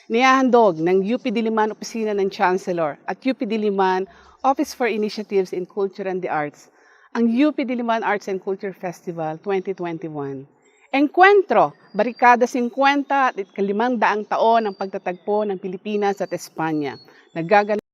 Nihahandog ng UP Diliman Opisina ng Chancellor at UP Diliman Office for Initiatives in Culture and the Arts ang UP Diliman Arts and Culture Festival 2021. Encuentro, Barikada 50 at 500 taon ng pagtatagpo ng Pilipinas at Espanya. Nagaganap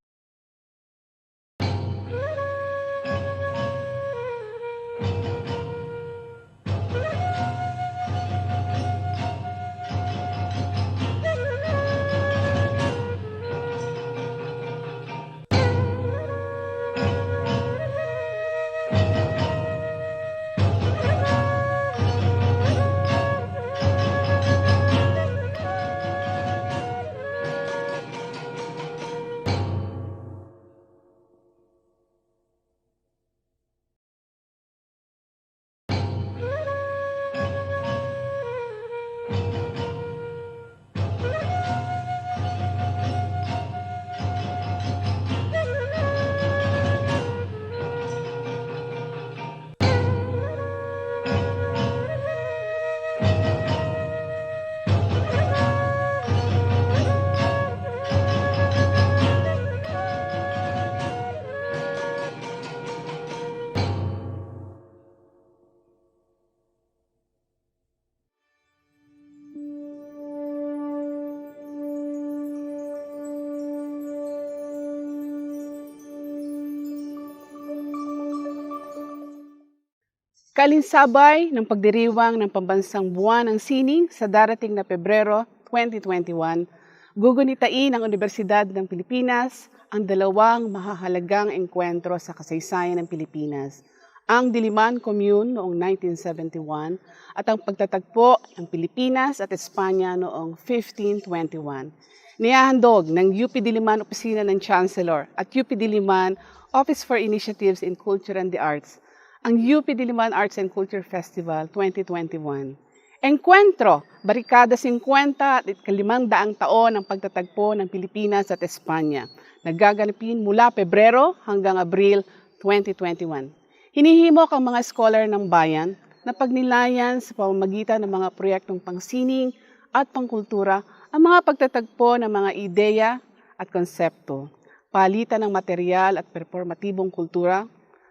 kalinsabay ng pagdiriwang ng pambansang buwan ng sining sa darating na Pebrero 2021, gugunitain ng Universidad ng Pilipinas ang dalawang mahahalagang engkwentro sa kasaysayan ng Pilipinas, ang Diliman Commune noong 1971 at ang pagtatagpo ng Pilipinas at Espanya noong 1521. Nihahandog ng UP Diliman Opisina ng Chancellor at UP Diliman Office for Initiatives in Culture and the Arts ang UP Diliman Arts and Culture Festival 2021. Encuentro, Barikada 50 at 500 taon ng pagtatagpo ng Pilipinas at Espanya. Nagaganapin mula Pebrero hanggang Abril 2021. Hinihimok ang mga scholar ng bayan na pagnilayan sa pamamagitan ng mga proyektong pangsining at pangkultura ang mga pagtatagpo ng mga ideya at konsepto, palitan ng material at performatibong kultura,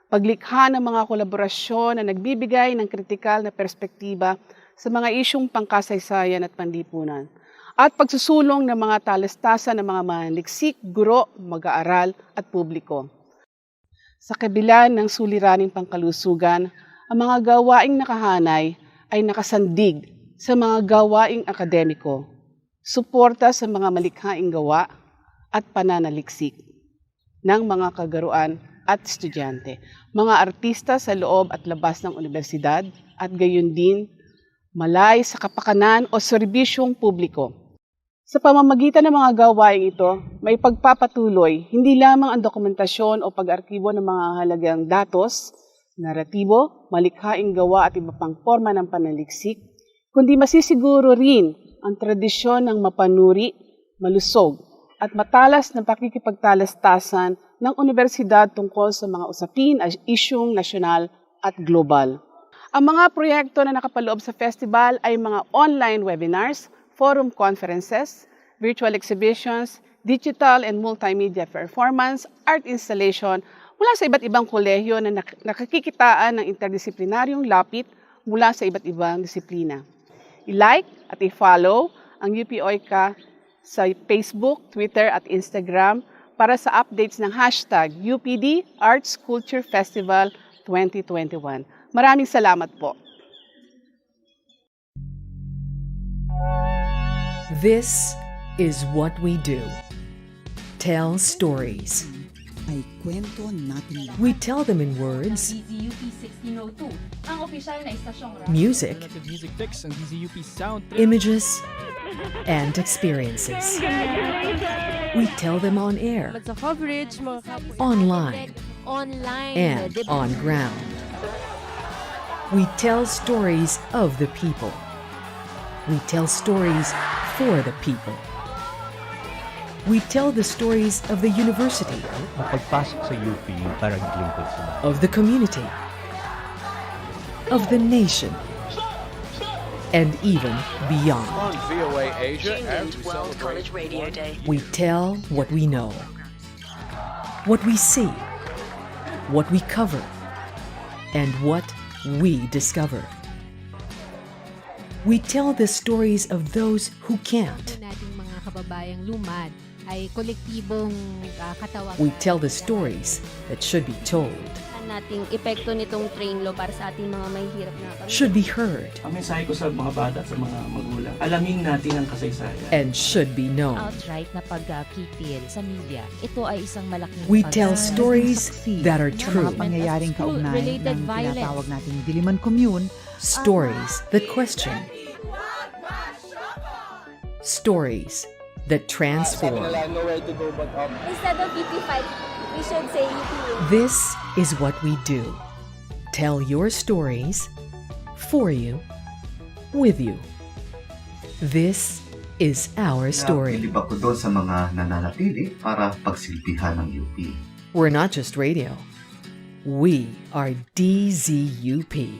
paglikha ng mga kolaborasyon na nagbibigay ng kritikal na perspektiba sa mga isyong pangkasaysayan at panlipunan, at pagsusulong ng mga talastasan ng mga manliksik, guro, mag-aaral at publiko. Sa kabila ng suliraning pangkalusugan, ang mga gawaing nakahanay ay nakasandig sa mga gawaing akademiko, suporta sa mga malikhaing gawa at pananaliksik ng mga kagaruan at estudyante, mga artista sa loob at labas ng universidad at gayon din malay sa kapakanan o serbisyong publiko. Sa pamamagitan ng mga gawain ito, may pagpapatuloy hindi lamang ang dokumentasyon o pag-arkibo ng mga halagang datos, naratibo, malikhaing gawa at iba pang forma ng panaliksik, kundi masisiguro rin ang tradisyon ng mapanuri, malusog at matalas na pakikipagtalastasan ng universidad tungkol sa mga usapin at isyung nasyonal at global. Ang mga proyekto na nakapaloob sa festival ay mga online webinars, forum conferences, virtual exhibitions, digital and multimedia performance, art installation mula sa iba't ibang kolehiyo na nakakikitaan ng interdisiplinaryong lapit mula sa iba't ibang disiplina. I-like at i-follow ang UP OICA sa Facebook, Twitter at Instagram para sa updates ng hashtag UPD Arts Culture Festival 2021. Maraming salamat po. This is what we do. Tell stories. Ay kwento natin lahat. We tell them in words, DZUP 1602, ang opisyal na istasyong radyo. music, Alternative Music Fix ang DZUP Sound Trip. images, and experiences. We tell them on air, Sa coverage, mga kapwa. online, Online. and di ba? on ground. We tell stories of the people. We tell stories for the people. We tell the stories of the university, Ang pagpasok sa UP, parang lingkod sa bahay. of the community, of the nation, and even beyond. On VOA Asia, as we celebrate We tell what we know, what we see, what we cover, and what we discover. We tell the stories of those who can't. Nating mga kababayang lumad ay kolektibong katawag. We tell the stories that should be told, Nating epekto nitong train law para sa ating mga mahihirap na pamilya. should be heard, Ang mensahe ko sa mga bata at sa mga magulang, alamin natin ang kasaysayan. and should be known. Outright na pagkikipil sa media. Ito ay isang malaking We tell stories that are true, Mga pangyayaring kaugnay Related ng violence. tinatawag nating Diliman Commune. stories that question, stories that transform. Instead of 55, we should say UP. This is what we do. Tell your stories for you, with you. This is our story. Nabilib ako doon sa mga nananatili para pagsilbihan ng UP. We're not just radio. We are DZUP.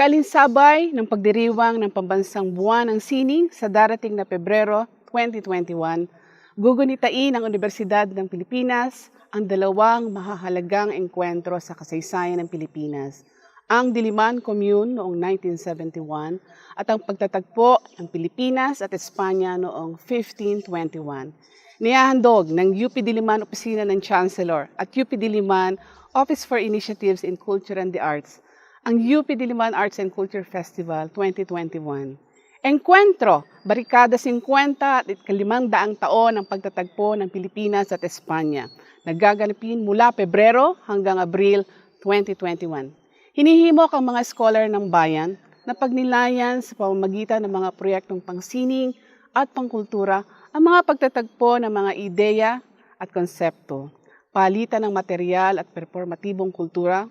Kalinsabay ng pagdiriwang ng pambansang buwan ng sining sa darating na Pebrero 2021, gugunitain ng Universidad ng Pilipinas ang dalawang mahahalagang engkwentro sa kasaysayan ng Pilipinas, ang Diliman Commune noong 1971 at ang pagtatagpo ng Pilipinas at Espanya noong 1521. Nihahandog ng UP Diliman Opisina ng Chancellor at UP Diliman Office for Initiatives in Culture and the Arts ang UP Diliman Arts and Culture Festival 2021. Engkwentro, barikada 50 at 500 taon ng pagtatagpo ng Pilipinas at Espanya. Nagaganapin mula Pebrero hanggang Abril 2021. Hinihimok ang mga scholar ng bayan na pagnilayan sa pamamagitan ng mga proyektong pangsining at pangkultura ang mga pagtatagpo ng mga ideya at konsepto, palitan ng material at performatibong kultura,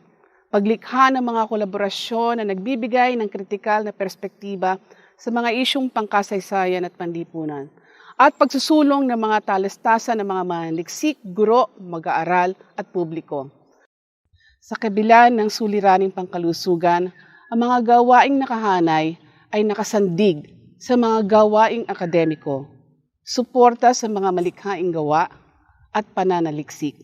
paglikha ng mga kolaborasyon na nagbibigay ng kritikal na perspektiba sa mga isyong pangkasaysayan at panlipunan, at pagsusulong ng mga talastasan ng mga manliksik, guro, mag-aaral at publiko. Sa kabila ng suliraning pangkalusugan, ang mga gawaing nakahanay ay nakasandig sa mga gawaing akademiko, suporta sa mga malikhaing gawa at pananaliksik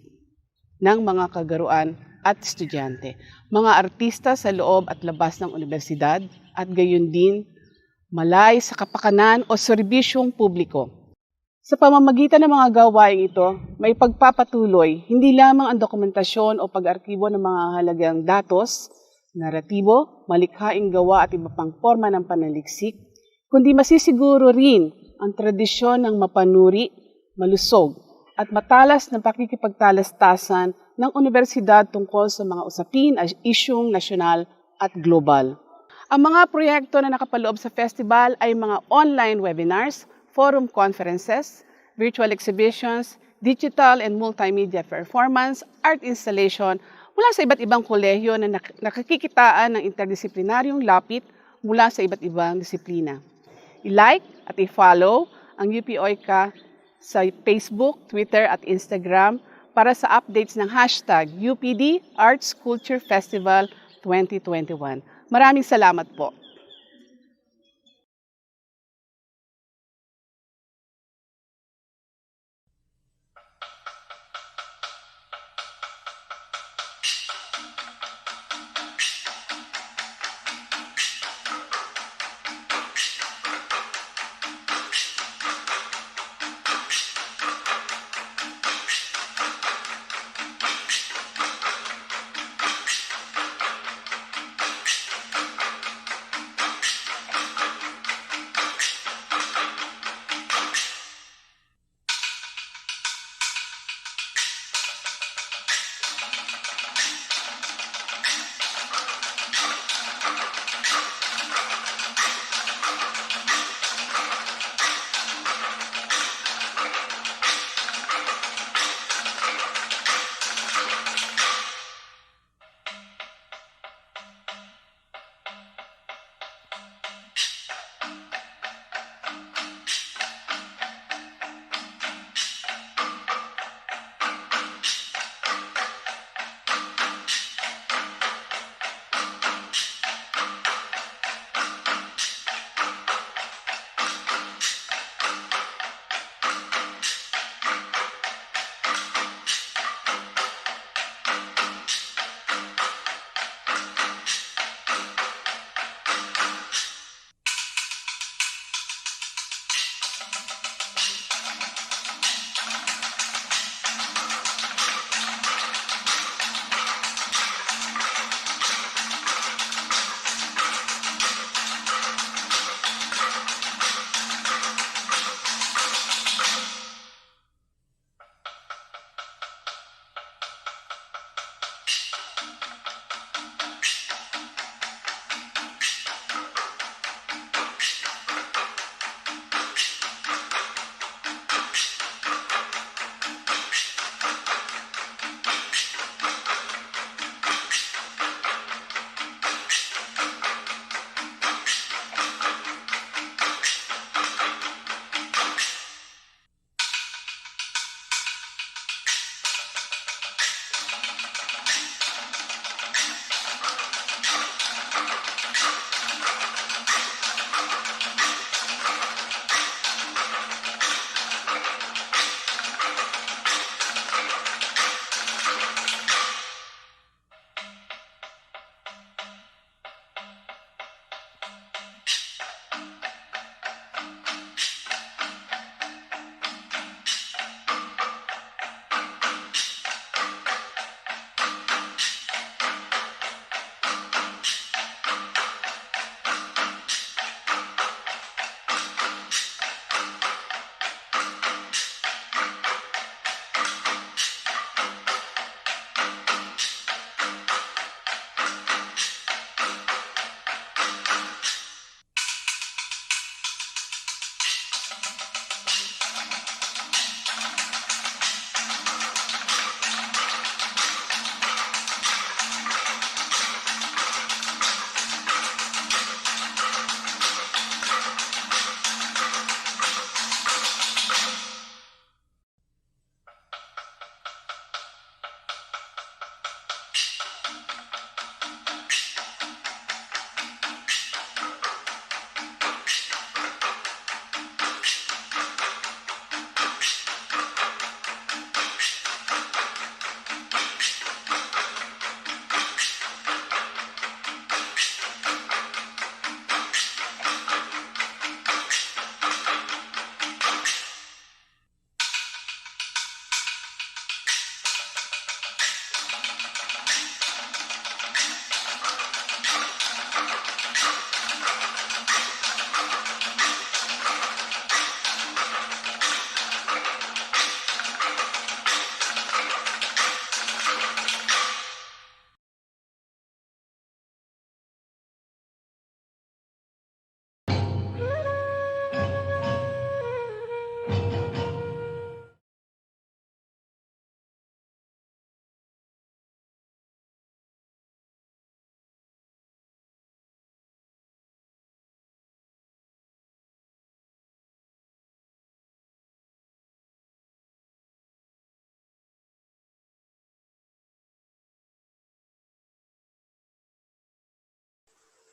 ng mga kagaruan at estudyante, mga artista sa loob at labas ng universidad at gayon din malay sa kapakanan o serbisyong publiko. Sa pamamagitan ng mga gawain ito, may pagpapatuloy hindi lamang ang dokumentasyon o pag-arkibo ng mga halagang datos, naratibo, malikhaing gawa at iba pang forma ng panaliksik, kundi masisiguro rin ang tradisyon ng mapanuri, malusog at matalas na pakikipagtalastasan ng universidad tungkol sa mga usapin at isyung nasyonal at global. Ang mga proyekto na nakapaloob sa festival ay mga online webinars, forum conferences, virtual exhibitions, digital and multimedia performance, art installation mula sa iba't ibang kolehiyo na nakakikitaan ng interdisiplinaryong lapit mula sa iba't ibang disiplina. I-like at i-follow ang UP OICA sa Facebook, Twitter at Instagram para sa updates ng hashtag UPD Arts Culture Festival 2021. Maraming salamat po.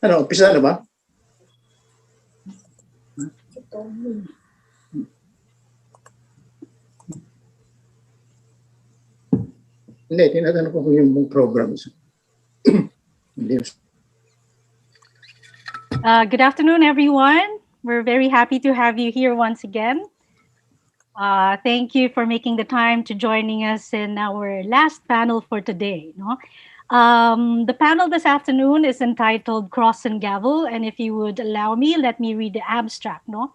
Ano, umpisa na ba? Hindi, tinatanong ko kung yung programs. Hindi. Good afternoon, everyone. We're very happy to have you here once again. Thank you for making the time to joining us in our last panel for today. No? The panel this afternoon is entitled Cross and Gavel, and if you would allow me, let me read the abstract. No?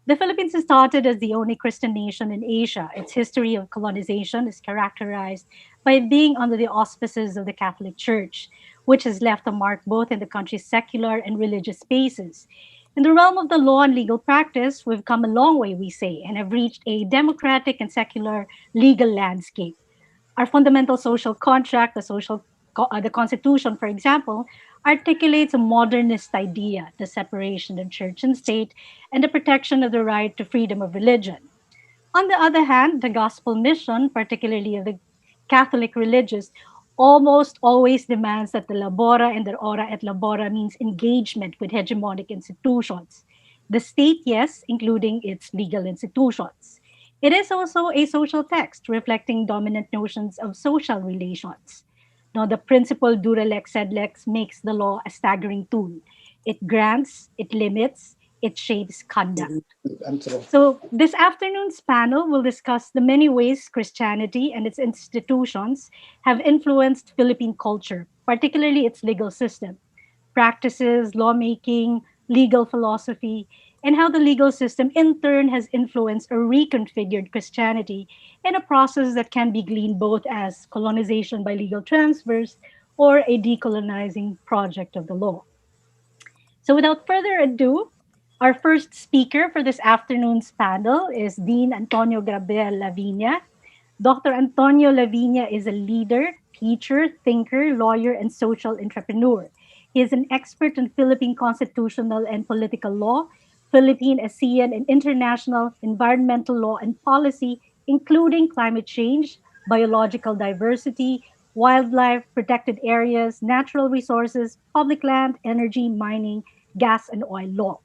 The Philippines started as the only Christian nation in Asia. Its history of colonization is characterized by being under the auspices of the Catholic Church, which has left a mark both in the country's secular and religious spaces. In the realm of the law and legal practice, we've come a long way, we say, and have reached a democratic and secular legal landscape. Our fundamental social contract, the Constitution, for example, articulates a modernist idea, the separation of church and state, and the protection of the right to freedom of religion. On the other hand, the gospel mission, particularly of the Catholic religious, almost always demands that the labora and the ora et labora means engagement with hegemonic institutions. The state, yes, including its legal institutions. It is also a social text reflecting dominant notions of social relations. Now, the principle dura lex sed lex makes the law a staggering tool. It grants, it limits, it shapes conduct. So this afternoon's panel will discuss the many ways Christianity and its institutions have influenced Philippine culture, particularly its legal system, practices, lawmaking, legal philosophy, and how the legal system in turn has influenced or reconfigured Christianity in a process that can be gleaned both as colonization by legal transfers or a decolonizing project of the law. So without further ado, our first speaker for this afternoon's panel is Dean Antonio Gabriel Lavinia. Dr. Antonio Lavinia is a leader, teacher, thinker, lawyer, and social entrepreneur. He is an expert in Philippine constitutional and political law, Philippine, ASEAN, and international environmental law and policy, including climate change, biological diversity, wildlife, protected areas, natural resources, public land, energy, mining, gas, and oil law.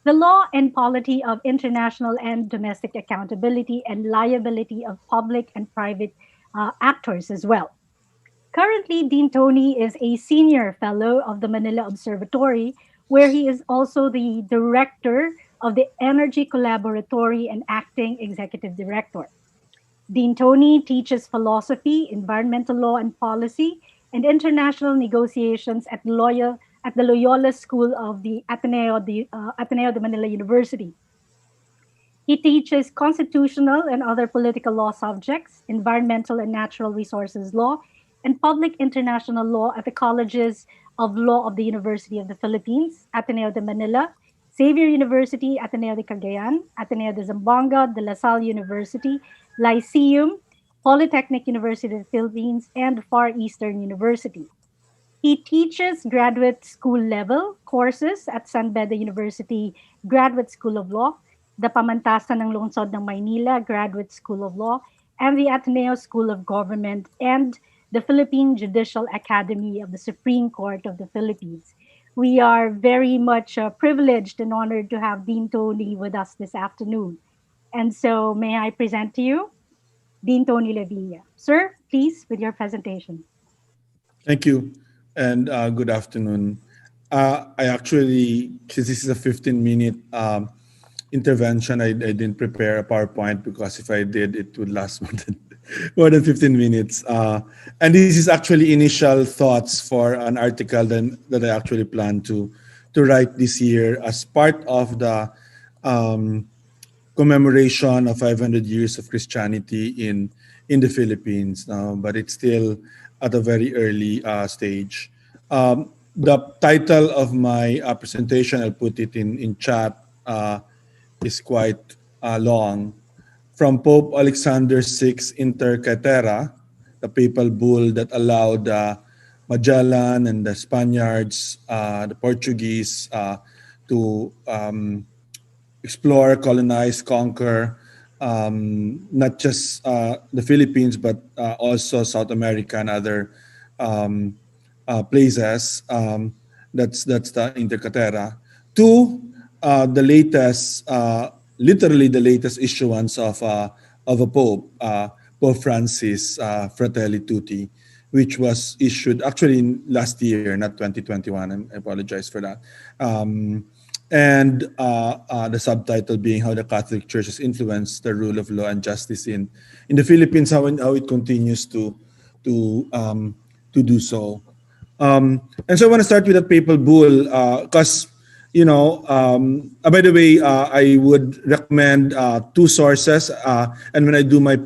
The law and polity of international and domestic accountability and liability of public and private actors as well. Currently, Dean Tony is a senior fellow of the Manila Observatory, where he is also the director of the Energy Collaboratory and acting executive director. Dean Tony teaches philosophy, environmental law and policy, and international negotiations at the Loyola School of the Ateneo de Manila University. He teaches constitutional and other political law subjects, environmental and natural resources law, and public international law at the Colleges of Law of the University of the Philippines, Ateneo de Manila, Xavier University, Ateneo de Cagayan, Ateneo de Zamboanga, De La Salle University, Lyceum, Polytechnic University of the Philippines, and Far Eastern University. He teaches graduate school level courses at San Beda University Graduate School of Law, the Pamantasan ng Lungsod ng Maynila Graduate School of Law, and the Ateneo School of Government and the Philippine Judicial Academy of the Supreme Court of the Philippines. We are very much privileged and honored to have Dean Tony with us this afternoon. And so may I present to you Dean Tony Lavinia. Sir, please, with your presentation. Thank you, and good afternoon. I actually, since this is a 15-minute intervention, I didn't prepare a PowerPoint because if I did, it would last more than 15 minutes. And this is actually initial thoughts for an article that I actually plan to write this year as part of the commemoration of 500 years of Christianity in the Philippines. But it's still at a very early stage. The title of my presentation, I'll put it in chat, is quite long. From Pope Alexander VI Inter Caetera, the papal bull that allowed Magellan and the Spaniards, the Portuguese, to explore, colonize, conquer not just the Philippines, but also South America and other places. That's the Inter Caetera. To the latest, literally the latest issuance of a pope, Pope Francis Fratelli Tutti, which was issued actually last year, not 2021. I apologize for that. And the subtitle being "How the Catholic Church has Influenced the Rule of Law and Justice in the Philippines, how it continues to do so." And so I want to start with that papal bull, because by the way, I would recommend two sources. And when I do my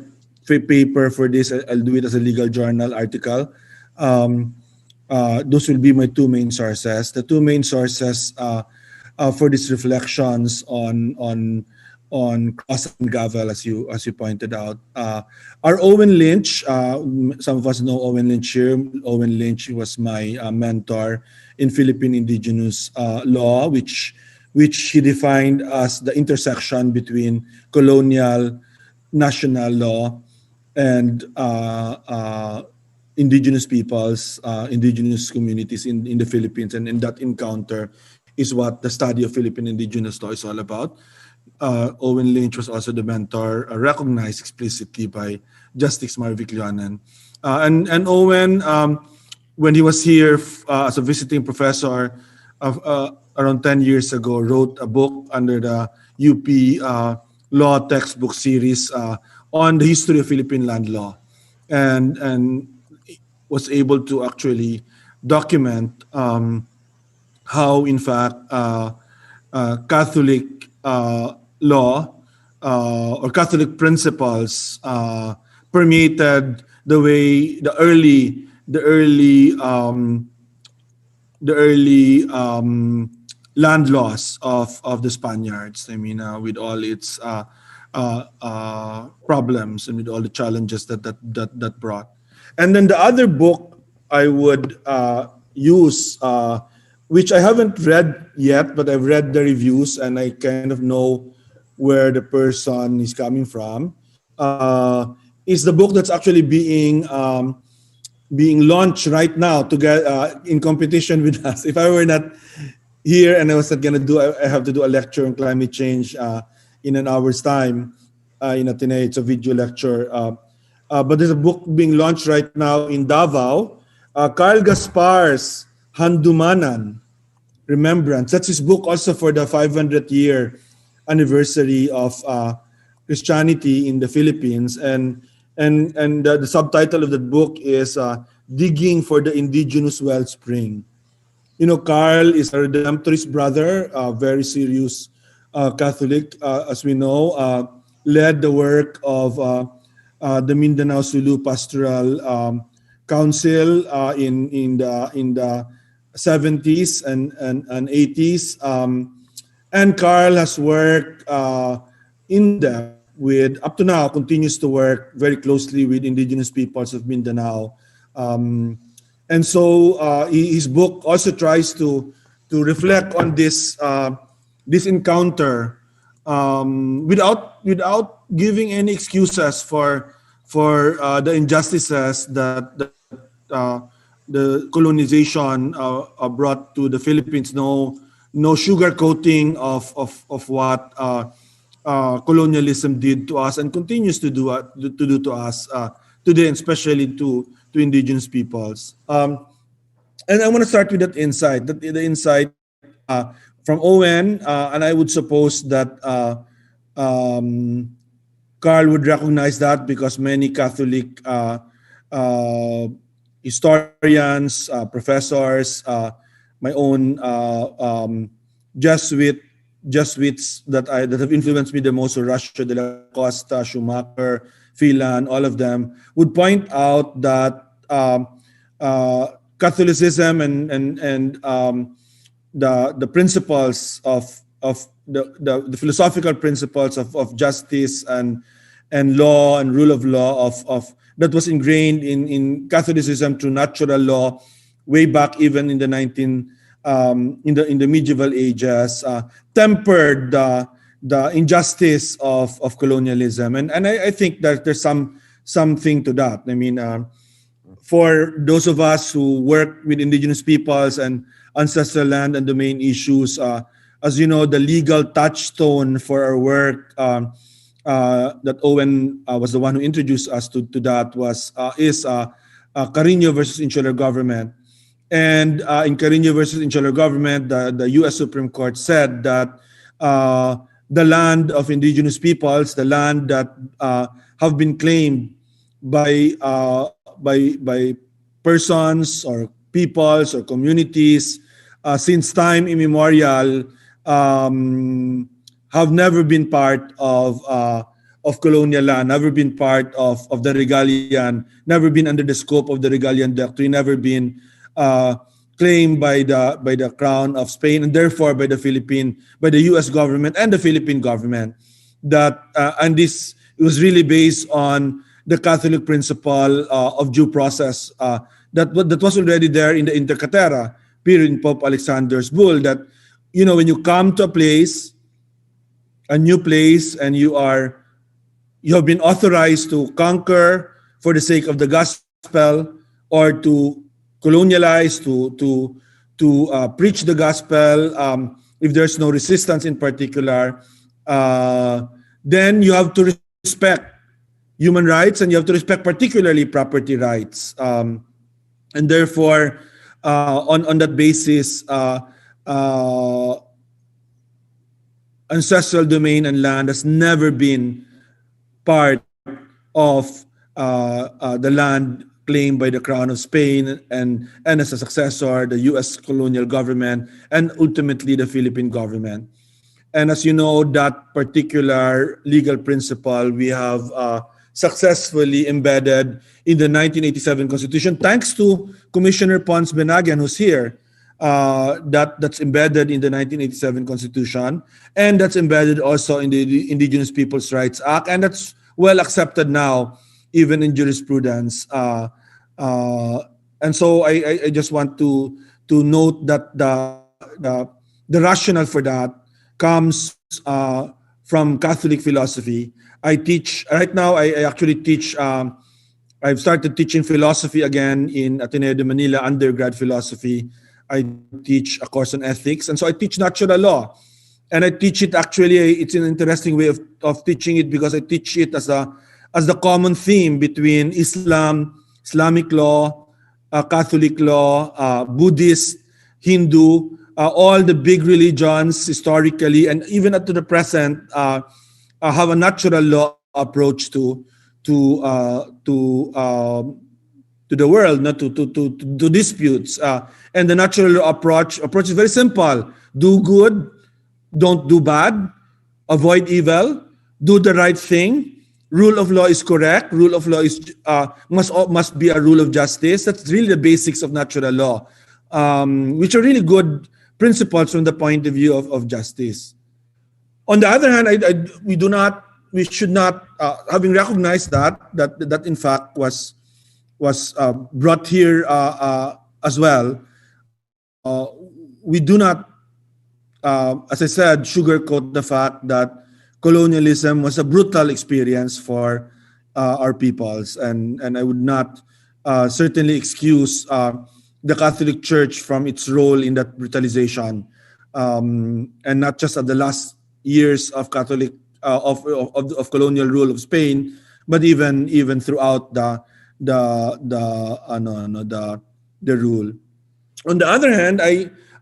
paper for this, I'll do it as a legal journal article. Those will be my two main sources. The two main sources for these reflections on Cross and Gavel, as you pointed out, are Owen Lynch. Some of us know Owen Lynch here. Owen Lynch was my mentor in Philippine indigenous law, which he defined as the intersection between colonial national law and indigenous peoples, indigenous communities in the Philippines. And in that encounter is what the study of Philippine indigenous law is all about. Owen Lynch was also the mentor, recognized explicitly by Justice Marvick Leonen. And Owen, when he was here as a visiting professor around 10 years ago, wrote a book under the UP law textbook series on the history of Philippine land law, and was able to actually document how, in fact, Catholic law or Catholic principles permeated the way the early land laws of the Spaniards. I mean, with all its problems and with all the challenges that brought. And then the other book I would use, which I haven't read yet, but I've read the reviews and I kind of know where the person is coming from, is the book that's actually being launched right now to get in competition with us. If I were not here and I was not going to do, I have to do a lecture on climate change in an hour's time in Ateneo. It's a video lecture. But there's a book being launched right now in Davao. Carl Gaspar's Handumanan, Remembrance. That's his book also for the 500-year anniversary of Christianity in the Philippines. And the subtitle of the book is Digging for the Indigenous Wellspring. Carl is a Redemptorist brother, a very serious Catholic, as we know, led the work of the Mindanao Sulu Pastoral Council in the 70s and 80s. And Carl has worked in depth with, up to now, continues to work very closely with indigenous peoples of Mindanao. And so his book also tries to reflect on this encounter without giving any excuses for the injustices that the colonization brought to the Philippines. No sugarcoating of what colonialism did to us and continues to do to us today, and especially to indigenous peoples. And I want to start with that insight. The insight from Owen, and I would suppose that Carl would recognize that because many Catholic historians, professors, my own Jesuits that have influenced me the most, Horacio de la Costa, Schumacher, Phelan, all of them, would point out that Catholicism and the principles of the philosophical principles of justice and law and rule of law of that was ingrained in Catholicism through natural law way back even in the in the medieval ages, tempered the injustice of colonialism, and I think that there's something to that. I mean, for those of us who work with indigenous peoples and ancestral land and domain issues, as you know, the legal touchstone for our work that Owen was the one who introduced us to that is Carino versus Insular Government. And in Carino versus Insular Government, the U.S. Supreme Court said that the land of indigenous peoples, the land that have been claimed by persons or peoples or communities since time immemorial, have never been part of colonial land, never been part of the Regalian, never been under the scope of the Regalian Doctrine, never been claimed by the Crown of Spain, and therefore by the U.S. government and the Philippine government. And this was really based on the Catholic principle of due process that was already there in the Inter Caetera period in Pope Alexander's bull. That when you come to a new place, and you have been authorized to conquer for the sake of the gospel, or to colonialize, to preach the gospel, if there's no resistance in particular, then you have to respect human rights, and you have to respect particularly property rights. And therefore, on that basis, ancestral domain and land has never been part of the land claimed by the Crown of Spain and as a successor, the U.S. colonial government, and ultimately the Philippine government. And as you know, that particular legal principle we have successfully embedded in the 1987 Constitution, thanks to Commissioner Pons Benagian, who's here. That's embedded in the 1987 Constitution, and that's embedded also in the Indigenous Peoples' Rights Act, and that's well accepted now, even in jurisprudence. And so I just want to note that the rationale for that comes from Catholic philosophy. I teach right now. I actually teach. I've started teaching philosophy again in Ateneo de Manila, undergrad philosophy. I teach a course on ethics, and so I teach natural law, and I teach it actually. It's an interesting way of teaching it, because I teach it as the common theme between Islamic law, Catholic law, Buddhist, Hindu, all the big religions historically, and even up to the present, have a natural law approach to the world, not to disputes. And the natural approach is very simple: do good, don't do bad, avoid evil, do the right thing. Rule of law is correct. Rule of law is must be a rule of justice. That's really the basics of natural law, which are really good principles from the point of view of justice. On the other hand, we should not, having recognized that in fact was brought here as well. We do not, as I said, sugarcoat the fact that colonialism was a brutal experience for our peoples, and I would not certainly excuse the Catholic Church from its role in that brutalization, and not just at the last years of Catholic of colonial rule of Spain, but even throughout the rule. On the other hand,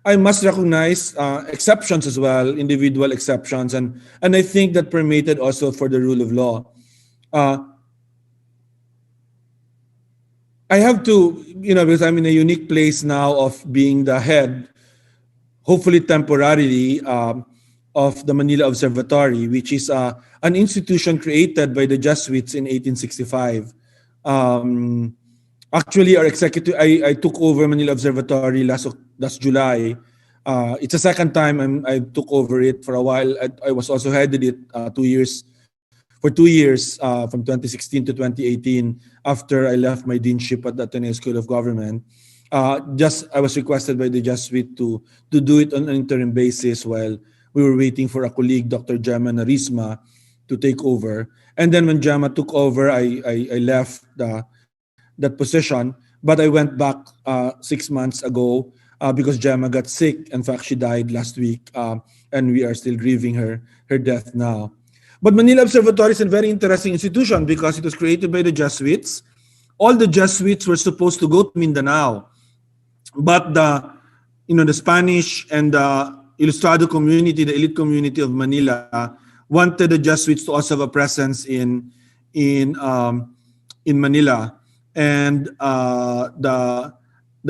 I must recognize exceptions as well, individual exceptions, and I think that permitted also for the rule of law. I have to, because I'm in a unique place now of being the head, hopefully temporarily, of the Manila Observatory, which is an institution created by the Jesuits in 1865. Actually, our executive, I took over Manila Observatory last July. It's the second time I took over it. For a while, I was also headed it 2 years, from 2016 to 2018, after I left my deanship at the Ateneo School of Government. I was requested by the Jesuit to do it on an interim basis while we were waiting for a colleague, Dr. Gemma Narisma, to take over. And then when Gemma took over, I left that position, but I went back 6 months ago because Gemma got sick. In fact, she died last week, and we are still grieving her death now. But Manila Observatory is a very interesting institution because it was created by the Jesuits. All the Jesuits were supposed to go to Mindanao, but the Spanish and the Ilustrado community, the elite community of Manila, wanted the Jesuits to also have a presence in Manila, and the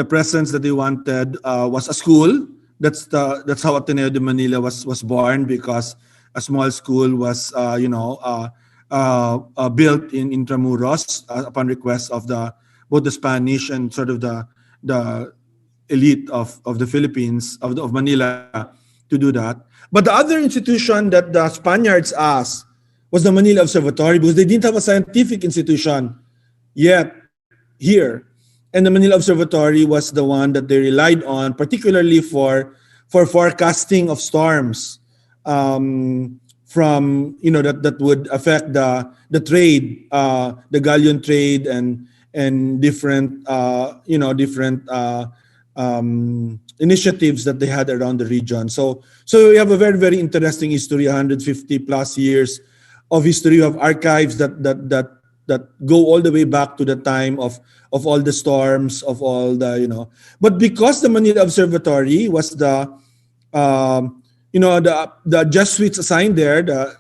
presence that they wanted was a school. That's how Ateneo de Manila was born, because a small school was built in Intramuros upon request of both the Spanish and sort of the elite of the Philippines, of Manila, to do that. But the other institution that the Spaniards asked was the Manila Observatory, because they didn't have a scientific institution yet here. And the Manila Observatory was the one that they relied on, particularly for forecasting of storms from that would affect the trade, the galleon trade, and different initiatives that they had around the region. So we have a very, very interesting history, 150 plus years of history. of archives that go all the way back to the time of all the storms, of all the, But because the Manila Observatory was the Jesuits assigned there, the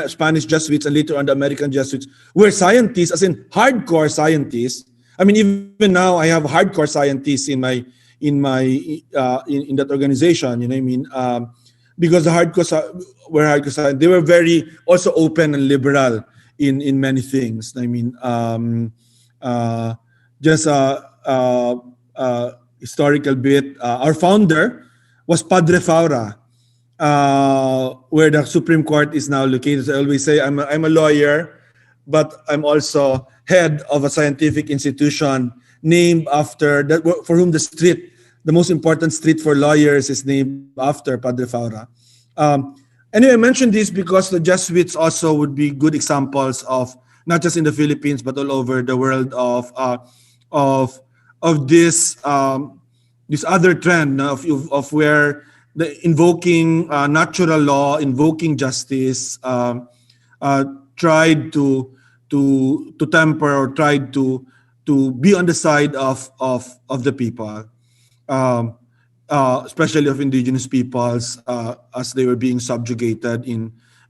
Spanish Jesuits and later on the American Jesuits, were scientists, as in hardcore scientists. I mean, even now I have hardcore scientists in that organization. You know what I mean? Because the hardcore were hardcore scientists. They were very also open and liberal in many things. I mean, just a historical bit. Our founder was Padre Faura, where the Supreme Court is now located. I always say I'm a lawyer, but I'm also head of a scientific institution named after for whom the most important street for lawyers, is named after Padre Faura. Anyway, I mentioned this because the Jesuits also would be good examples of, not just in the Philippines but all over the world, of this other trend of where the invoking natural law, invoking justice, tried to temper, or tried to be on the side of the people, especially of indigenous peoples, as they were being subjugated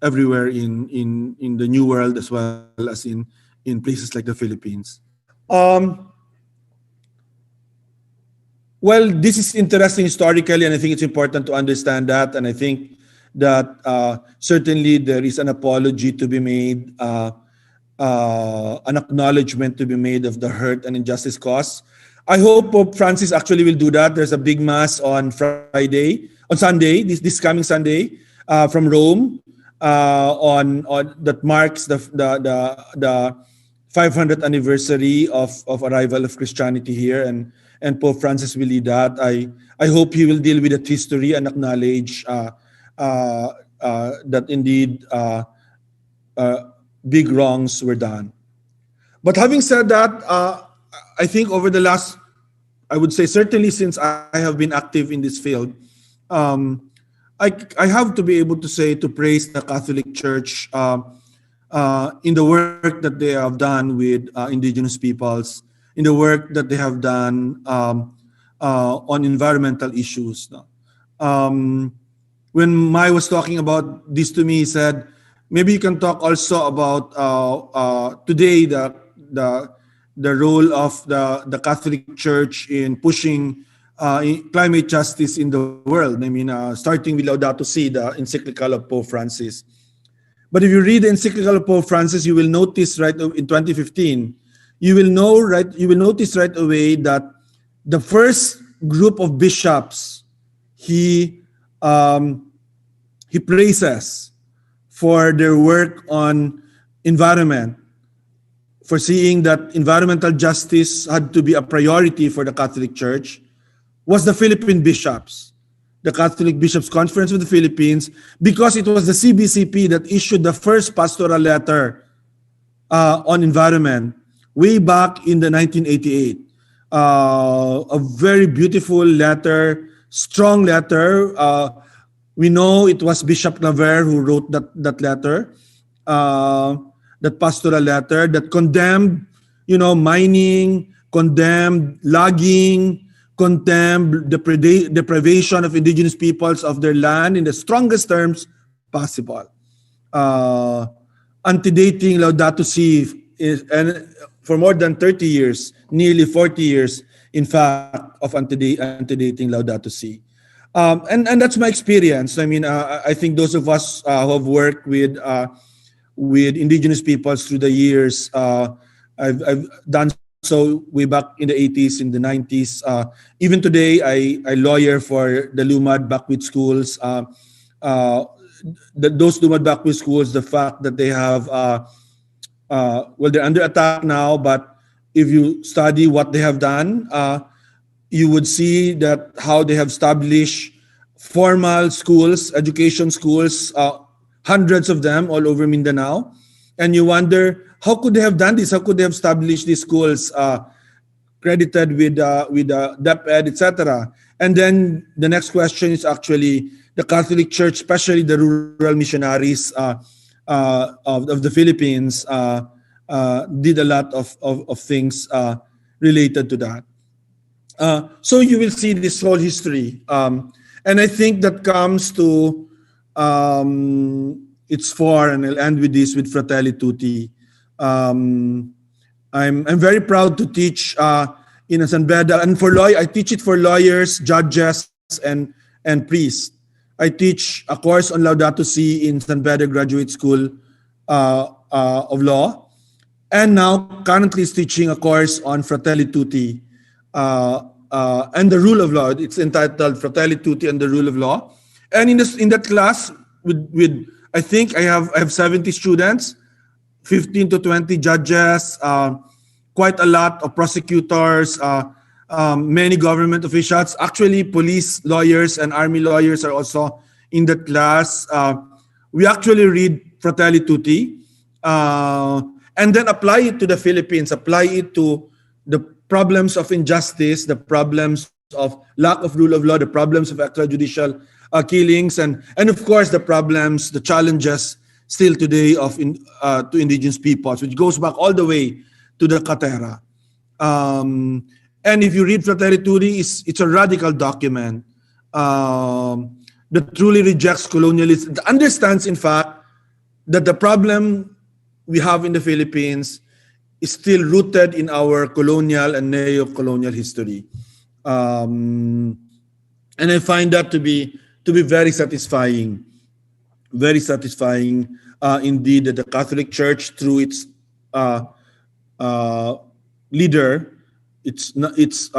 everywhere in the New World, as well as in places like the Philippines. Well, this is interesting historically, and I think it's important to understand that. And I think that certainly there is an apology to be made, an acknowledgement to be made of the hurt and injustice caused. I hope Pope Francis actually will do that. There's a big mass on Sunday, this coming Sunday, from Rome, on that marks the 500th anniversary of arrival of Christianity here, and Pope Francis will lead that. I hope he will deal with that history and acknowledge that indeed big wrongs were done. But having said that, I think over the last, I would say certainly since I have been active in this field, I have to be able to say, to praise the Catholic Church in the work that they have done with indigenous peoples, in the work that they have done on environmental issues. When Mai was talking about this to me, he said, maybe you can talk also about today the role of the Catholic Church in pushing climate justice in the world. I mean, starting with Laudato Si, the encyclical of Pope Francis. But if you read the encyclical of Pope Francis, you will notice in 2015, you will notice right away that the first group of bishops he praises for their work on environment, for seeing that environmental justice had to be a priority for the Catholic Church, was the Philippine bishops, the Catholic Bishops' Conference of the Philippines, because it was the CBCP that issued the first pastoral letter on environment way back in the 1988. A very beautiful letter, strong letter, We know it was Bishop Navarre who wrote that letter, that pastoral letter that condemned, mining, condemned logging, condemned the deprivation of indigenous peoples of their land in the strongest terms possible. Antedating Laudato Si and for more than 30 years, nearly 40 years, in fact, of antedating Laudato Si. And that's my experience. I mean, I think those of us who have worked with indigenous peoples through the years, I've done so way back in the 80s, in the 90s. Even today, I lawyer for the Lumad Backwit schools. Those Lumad Backwit schools, the fact that they have, they're under attack now, but if you study what they have done, you would see that how they have established formal schools, education schools, hundreds of them all over Mindanao. And you wonder, how could they have done this? How could they have established these schools credited with DepEd, etc.? And then the next question is actually the Catholic Church, especially the rural missionaries of the Philippines, did a lot of things related to that. So you will see this whole history. And I think that comes to its fore, and I'll end with this, with Fratelli Tutti. I'm very proud to teach in San Beda, and I teach it for lawyers, judges, and priests. I teach a course on Laudato Si in San Beda Graduate School of Law, and now currently is teaching a course on Fratelli Tutti and the rule of law. It's entitled Fratelli Tutti and the Rule of Law. And in that class, with I think I have 70 students, 15 to 20 judges, quite a lot of prosecutors, many government officials. Actually, police lawyers and army lawyers are also in that class. We actually read Fratelli Tutti and then apply it to the Philippines, apply it to the problems of injustice, the problems of lack of rule of law, the problems of extrajudicial killings, and of course the problems, the challenges still today to indigenous peoples, which goes back all the way to the Katera. And if you read Fratelli Tutti, it's a radical document that truly rejects colonialism, that understands, in fact, that the problem we have in the Philippines is still rooted in our colonial and neo-colonial history. And I find that to be very satisfying. Very satisfying indeed that the Catholic Church, through its leader, its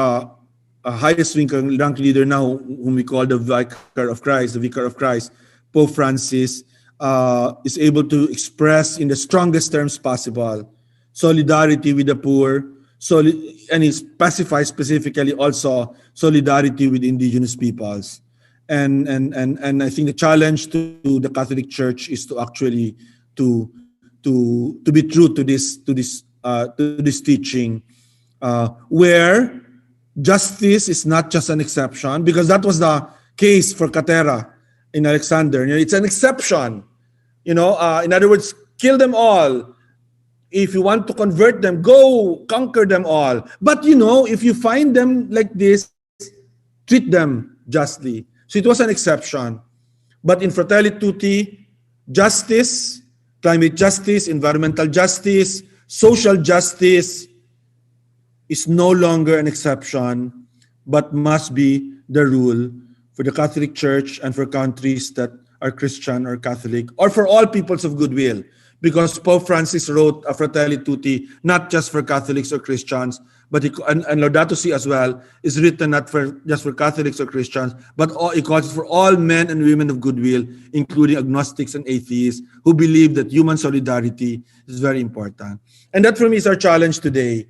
highest ranked leader now, whom we call the Vicar of Christ, Pope Francis, is able to express in the strongest terms possible solidarity with the poor, and he specifies specifically also solidarity with indigenous peoples. And I think the challenge to the Catholic Church is to actually to be true to this teaching, where justice is not just an exception, because that was the case for Katera in Alexander. It's an exception. In other words, kill them all. If you want to convert them, go conquer them all. But if you find them like this, treat them justly. So it was an exception. But in Fratelli Tutti, justice, climate justice, environmental justice, social justice is no longer an exception, but must be the rule for the Catholic Church and for countries that are Christian or Catholic, or for all peoples of goodwill. Because Pope Francis wrote a Fratelli Tutti not just for Catholics or Christians, but and Laudato Si as well is written not just for Catholics or Christians, but it calls for all men and women of goodwill, including agnostics and atheists, who believe that human solidarity is very important. And that for me is our challenge today.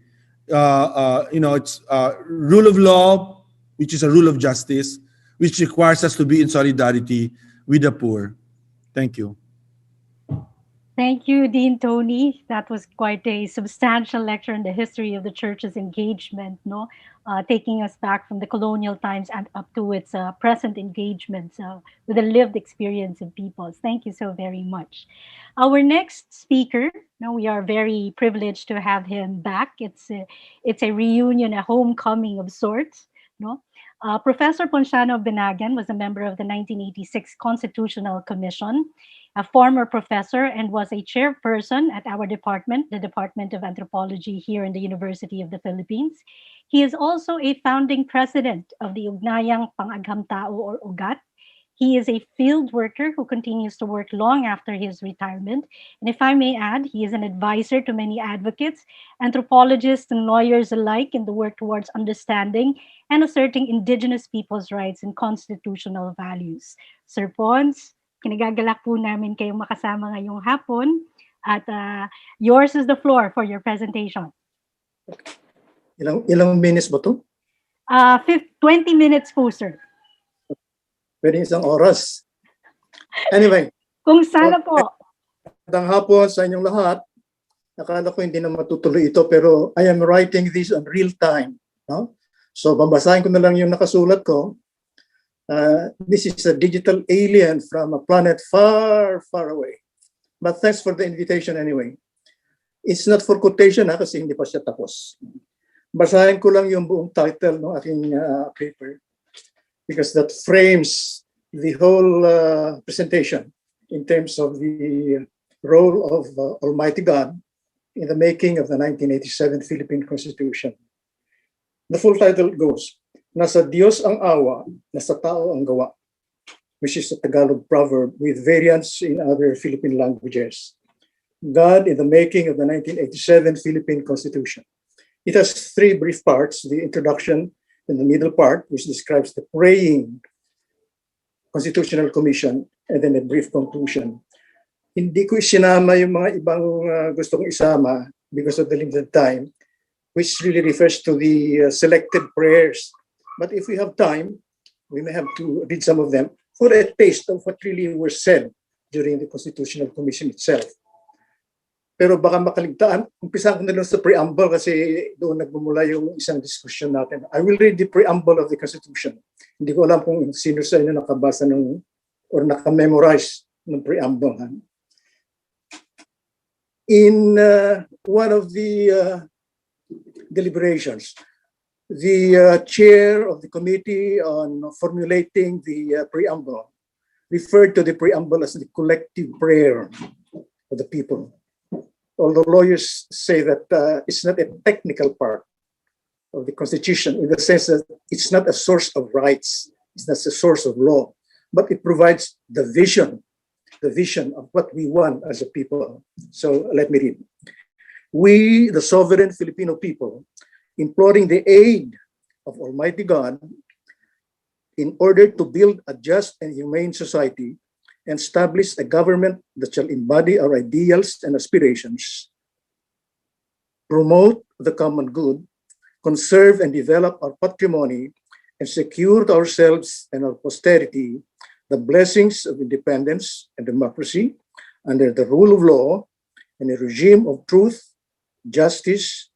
It's rule of law, which is a rule of justice, which requires us to be in solidarity with the poor. Thank you. Thank you, Dean Tony. That was quite a substantial lecture in the history of the church's engagement, no? Taking us back from the colonial times and up to its present engagements with the lived experience of peoples. Thank you so very much. Our next speaker, no, we are very privileged to have him back. It's a reunion, a homecoming of sorts, no? Professor Ponciano Benagan was a member of the 1986 Constitutional Commission, a former professor, and was a chairperson at our department, the Department of Anthropology here in the University of the Philippines. He is also a founding president of the Ugnayang Pang-Aghamtao or UGAT. He is a field worker who continues to work long after his retirement. And if I may add, he is an advisor to many advocates, anthropologists, and lawyers alike in the work towards understanding and asserting indigenous people's rights and constitutional values. Sir Pons, kinagagalak po namin kayong makasama ngayong hapon at yours is the floor for your presentation. Ilang minutes ba to? 20 minutes po, sir. Pwede isang oras. Anyway. Kung sana po. Magandang hapon sa inyong lahat. Nakala ko hindi na matutuloy ito pero I am writing this on real time. No? So babasahin ko na lang yung nakasulat ko. This is a digital alien from a planet far, far away. But thanks for the invitation anyway. It's not for quotation kasi hindi pa siya tapos. Basahin ko lang yung buong title ng aking paper because that frames the whole presentation in terms of the role of Almighty God in the making of the 1987 Philippine Constitution. The full title goes, Nasa Diyos ang awa, nasa tao ang gawa, which is a Tagalog proverb with variants in other Philippine languages. God in the making of the 1987 Philippine Constitution. It has three brief parts, the introduction and the middle part, which describes the praying Constitutional Commission, and then a brief conclusion. Hindi ko isinama yung mga ibang gusto kong isama because of the limited time, which really refers to the selected prayers. But if we have time, we may have to read some of them for a taste of what really were said during the Constitutional Commission itself. Pero baka makaligtaan, umpisa ko na lang sa preamble kasi doon nagmumula yung isang discussion natin. I will read the preamble of the Constitution. Hindi ko alam kung sino sa inyo nakabasa ng or nakamemorize ng preamble. In one of the deliberations, the chair of the committee on formulating the preamble referred to the preamble as the collective prayer of the people. Although lawyers say that it's not a technical part of the Constitution in the sense that it's not a source of rights, it's not a source of law, but it provides the vision of what we want as a people. So let me read. We, the sovereign Filipino people, imploring the aid of Almighty God in order to build a just and humane society and establish a government that shall embody our ideals and aspirations, promote the common good, conserve and develop our patrimony, and secure to ourselves and our posterity the blessings of independence and democracy under the rule of law and a regime of truth, justice,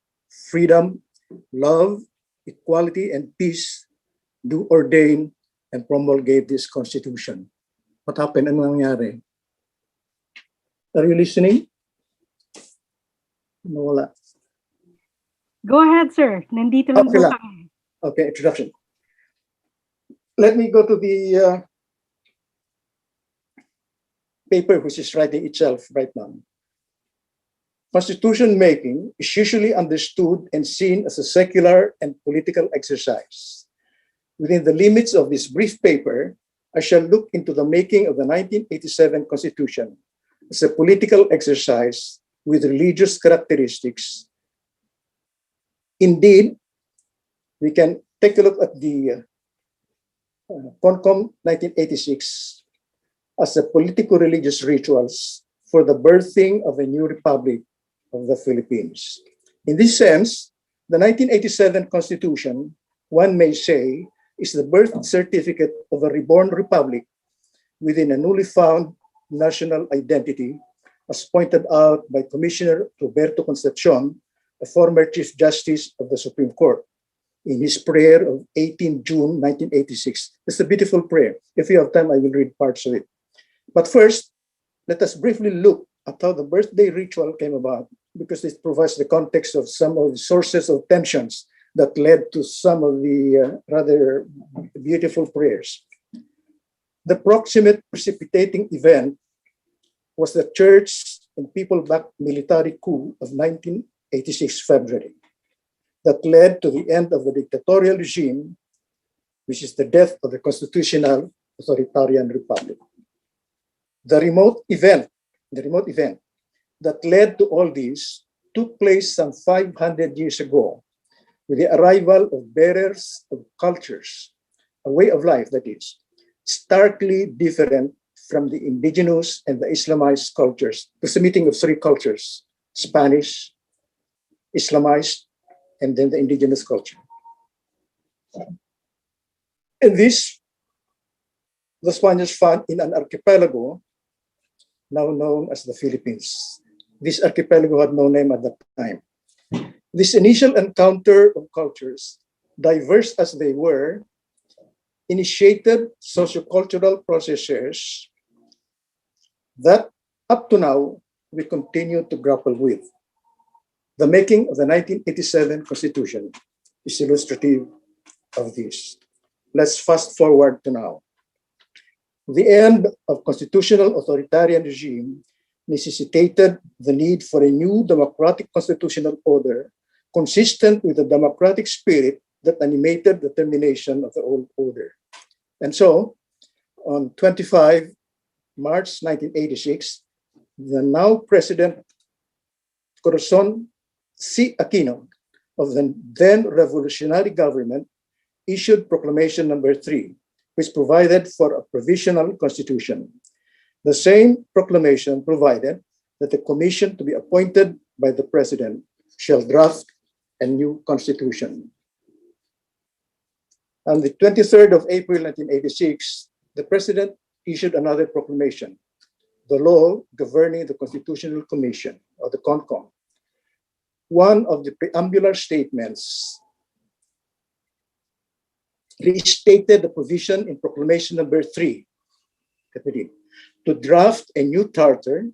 freedom, love, equality, and peace, do ordain and promulgate this Constitution. What happened? Ano nangyari? Are you listening? Wala. Go ahead, sir. Nandito lang po kami. Okay, introduction. Let me go to the paper which is writing itself right now. Constitution making is usually understood and seen as a secular and political exercise. Within the limits of this brief paper, I shall look into the making of the 1987 Constitution as a political exercise with religious characteristics. Indeed, we can take a look at the CONCOM 1986 as a politico-religious rituals for the birthing of a new republic of the Philippines. In this sense, the 1987 Constitution, one may say, is the birth certificate of a reborn republic within a newly found national identity as pointed out by Commissioner Roberto Concepcion, a former Chief Justice of the Supreme Court, in his prayer of 18 June 1986. It's a beautiful prayer. If you have time, I will read parts of it. But first, let us briefly look at how the birthday ritual came about, because it provides the context of some of the sources of tensions that led to some of the rather beautiful prayers. The proximate precipitating event was the church and people-backed military coup of 1986 February that led to the end of the dictatorial regime, which is the death of the constitutional authoritarian republic. The remote event that led to all this took place some 500 years ago with the arrival of bearers of cultures, a way of life that is, starkly different from the indigenous and the Islamized cultures. It's a meeting of three cultures: Spanish, Islamized, and then the indigenous culture. And this, the Spaniards found in an archipelago now known as the Philippines. This archipelago had no name at that time. This initial encounter of cultures, diverse as they were, initiated sociocultural processes that up to now we continue to grapple with. The making of the 1987 Constitution is illustrative of this. Let's fast forward to now. The end of constitutional authoritarian regime necessitated the need for a new democratic constitutional order consistent with the democratic spirit that animated the termination of the old order. And so, on 25 March 1986, the now President Corazon C. Aquino of the then revolutionary government issued Proclamation Number 3, which provided for a provisional constitution. The same proclamation provided that the commission to be appointed by the president shall draft a new constitution. On the 23rd of April 1986, the president issued another proclamation, the law governing the Constitutional Commission, or the CONCOM. One of the preambular statements restated the provision in Proclamation Number 3, to draft a new charter,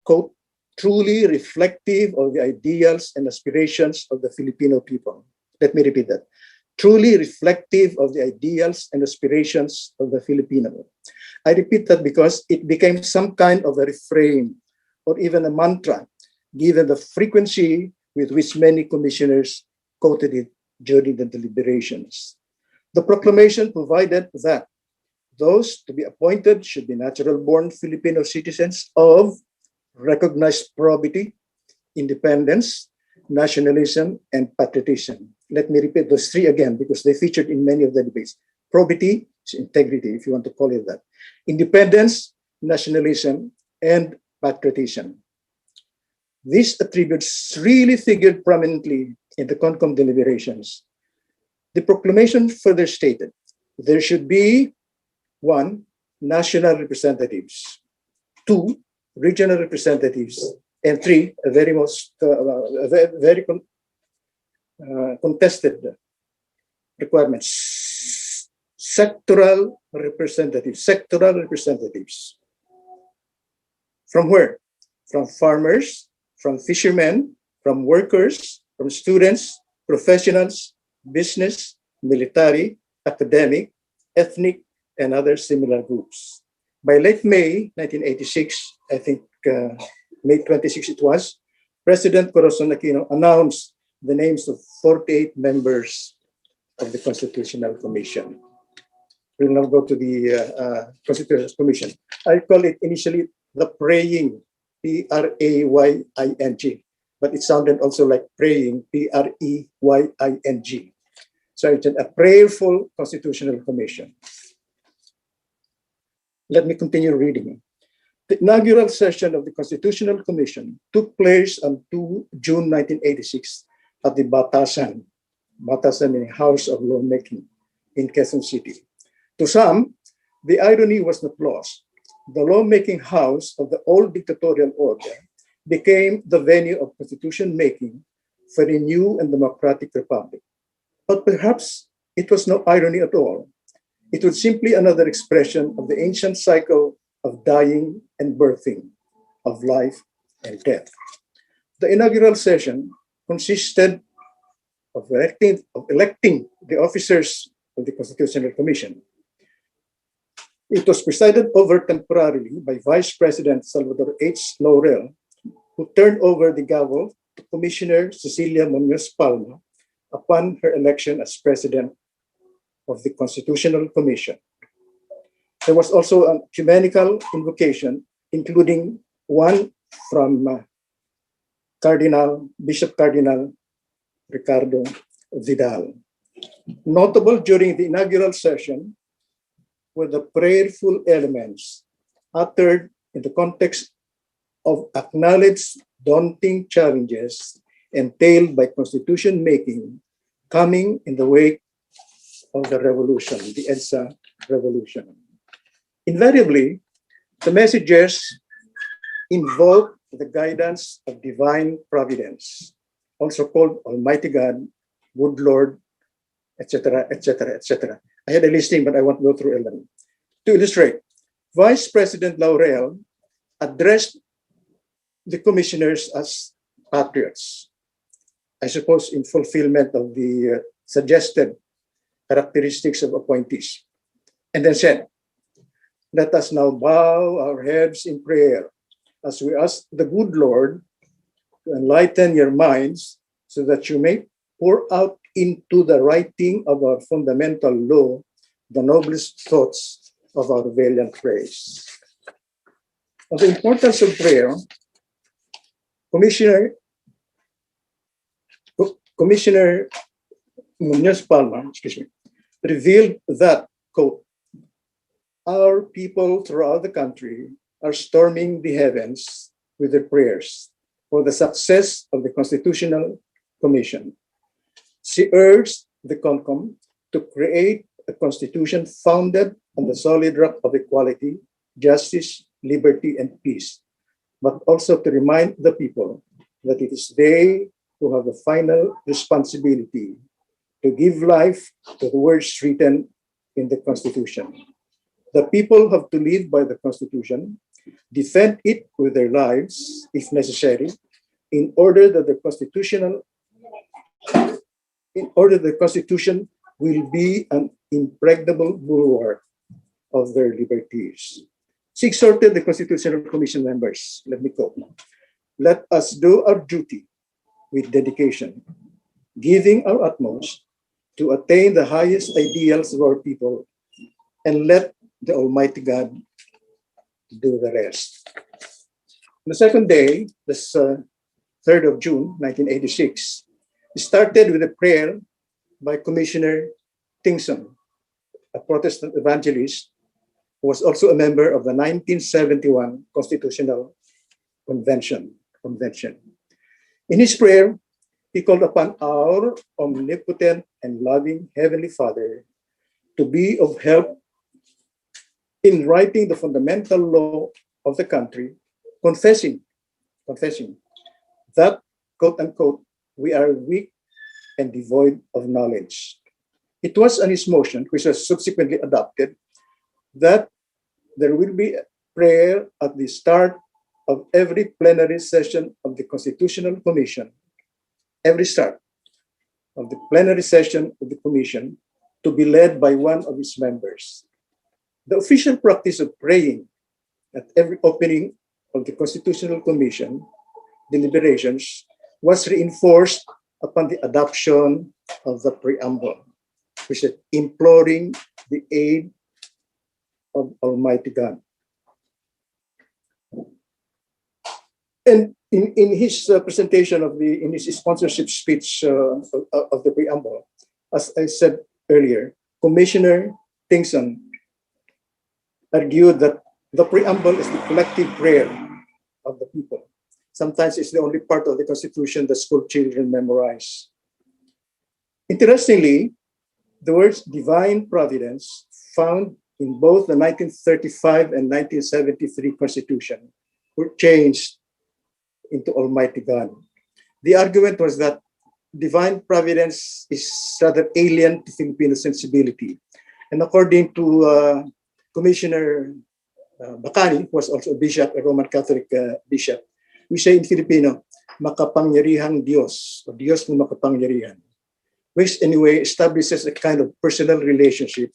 quote, truly reflective of the ideals and aspirations of the Filipino people. Let me repeat that. Truly reflective of the ideals and aspirations of the Filipino. I repeat that because it became some kind of a refrain or even a mantra, given the frequency with which many commissioners quoted it during the deliberations. The proclamation provided that those to be appointed should be natural-born Filipino citizens of recognized probity, independence, nationalism, and patriotism. Let me repeat those three again because they featured in many of the debates. Probity is integrity, if you want to call it that. Independence, nationalism, and patriotism. These attributes really figured prominently in the CONCOM deliberations. The proclamation further stated there should be 1, national representatives, 2, regional representatives, and 3, a very contested requirements, sectoral representatives. From where? From farmers, from fishermen, from workers, from students, professionals, business, military, academic, ethnic, and other similar groups. By late May 1986, I think May 26 it was, President Corazon Aquino announced the names of 48 members of the Constitutional Commission. We'll now go to the Constitutional Commission. I call it initially the praying, P-R-A-Y-I-N-G, but it sounded also like praying, P-R-E-Y-I-N-G. So it's a prayerful Constitutional Commission. Let me continue reading. The inaugural session of the Constitutional Commission took place on 2 June 1986 at the Batasan meaning House of Lawmaking in Quezon City. To some, the irony was not lost. the lawmaking house of the old dictatorial order became the venue of constitution making for a new and democratic republic. But perhaps it was no irony at all. It was simply another expression of the ancient cycle of dying and birthing, of life and death. The inaugural session consisted of electing the officers of the Constitutional Commission. It was presided over temporarily by Vice President Salvador H. Laurel, who turned over the gavel to Commissioner Cecilia Munoz Palma upon her election as President of the Constitutional Commission. There was also an ecumenical invocation, including one from Bishop Cardinal Ricardo Vidal. Notable during the inaugural session were the prayerful elements uttered in the context of acknowledged daunting challenges entailed by constitution making coming in the wake of the revolution, the EDSA revolution. Invariably, the messages invoke the guidance of divine providence, also called Almighty God, Good Lord, etc., etc., etc. I had a listing, but I won't go through them. To illustrate, Vice President Laurel addressed the commissioners as patriots, I suppose in fulfillment of the suggested characteristics of appointees, and then said, "Let us now bow our heads in prayer as we ask the good Lord to enlighten your minds so that you may pour out into the writing of our fundamental law the noblest thoughts of our valiant race." On the importance of prayer, Commissioner Munoz Palma, revealed that, quote, "Our people throughout the country are storming the heavens with their prayers for the success of the Constitutional Commission." She urged the CONCOM to create a constitution founded on the solid rock of equality, justice, liberty, and peace, but also to remind the people that it is they who have the final responsibility to give life to the words written in the Constitution. The people have to live by the Constitution, defend it with their lives, if necessary, in order that the Constitution will be an impregnable bulwark of their liberties. She exhorted the Constitutional Commission members, let me quote, "Let us do our duty with dedication, giving our utmost to attain the highest ideals of our people, and let the Almighty God do the rest." The second day, this 3rd of June, 1986, started with a prayer by Commissioner Tingson, a Protestant evangelist who was also a member of the 1971 Constitutional Convention. In his prayer, he called upon our omnipotent and loving Heavenly Father to be of help in writing the fundamental law of the country, confessing that, quote unquote, "we are weak and devoid of knowledge." It was on his motion, which was subsequently adopted, that there will be a prayer at the start of every plenary session of the Constitutional Commission, every start of the plenary session of the Commission, to be led by one of its members. The official practice of praying at every opening of the Constitutional Commission deliberations was reinforced upon the adoption of the preamble, which is imploring the aid of Almighty God. And in his presentation in his sponsorship speech of the preamble, as I said earlier, Commissioner Tingson argued that the preamble is the collective prayer of the people. Sometimes it's the only part of the Constitution that school children memorize. Interestingly, the words divine providence found in both the 1935 and 1973 Constitution were changed into Almighty God. The argument was that divine providence is rather alien to Filipino sensibility. And according to Commissioner Bacani, who was also a bishop, a Roman Catholic bishop, we say in Filipino, makapangyarihang Diyos, o Diyos na makapangyarihan, which anyway establishes a kind of personal relationship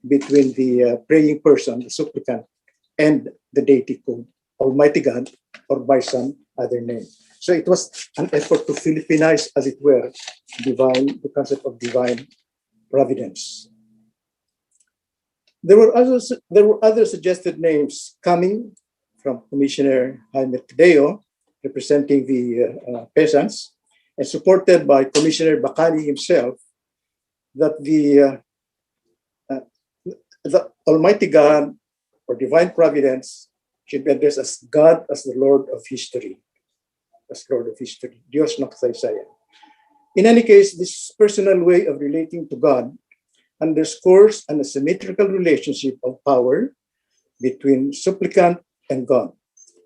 between the praying person, the supplicant, and the deity called Almighty God, or by some other name. So it was an effort to Philippinize, as it were, the concept of divine providence. There were other suggested names coming from Commissioner Jaime Tadeo, representing the peasants, and supported by Commissioner Bacani himself, that the Almighty God or divine providence should be addressed as God as the Lord of history. As Lord of history. Diyos na kasaysayan. In any case, this personal way of relating to God underscores an asymmetrical relationship of power between supplicant and God.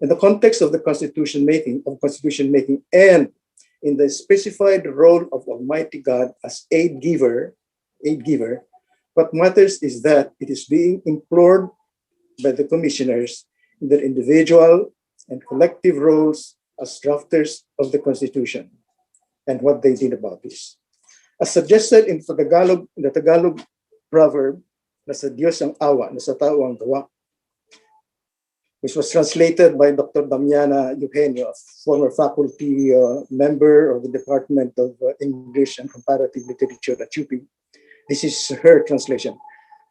In the context of the constitution making, and in the specified role of Almighty God as aid giver, what matters is that it is being implored by the commissioners in their individual and collective roles as drafters of the Constitution and what they did about this. As suggested in the Tagalog proverb, nasa Diyos ang awa, nasa tao ang gawa, which was translated by Dr. Damiana Eugenio, a former faculty member of the Department of English and Comparative Literature at UP. This is her translation.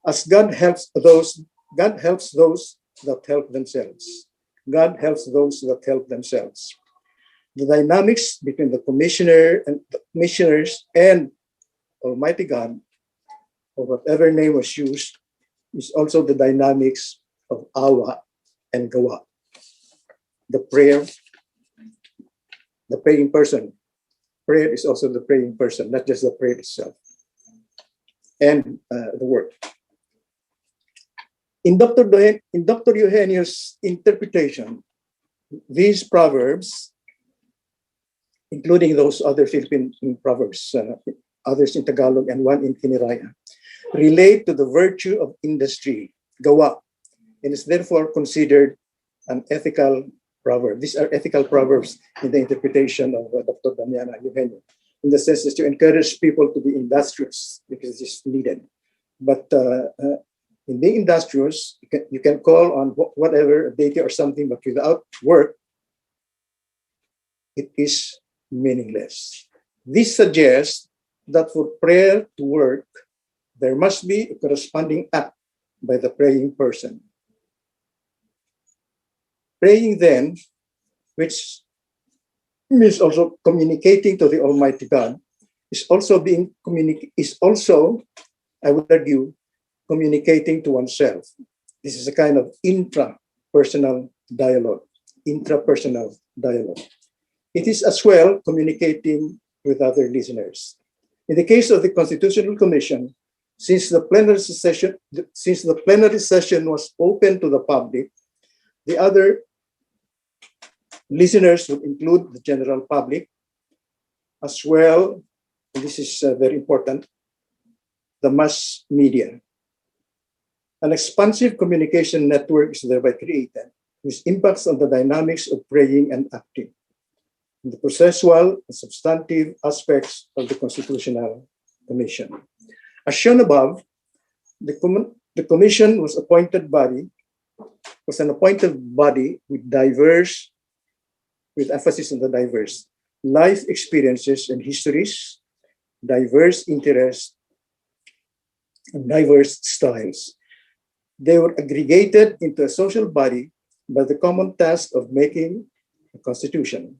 As God helps those that help themselves. God helps those that help themselves. The dynamics between the commissioners and Almighty God, or whatever name was used, is also the dynamics of awa and gawa. The praying person. Prayer is also the praying person, not just the prayer itself. And the work. In Dr. Eugenio's interpretation, these proverbs, including those other Philippine proverbs, others in Tagalog and one in Kiniraya, relate to the virtue of industry, gawa, and is therefore considered an ethical proverb. These are ethical proverbs in the interpretation of Dr. Damiana Eugenio, in the sense that to encourage people to be industrious because it's needed. But in being industrious, you can call on whatever deity or something, but without work, it is meaningless. This suggests that for prayer to work, there must be a corresponding act by the praying person. Praying then, which means also communicating to the Almighty God, is also, I would argue, communicating to oneself. This is a kind of intrapersonal dialogue. It is as well communicating with other listeners. In the case of the Constitutional Commission, since the plenary session was open to the public, the other listeners would include the general public, as well, and this is very important, the mass media. An expansive communication network is thereby created, which impacts on the dynamics of praying and acting, in the processual and substantive aspects of the Constitutional Commission. As shown above, the Commission was an appointed body with emphasis on the diverse life experiences and histories, diverse interests, and diverse styles. They were aggregated into a social body by the common task of making a constitution.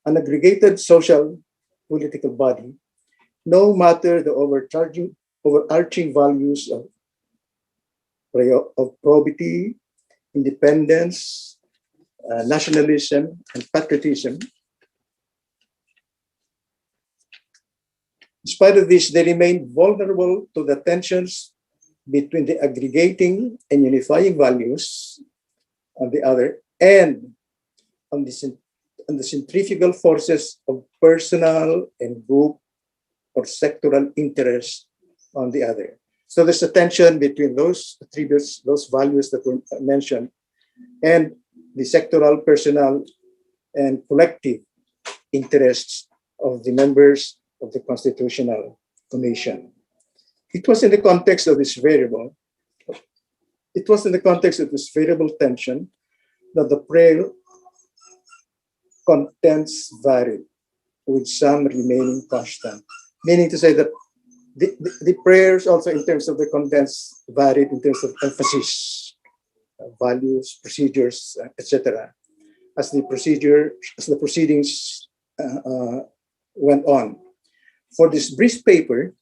An aggregated social political body, no matter the overarching values of probity, independence, nationalism, and patriotism. In spite of this, they remain vulnerable to the tensions between the aggregating and unifying values on the other, and on the centrifugal forces of personal and group or sectoral interests on the other. So there's a tension between those attributes, those values that were mentioned, and the sectoral, personal, and collective interests of the members of the Constitutional Commission. It was in the context of this variable, tension that the prayer contents varied, with some remaining constant. Meaning to say that the prayers also in terms of the contents varied in terms of emphasis, values, procedures, etc. As the proceedings went on. For this brief paper,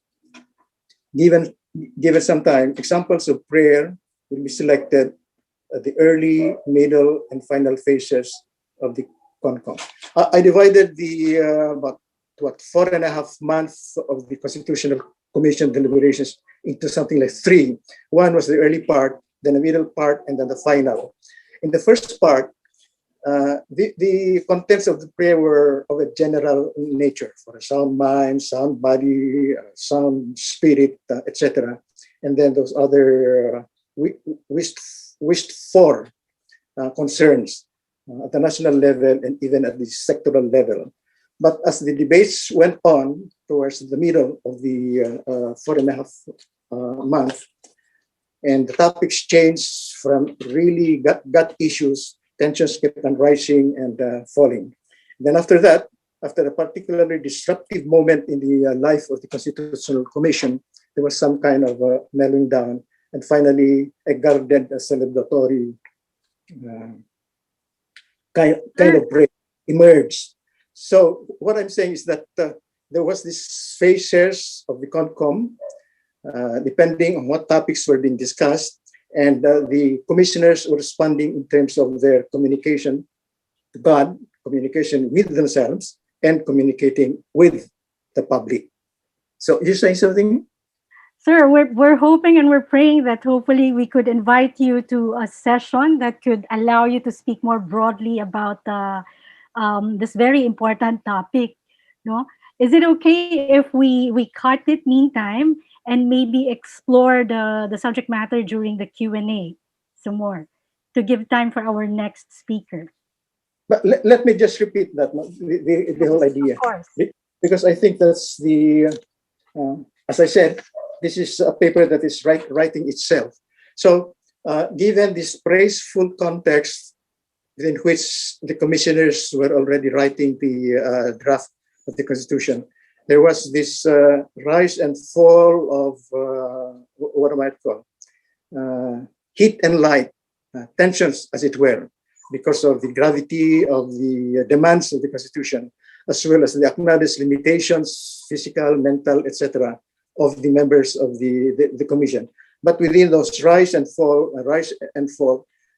given some time, examples of prayer will be selected at the early, middle, and final phases of the CONCOM. I divided the about 4.5 months of the Constitutional Commission deliberations into something like 3. One was the early part, then the middle part, and then the final. In the first part, the contents of the prayer were of a general nature, for a sound mind, sound body, sound spirit, etc. And then those other wished for concerns at the national level and even at the sectoral level. But as the debates went on towards the middle of the 4.5 months, and the topics changed from really gut issues, tensions kept on rising and falling. Then after that, after a particularly disruptive moment in the life of the Constitutional Commission, there was some kind of mellowing down, and finally a guarded celebratory kind of break emerged. So what I'm saying is that there was this phases of the CONCOM, depending on what topics were being discussed, and the commissioners were responding in terms of their communication to God, communication with themselves, and communicating with the public. So you're saying something? Sir, we're hoping and we're praying that hopefully we could invite you to a session that could allow you to speak more broadly about this very important topic. No? Is it okay if we cut it meantime and maybe explore the subject matter during the Q&A some more to give time for our next speaker? But let me just repeat that, the whole idea. Of course. Because I think that's the, as I said, this is a paper that is writing itself. So given this praiseful context in which the commissioners were already writing the draft of the Constitution, there was this rise and fall of, what am I called? Heat and light, tensions, as it were, because of the gravity of the demands of the Constitution, as well as the acknowledged limitations, physical, mental, etc., of the members of the Commission. But within those rise and fall,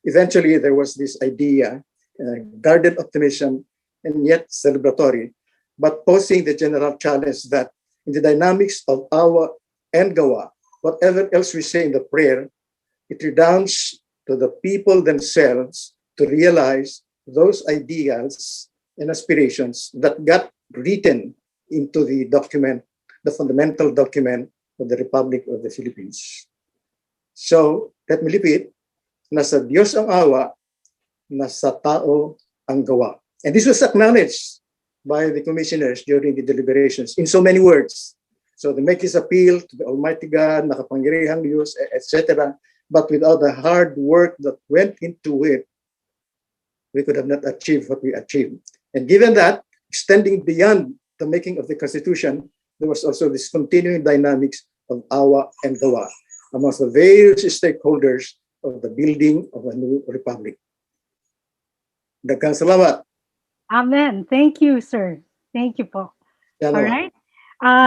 eventually there was this idea, guarded optimism, and yet celebratory, but posing the general challenge that in the dynamics of Awa and Gawa, whatever else we say in the prayer, it redounds to the people themselves to realize those ideals and aspirations that got written into the document, the fundamental document of the Republic of the Philippines. So, let me repeat, nasa Diyos ang awa, nasa tao ang gawa. And this was acknowledged by the commissioners during the deliberations in so many words. So they make this appeal to the Almighty God, nakapangyarihang Diyos, etc. But without the hard work that went into it, we could have not achieved what we achieved. And given that, extending beyond the making of the Constitution, there was also this continuing dynamics of awa and gawa amongst the various stakeholders of the building of a new republic. Daghang salamat. Amen. Thank you, sir. Thank you po. Yan All naman. right.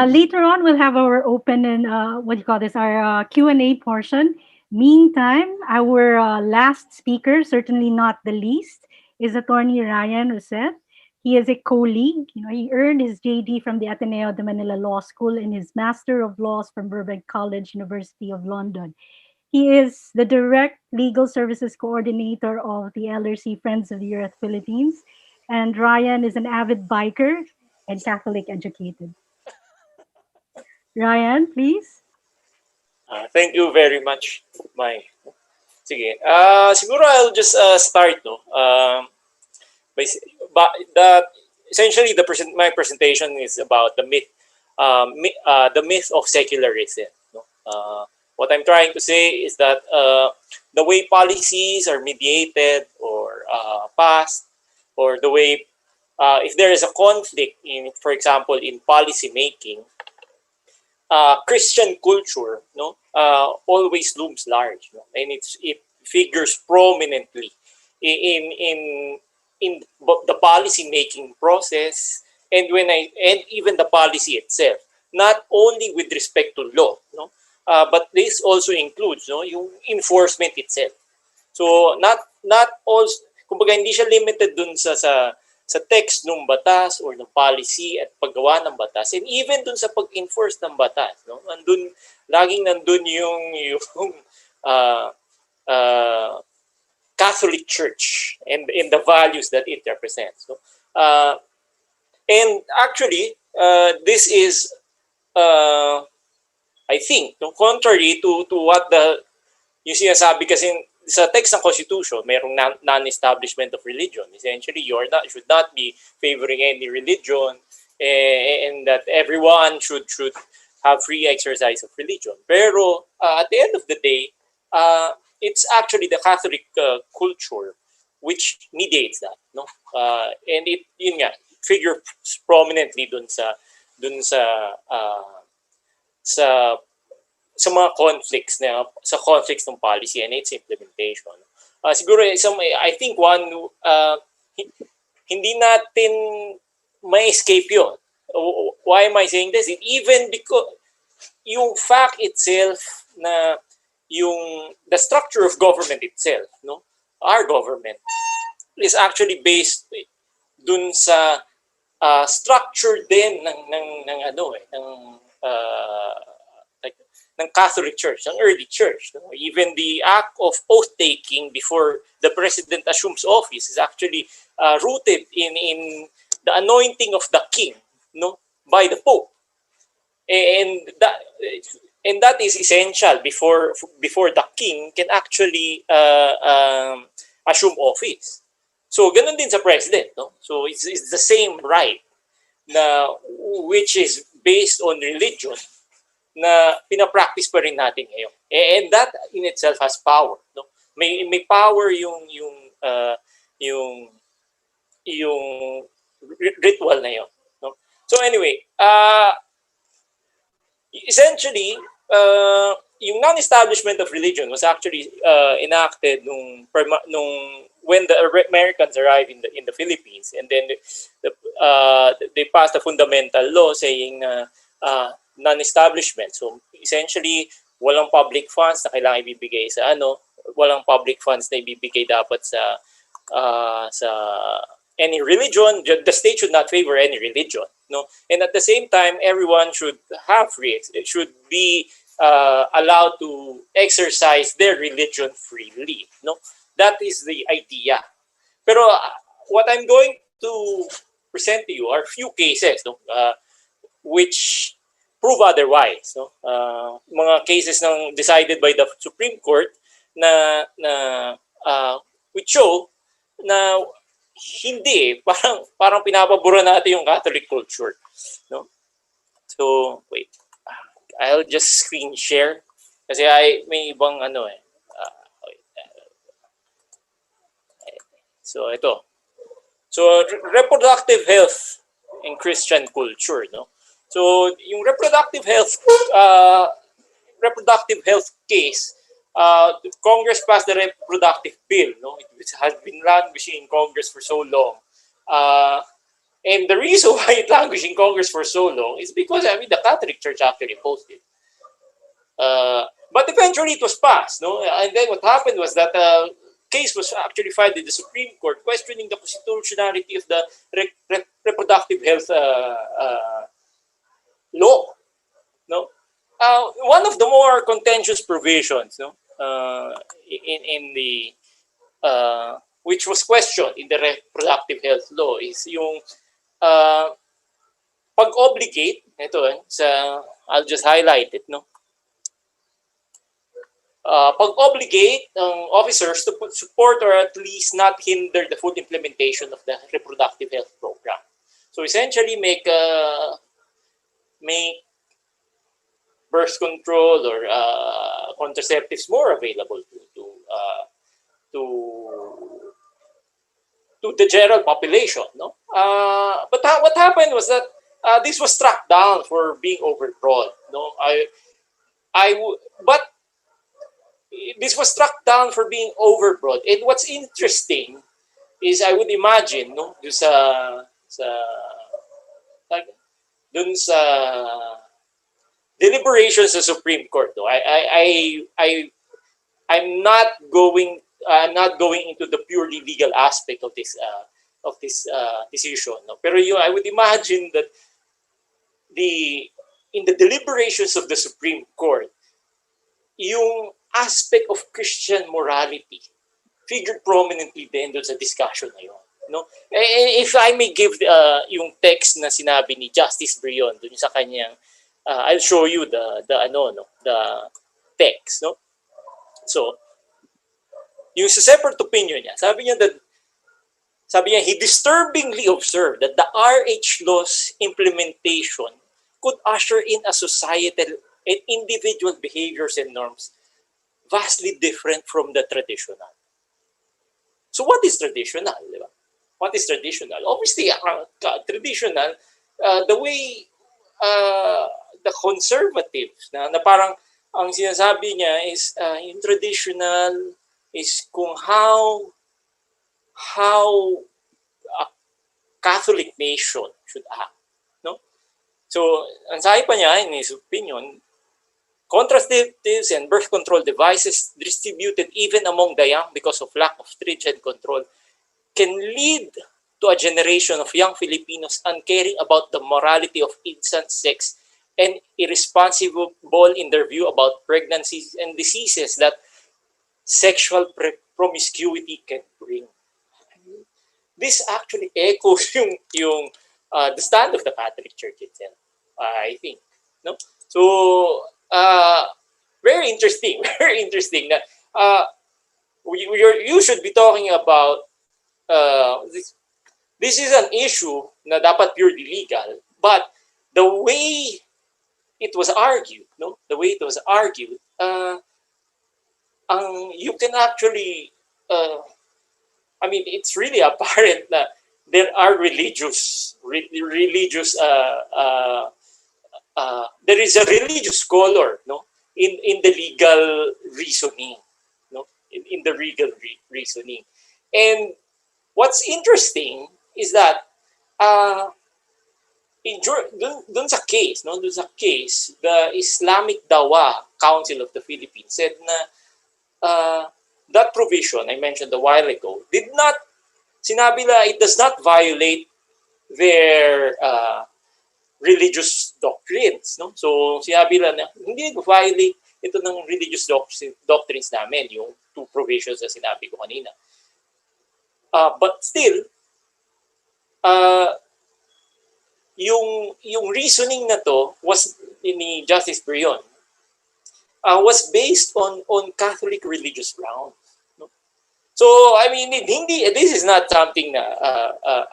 Later on, we'll have our open and our Q&A portion. Meantime, our last speaker, certainly not the least, is Attorney Ryan Rosette. He is a colleague. He earned his JD from the Ateneo de Manila Law School and his Master of Laws from Burbank College, University of London. He is the Direct Legal Services Coordinator of the LRC Friends of the Earth Philippines. And Ryan is an avid biker and Catholic educated. Ryan, please. Thank you very much, Mai. Sige. Siguro I'll just start, no? Essentially, my presentation is about the myth of secularism. No? What I'm trying to say is that the way policies are mediated or passed, or the way if there is a conflict for example, in policy making, Christian culture, no, always looms large, no? And it figures prominently in the policy making process, and even the policy itself, not only with respect to law, no, but this also includes, no, yung enforcement itself. So not also, kumbaga hindi siya limited dun sa text ng batas or ng policy at paggawa ng batas, and even dun sa pag-enforce ng batas, no, laging nandun yung Catholic Church and the values that it represents. No? And actually, this is, I think, no, contrary to what yung sinasabi kasi sa text ng Constitution, mayroong non-establishment of religion. Essentially, you should not be favoring any religion, and that everyone should have free exercise of religion. Pero at the end of the day, it's actually the Catholic culture which mediates that, no? And yun nga, figures prominently dun sa mga conflicts ng policy and its implementation. Siguro I think one hindi natin may escape yun. Why am I saying this? Even because yung fact itself na the structure of government itself, no, our government is actually based dun sa structure din ng Catholic Church, ng early church. No? Even the act of oath-taking before the president assumes office is actually rooted in the anointing of the king, no, by the Pope, and that is essential before the king can actually assume office. So ganun din sa president, no? So it's the same right na which is based on religion na pinapractice pa rin natin ngayon. And that in itself has power, no? May power yung ritual na yun, no? So anyway, essentially, yung non-establishment of religion was actually enacted when the Americans arrived in the Philippines, and then they passed a fundamental law saying non-establishment. So essentially, walang public funds na kailangan ibibigay sa walang public funds na ibibigay dapat sa any religion. The state should not favor any religion, no? And at the same time, everyone should be allowed to exercise their religion freely, no? That is the idea. Pero what I'm going to present to you are few cases, no, which prove otherwise, no? Mga cases decided by the Supreme Court na which show na hindi, parang pinapabura natin yung Catholic culture, no? So wait, I'll just screen share kasi may ibang so ito. So reproductive health in Christian culture, no? So yung reproductive health case, Congress passed the reproductive bill, no? It has been languishing in Congress for so long, and the reason why it languished in Congress for so long is because the Catholic Church actually opposed it, but eventually it was passed, no? And then what happened was that case was actually filed in the Supreme Court questioning the constitutionality of the reproductive health law. No, one of the more contentious provisions, no, in the which was questioned in the reproductive health law is yung pag-obligate. Ito I'll just highlight it, no. Pag-obligate ng officers to support or at least not hinder the full implementation of the reproductive health program. So essentially make birth control or contraceptives more available to the general population, no? But what happened was that this was struck down for being overbroad, no? But this was struck down for being overbroad. And what's interesting is I would imagine, no, dun sa deliberations sa Supreme Court, no, I'm not going into the purely legal aspect of this decision, no. Pero I would imagine that in the deliberations of the Supreme Court, yung aspect of Christian morality figured prominently din doon sa discussion na yun, no? If I may give yung text na sinabi ni Justice Brion doon sa kanyang I'll show you the text, no? So yung sa separate opinion niya, sabi niya he disturbingly observed that the RH law's implementation could usher in a societal and individual behaviors and norms vastly different from the traditional. So what is traditional? Diba? What is traditional? Obviously, traditional, the way the conservatives, na parang ang sinasabi niya is yung traditional is kung how a Catholic nation should act. No? So, ang sabi pa niya, in his opinion, contraceptives and birth control devices distributed even among the young because of lack of stringent control can lead to a generation of young Filipinos uncaring about the morality of infant sex and irresponsible in their view about pregnancies and diseases that sexual promiscuity can bring. This actually echoes yung the stand of the Catholic Church itself, I think. No? So, very interesting. Very interesting. You should be talking about this is an issue na dapat purely legal, but the way it was argued, no, the way it was argued, you can actually, I mean, it's really apparent that there are religious. There is a religious scholar, no, in the legal reasoning, no, in the legal reasoning. And what's interesting is that dun sa case, the Islamic Dawa Council of the Philippines said na that provision I mentioned a while ago sinabi na it does not violate their religious doctrines, no? So sinabi lang na hindi violate ito ng religious doctrines namin, yung two provisions na sinabi ko kanina. But still, yung reasoning na to was ni Justice Brion was based on Catholic religious grounds. No? So I mean, this is not something na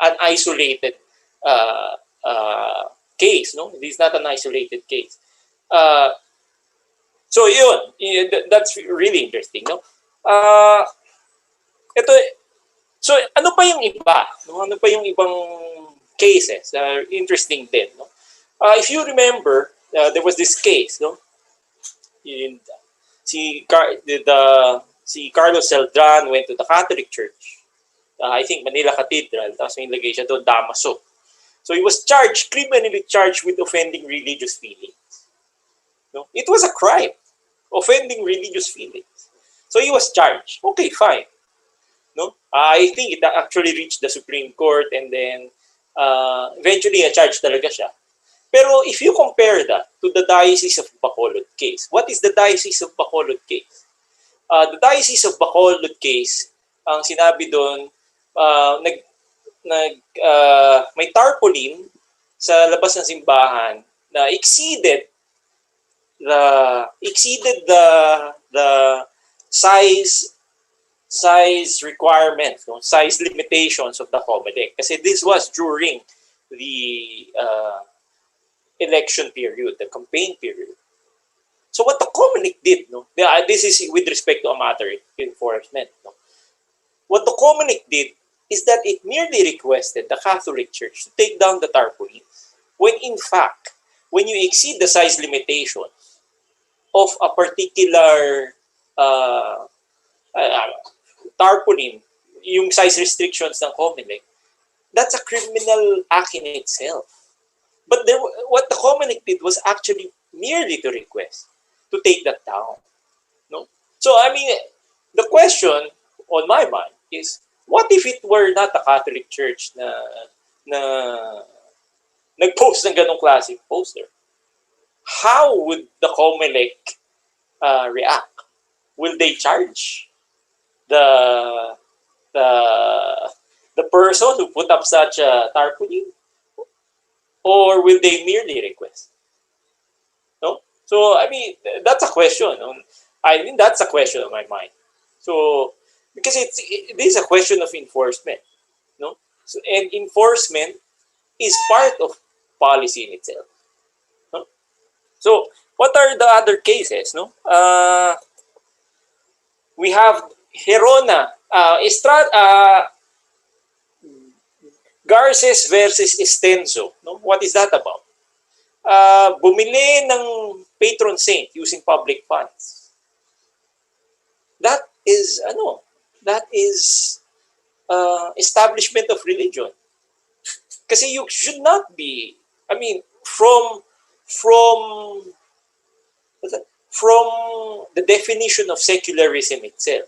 an isolated case, no? This is not an isolated case. So yun, that's really interesting, no? So ano pa yung iba? No? Ano pa yung ibang cases? Interesting din, no? If you remember, there was this case, no? Si Carlos Celdran went to the Catholic Church. I think Manila Cathedral, tapos may lagay siya doon, Damaso. So he was criminally charged with offending religious feelings. No? It was a crime, offending religious feelings. So he was charged. Okay, fine. No, I think it actually reached the Supreme Court, and then eventually na-charge talaga siya. Pero if you compare that to the Diocese of Bacolod case, what is the Diocese of Bacolod case? The Diocese of Bacolod case, ang sinabi doon, may tarpaulin sa labas ng simbahan na exceeded the size requirements, no? Size limitations of the COMELEC. Kasi this was during the election period, the campaign period. So what the COMELEC did, no? This is with respect to a matter enforcement. No? What the COMELEC did is that it merely requested the Catholic Church to take down the tarpaulin, when in fact, when you exceed the size limitations of a particular tarpaulin, yung size restrictions ng COMELEC, that's a criminal act in itself. But what the COMELEC did was actually merely to request to take that down. No? So, I mean, the question on my mind is, what if it were not a Catholic Church na nag-post ng ganong klaseng poster? How would the COMELEC react? Will they charge the person who put up such a tarpaulin? Or will they merely request? No? So, I mean, that's a question. I mean, that's a question on my mind. So, because it is a question of enforcement. No? So, and enforcement is part of policy in itself. No? So, what are the other cases? No? We have Herona, Garces versus Estenso. No? What is that about? Bumili ng patron saint using public funds. That is establishment of religion. Kasi you should not be, I mean, from the definition of secularism itself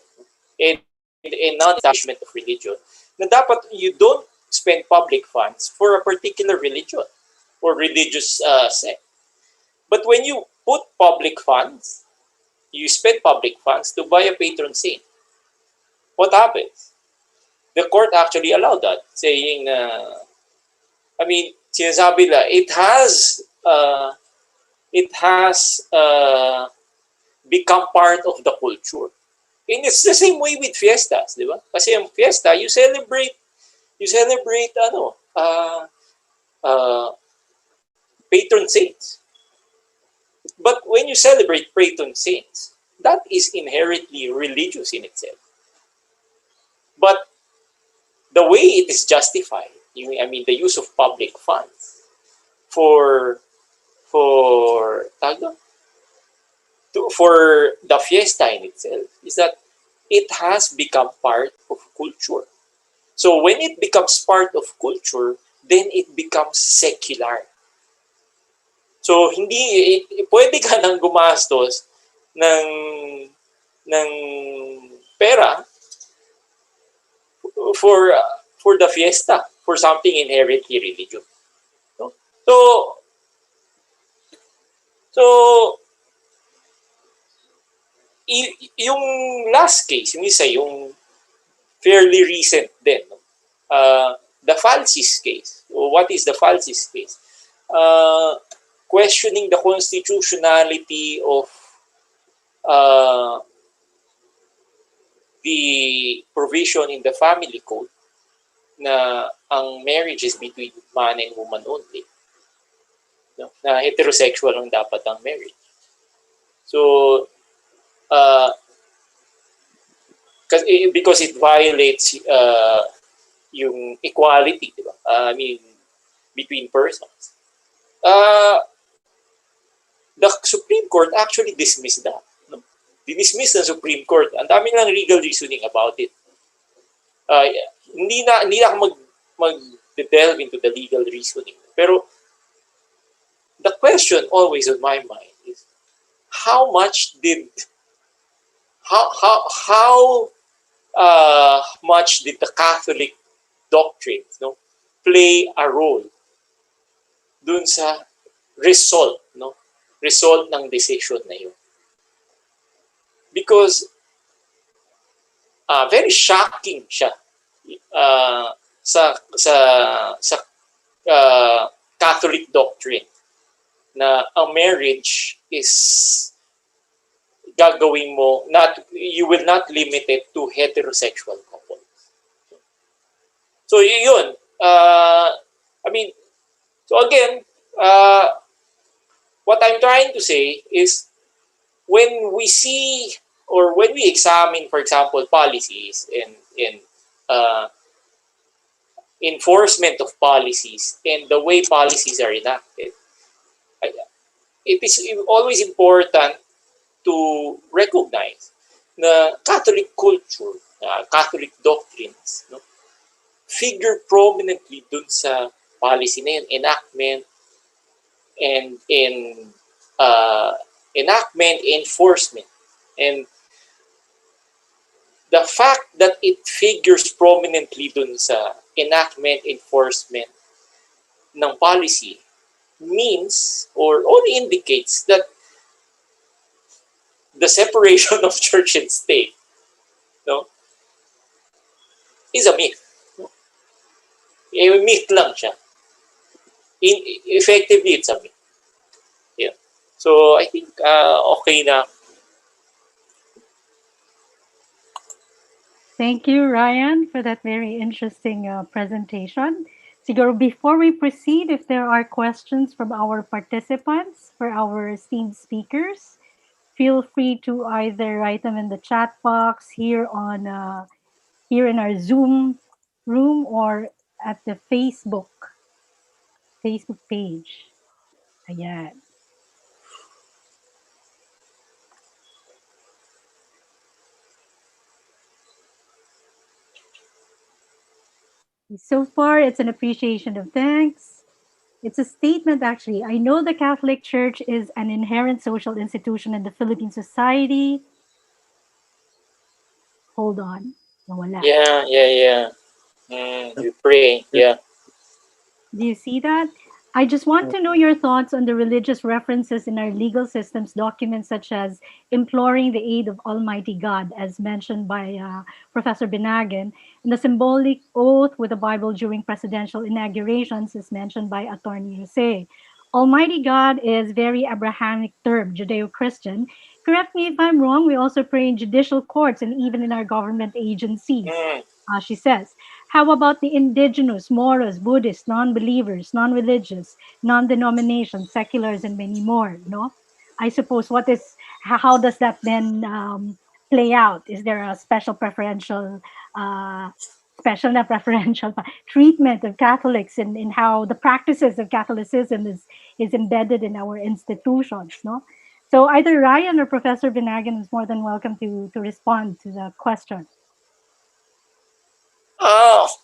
and non-establishment of religion, na dapat you don't spend public funds for a particular religion or religious sect. But when you put public funds, you spend public funds to buy a patron saint, what happens? The court actually allowed that, saying, I mean, sinasabi la, it has become part of the culture. And it's the same way with fiestas, di ba? Kasi ang fiesta, you celebrate patron saints. But when you celebrate patron saints, that is inherently religious in itself. But the way it is justified, I mean, the use of public funds for the fiesta in itself, is that it has become part of culture. So when it becomes part of culture, then it becomes secular. So hindi pwede ka nang gumastos ng pera for the fiesta, for something inherently religious. No? So yung last case, yung isa, yung fairly recent din, no? The Falsis case. What is the Falsis case? Questioning the constitutionality of the provision in the family code na ang marriage is between man and woman only. No? Na heterosexual ang dapat ang marriage. So, because it violates yung equality, diba? I mean, between persons. The Supreme Court actually dismissed that. No? Dismissed the Supreme Court. Ang dami lang legal reasoning about it. Hindi na ako mag-delve into the legal reasoning. Pero the question always on my mind is, how much did the Catholic doctrine, no, play a role dun sa result, no, result ng decision na yun. Because very shocking siya sa Catholic doctrine na ang marriage is gagawin mo, you will not limit it to heterosexual couples. So yun, so again, what I'm trying to say is when we see or when we examine, for example, policies and enforcement of policies and the way policies are enacted, it is always important to recognize na Catholic culture, Catholic doctrines, no, figure prominently dun sa policy na yun, enactment, and enactment, enforcement. And the fact that it figures prominently dun sa enactment, enforcement ng policy means or only indicates that the separation of church and state, no, is a myth. No? A myth lang siya. Effectively, it's a myth. Yeah. So I think okay na. Thank you, Ryan, for that very interesting presentation. Siguro, before we proceed, if there are questions from our participants, for our esteemed speakers, feel free to either write them in the chat box here in our Zoom room or at the Facebook page. Ayan. So far, it's an appreciation of thanks. It's a statement, actually. I know the Catholic Church is an inherent social institution in the Philippine society. Hold on. Nawala. Yeah. You pray, yeah. Do you see that? I just want to know your thoughts on the religious references in our legal systems documents, such as imploring the aid of Almighty God, as mentioned by Professor Binagan, and the symbolic oath with the Bible during presidential inaugurations, as mentioned by Attorney Jose. Almighty God is very Abrahamic term, Judeo-Christian. Correct me if I'm wrong, we also pray in judicial courts and even in our government agencies, she says. How about the indigenous, Moros, Buddhists, non-believers, non-religious, non-denomination, seculars, and many more? No, I suppose how does that then play out? Is there a preferential treatment of Catholics in how the practices of Catholicism is embedded in our institutions? No, so either Ryan or Professor Binagan is more than welcome to respond to the question.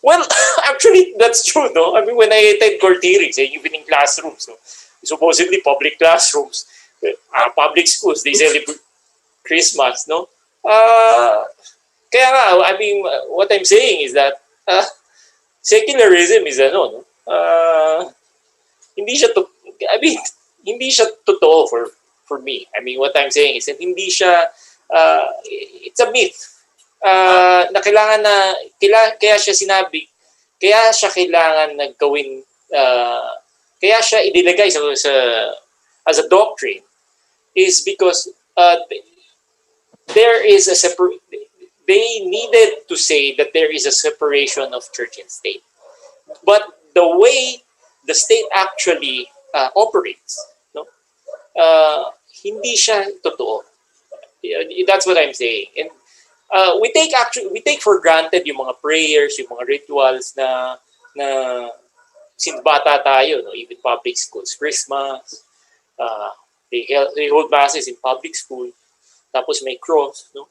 Well, actually, that's true, no? I mean, when I attend court hearings, even in classrooms, no? Supposedly public classrooms, public schools, they celebrate Christmas, no? Kaya nga, I mean, what I'm saying is that secularism is no? Hindi siya totoo for me. I mean, what I'm saying is that hindi siya, it's a myth. Na kaya siya kailangan nagawin, kaya siya idilagay as a doctrine is because there is they needed to say that there is a separation of church and state. But the way the state actually operates, no, hindi siya totoo. That's what I'm saying. And we take for granted yung mga prayers, yung mga rituals na since bata tayo, no, even public schools, Christmas, they hold masses in public school, tapos may cross, no.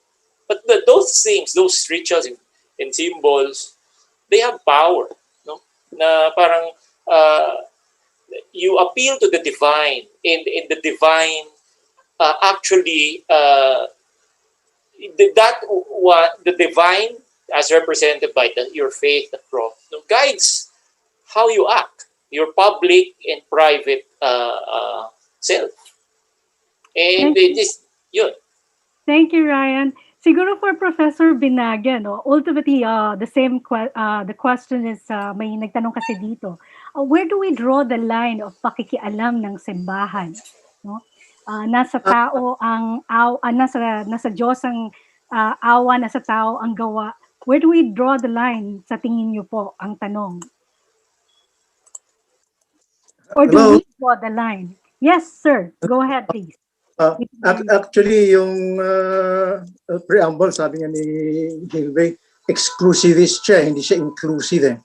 But those things, those rituals and symbols, they have power, no. Na parang you appeal to the divine, and the divine actually. The divine as represented by your faith, the cross, guides how you act, your public and private self. And it is yun. Thank you, Ryan. Siguro for Professor Binaga, no, ultimately, the question is, may nagtanong kasi dito, where do we draw the line of pakikialam ng simbahan? No? Nasa tao ang nasa Diyos ang awa, nasa tao ang gawa. Where do we draw the line sa tingin niyo po ang tanong? Or do we draw the line? Yes, sir. Go ahead, please. Actually, yung preamble, sabi nga ni Gilbey, exclusivist siya, hindi siya inclusive.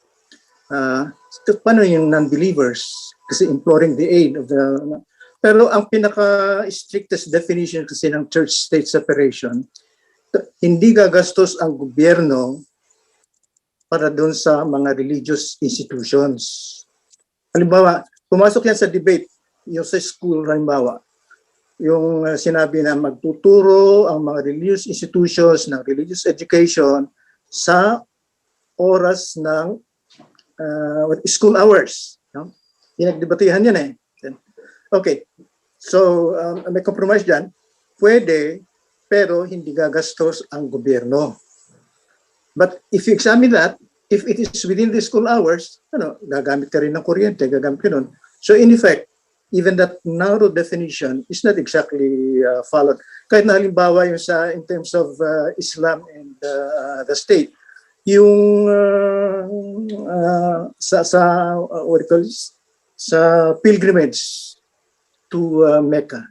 Paano yung non-believers? Kasi imploring the aid of the... Pero ang pinaka-strictest definition kasi ng church-state separation, hindi gagastos ang gobyerno para doon sa mga religious institutions. Halimbawa, pumasok yan sa debate, yung sa school, halimbawa, yung sinabi na magtuturo ang mga religious institutions ng religious education sa oras ng school hours. No? Pinagdebatihan yan eh. Okay. So, may compromise dyan. Pwede, pero hindi gagastos ang gobyerno. But if you examine that, if it is within the school hours, gagamit ka rin ng kuryente, gagamit ka nun. So, in effect, even that narrow definition is not exactly followed. Kahit na halimbawa yung in terms of Islam and the state, yung what do you call this? Sa pilgrimage to Mecca,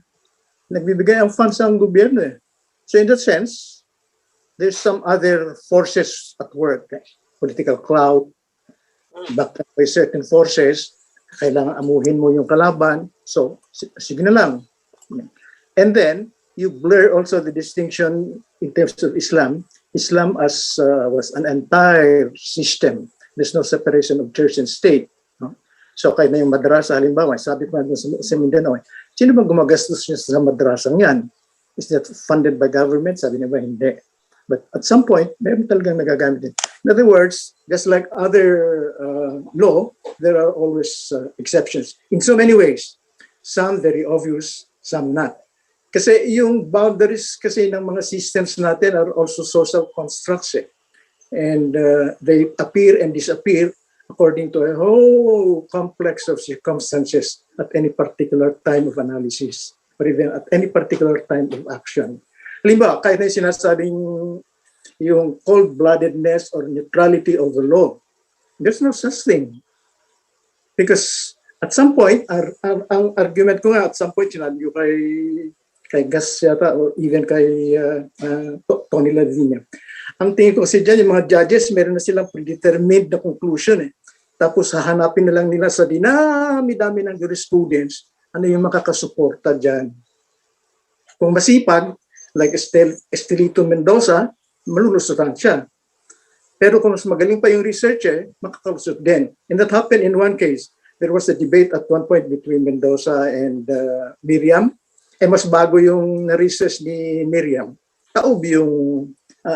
nagbibigay ang funds ang gobyerno eh. So in that sense, there's some other forces at work, political clout, backed by certain forces. Kailangan amuhin mo yung kalaban. So, sige na lang. And then, you blur also the distinction in terms of Islam. Islam was an entire system. There's no separation of church and state. No? So, kaya na yung madrasa, halimbawa, sabi ko sa Mindanao, sino bang gumagastos niya sa madrasang yan? Is that funded by government? Sabi niya ba, hindi. But at some point, meron talagang nagagamit din. In other words, just like other law, there are always exceptions. In so many ways, some very obvious, some not. Kasi yung boundaries kasi ng mga systems natin are also social constructs. And they appear and disappear according to a whole complex of circumstances at any particular time of analysis or even at any particular time of action. Halimbawa, kahit na sinasabing yung cold-bloodedness or neutrality of the law, there's no such thing. Because at some point, ang argument ko nga, at some point, sinabi ko kay Gus yata, or even kay Tony Lavina. Ang tingin ko kasi dyan, yung mga judges, meron na silang predetermined na conclusion eh. Tapos hahanapin na lang nila sa dinami-dami ng jurisprudence, ano yung makakasuporta dyan. Kung masipag, like Estelito Mendoza, malulusutan siya. Pero kung mas magaling pa yung researcher, makakalusot din. And that happened in one case. There was a debate at one point between Mendoza and Miriam. Mas bago yung na-research ni Miriam. Taob yung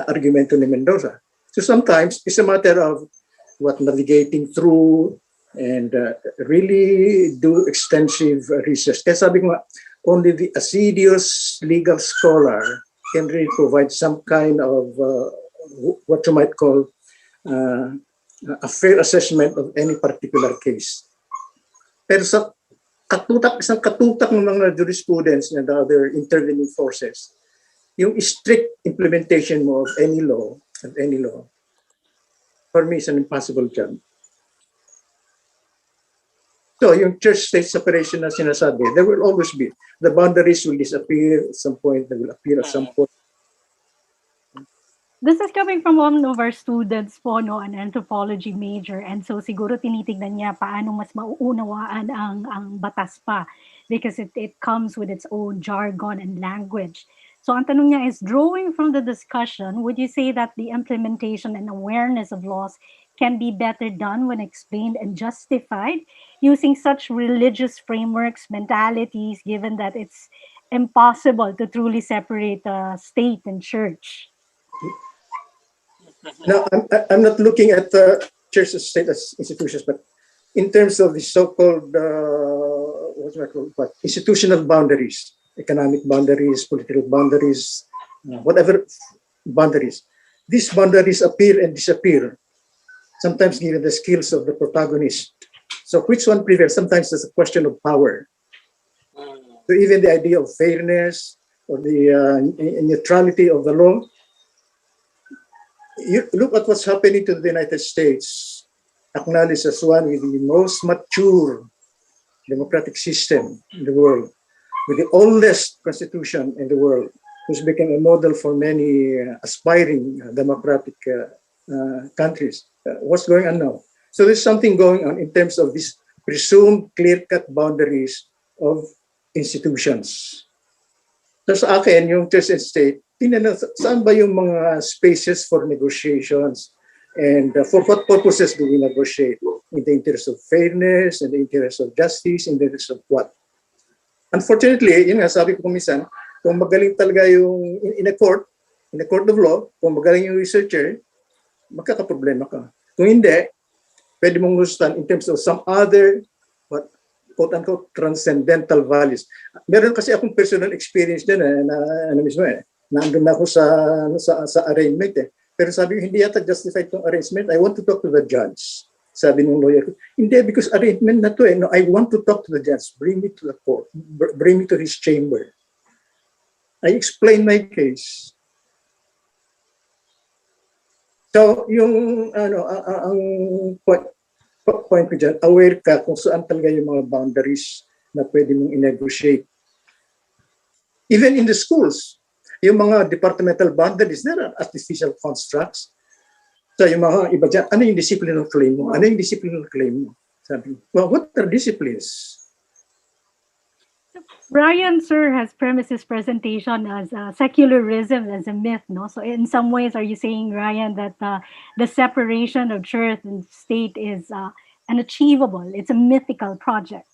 argumento ni Mendoza. So sometimes, it's a matter of navigating through and really do extensive research. Kaya sabi ko nga, only the assiduous legal scholar can really provide some kind of what you might call a fair assessment of any particular case. Pero sa isang katutak ng mga jurisprudence and other intervening forces, yung strict implementation mo of any law, for me is an impossible job. So, yung church-state separation na sinasabi, there will always be. The boundaries will disappear at some point. They will appear at some point. This is coming from one of our students po, no, an anthropology major. And so siguro tinitignan niya paano mas mauunawaan ang batas pa because it comes with its own jargon and language. So ang tanong niya is, drawing from the discussion, would you say that the implementation and awareness of laws can be better done when explained and justified using such religious frameworks, mentalities, given that it's impossible to truly separate state and church? Now, I'm not looking at the church and state as institutions, but in terms of the so-called institutional boundaries, economic boundaries, political boundaries, whatever boundaries. These boundaries appear and disappear, sometimes given the skills of the protagonist. So which one prevails? Sometimes it's a question of power. So even the idea of fairness or the neutrality of the law. You look at what's happening to the United States, acknowledged as one with the most mature democratic system in the world, with the oldest constitution in the world, who's become a model for many aspiring democratic countries. What's going on now? So there's something going on in terms of these presumed clear-cut boundaries of institutions. So sa akin, yung church and state, tingnan na saan ba yung mga spaces for negotiations and for what purposes do we negotiate? In the interest of fairness, in the interest of justice, in the interest of what? Unfortunately, yun nga, sabi ko minsan, kung magaling talaga yung in a court of law, kung magaling yung researcher, magkakaproblema ka. Kung hindi, pwede mong gustuhan in terms of some other, what, quote-unquote, transcendental values. Meron kasi akong personal experience din na mismo nandun ako sa arraignment Pero sabi ko, hindi yata justified itong arraignment. I want to talk to the judge. Sabi ng lawyer ko, hindi, because arraignment na to No, I want to talk to the judge. Bring me to the court. Bring me to his chamber. I explain my case. So, yung ang point ko dyan, aware ka kung saan talaga yung mga boundaries na pwede mong i-negotiate. Even in the schools, yung mga departmental boundaries, there are artificial constructs. So yung mga iba dyan, ano yung disciplinary claim mo? Ano yung disciplinary claim mo? Sabi, well, what are disciplines? Brian, sir, has premised his presentation as secularism as a myth, no? So in some ways, are you saying, Ryan, that the separation of church and state is unachievable? It's a mythical project.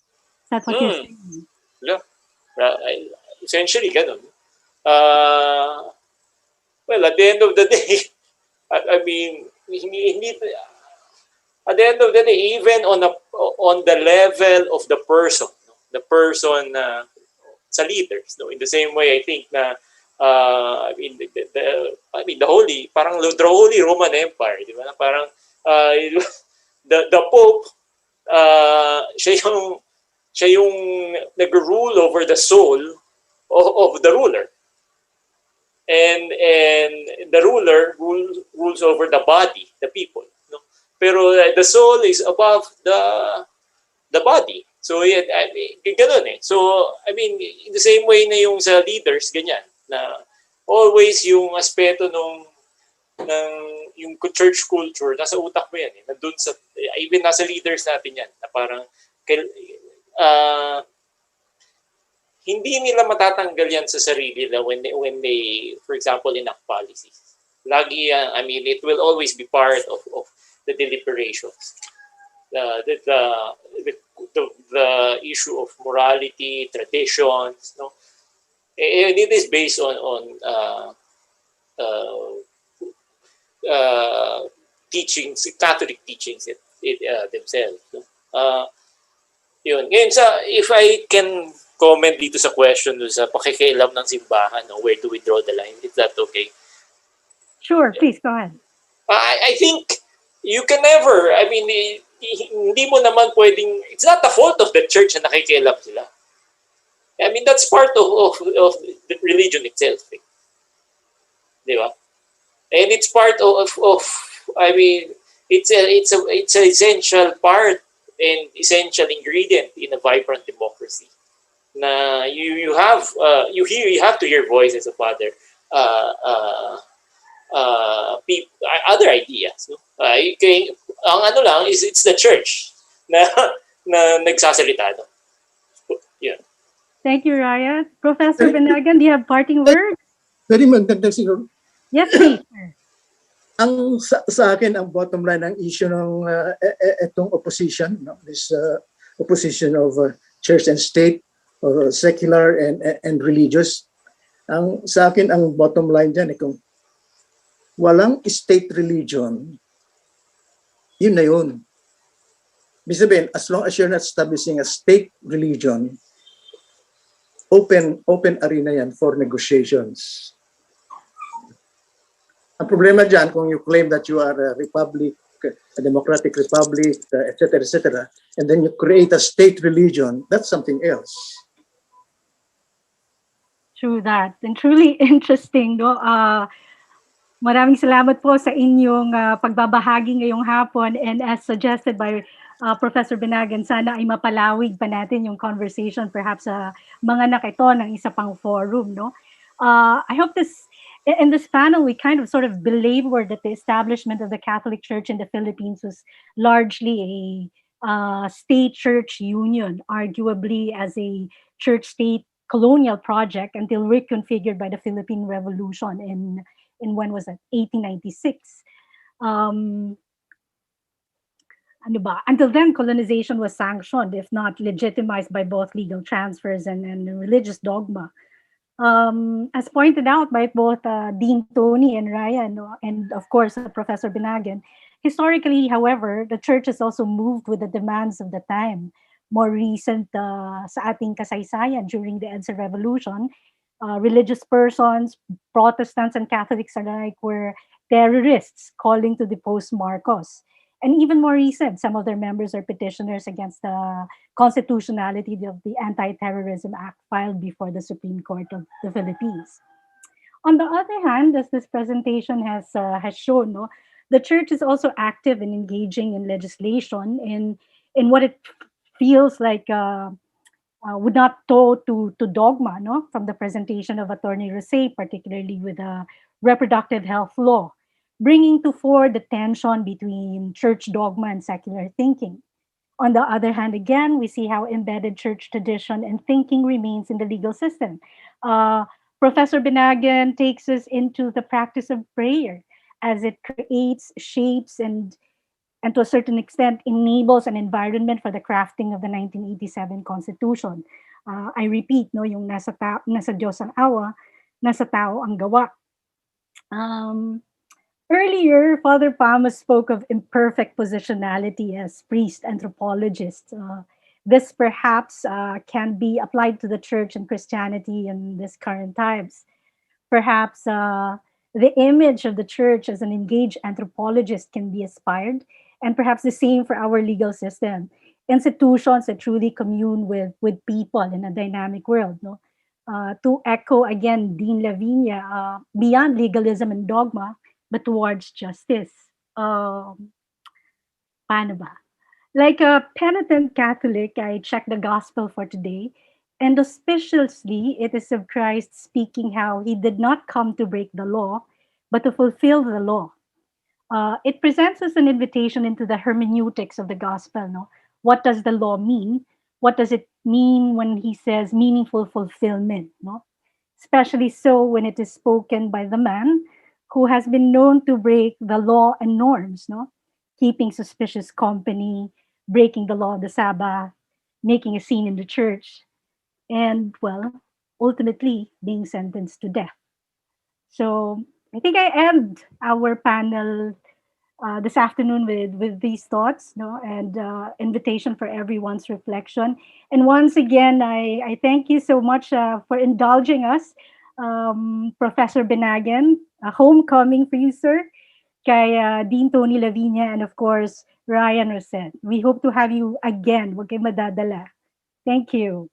That's what you're saying. Yeah. Essentially, ganun. Well, at the end of the day, I mean, at the end of the day, even on the level of the person sa leaders, no, in the same way, I think na I mean the Holy Roman Empire, di ba? Parang the Pope, siya yung nag-rule over the soul of the ruler. And the ruler rules over the body, the people. No? Pero the soul is above the body. So yeah, I mean, ganun So I mean, in the same way na yung sa leaders, ganyan. Na always yung aspeto ng yung church culture, nasa utak mo yan. Nandun sa, even nasa leaders natin yan. Na parang, hindi nila matatanggal yan sa sarili nila when they, for example, enact policies. Lagi yan, I mean, it will always be part of the deliberations. The issue of morality, traditions, no? And it is based on teachings, Catholic teachings themselves. No? Yun. Ngayon, if I can comment dito sa question sa pakikialam ng simbahan, no? Where do we draw the line? Is that okay? Sure, please go ahead. I think you can never, I mean, hindi mo naman pwedeng, it's not the fault of the church na nakikialam sila. I mean, that's part of the religion itself. Di ba? And it's part of I mean, it's an essential part and essential ingredient in a vibrant democracy. Na you have to hear voices of other other ideas. No? Ang ano lang is it's the church na nagsasalita. No? Yeah. Thank you, Ryan. Professor Benagan, do you have parting words? Very magandang siguro. Yes, please. Ang sa akin, ang bottom line ng issue ng itong opposition, no? This opposition of church and state, or secular and religious. Sa akin, ang bottom line dyan, kung walang state religion, yun na yun. Ibig sabihin, as long as you're not establishing a state religion, open arena yan for negotiations. Ang problema dyan, kung you claim that you are a republic, a democratic republic, etc., and then you create a state religion, that's something else. True that. And truly interesting, no? Maraming salamat po sa inyong pagbabahagi ngayong hapon, and as suggested by Professor Binagan, sana ay mapalawig pa natin yung conversation perhaps sa mga anak ito ng isa pang forum, no? I hope in this panel, we kind of sort of belabored that the establishment of the Catholic Church in the Philippines was largely a state church union, arguably as a church-state colonial project until reconfigured by the Philippine Revolution in when was that? 1896. Until then, colonization was sanctioned, if not legitimized by both legal transfers and religious dogma. As pointed out by both Dean Tony and Ryan, and of course Professor Binagan, historically, however, the church has also moved with the demands of the time. More recent sa ating kasaysayan during the EDSA Revolution, religious persons, Protestants and Catholics alike, were terrorists calling to depose Marcos. And even more recent, some of their members are petitioners against the constitutionality of the Anti-Terrorism Act filed before the Supreme Court of the Philippines. On the other hand, as this presentation has shown, the church is also active in engaging in legislation in what it feels like would not tow to dogma, from the presentation of Attorney Rosay, particularly with the reproductive health law, bringing to fore the tension between church dogma and secular thinking. On the other hand, again, we see how embedded church tradition and thinking remains in the legal system. Professor Binagan takes us into the practice of prayer as it creates, shapes, and to a certain extent enables an environment for the crafting of the 1987 Constitution. I repeat, yung nasa Diyos ang awa, nasa tao ang gawa. Earlier, Father Pama spoke of imperfect positionality as priest anthropologist. This perhaps can be applied to the church and Christianity in these current times. Perhaps the image of the church as an engaged anthropologist can be aspired, and perhaps the same for our legal system. Institutions that truly commune with people in a dynamic world. To echo again Dean Lavinia, beyond legalism and dogma, but towards justice. Paano ba? Like a penitent Catholic, I checked the gospel for today, and auspiciously, it is of Christ speaking how he did not come to break the law, but to fulfill the law. It presents us an invitation into the hermeneutics of the gospel. What does the law mean? What does it mean when he says meaningful fulfillment? Especially so when it is spoken by the man who has been known to break the law and norms, keeping suspicious company, breaking the law of the Sabbath, making a scene in the church, and, well, ultimately being sentenced to death. So I think I end our panel this afternoon with these thoughts, and invitation for everyone's reflection. And once again, I thank you so much for indulging us, Professor Binagan, a homecoming for you, sir, kay Dean Tony Lavinia, and of course, Ryan Rosette. We hope to have you again. Huwag kayo madadala. Thank you.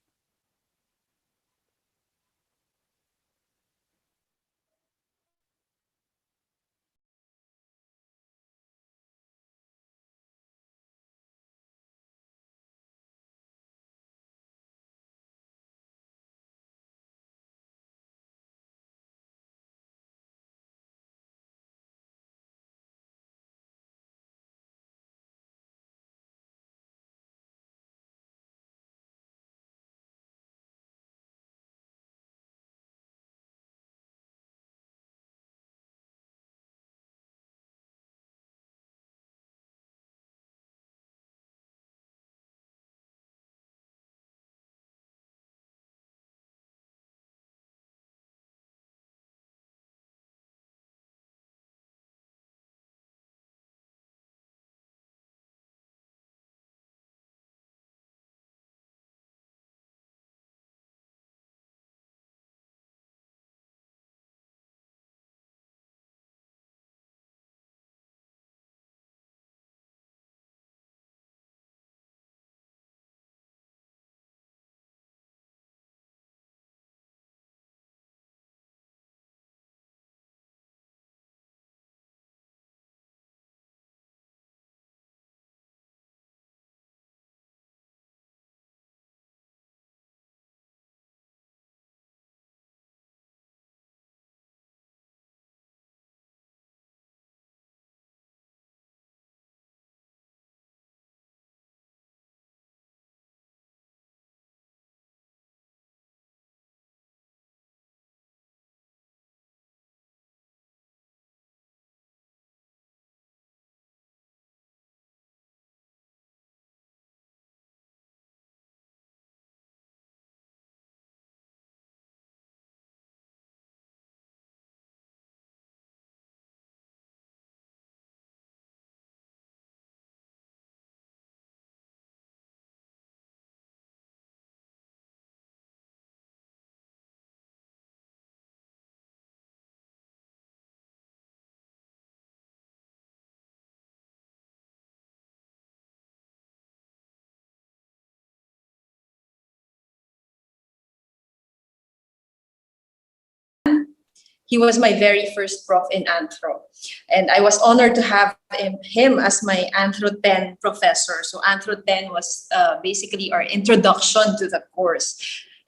He was my very first prof in Anthro. And I was honored to have him as my Anthro 10 professor. So Anthro 10 was basically our introduction to the course.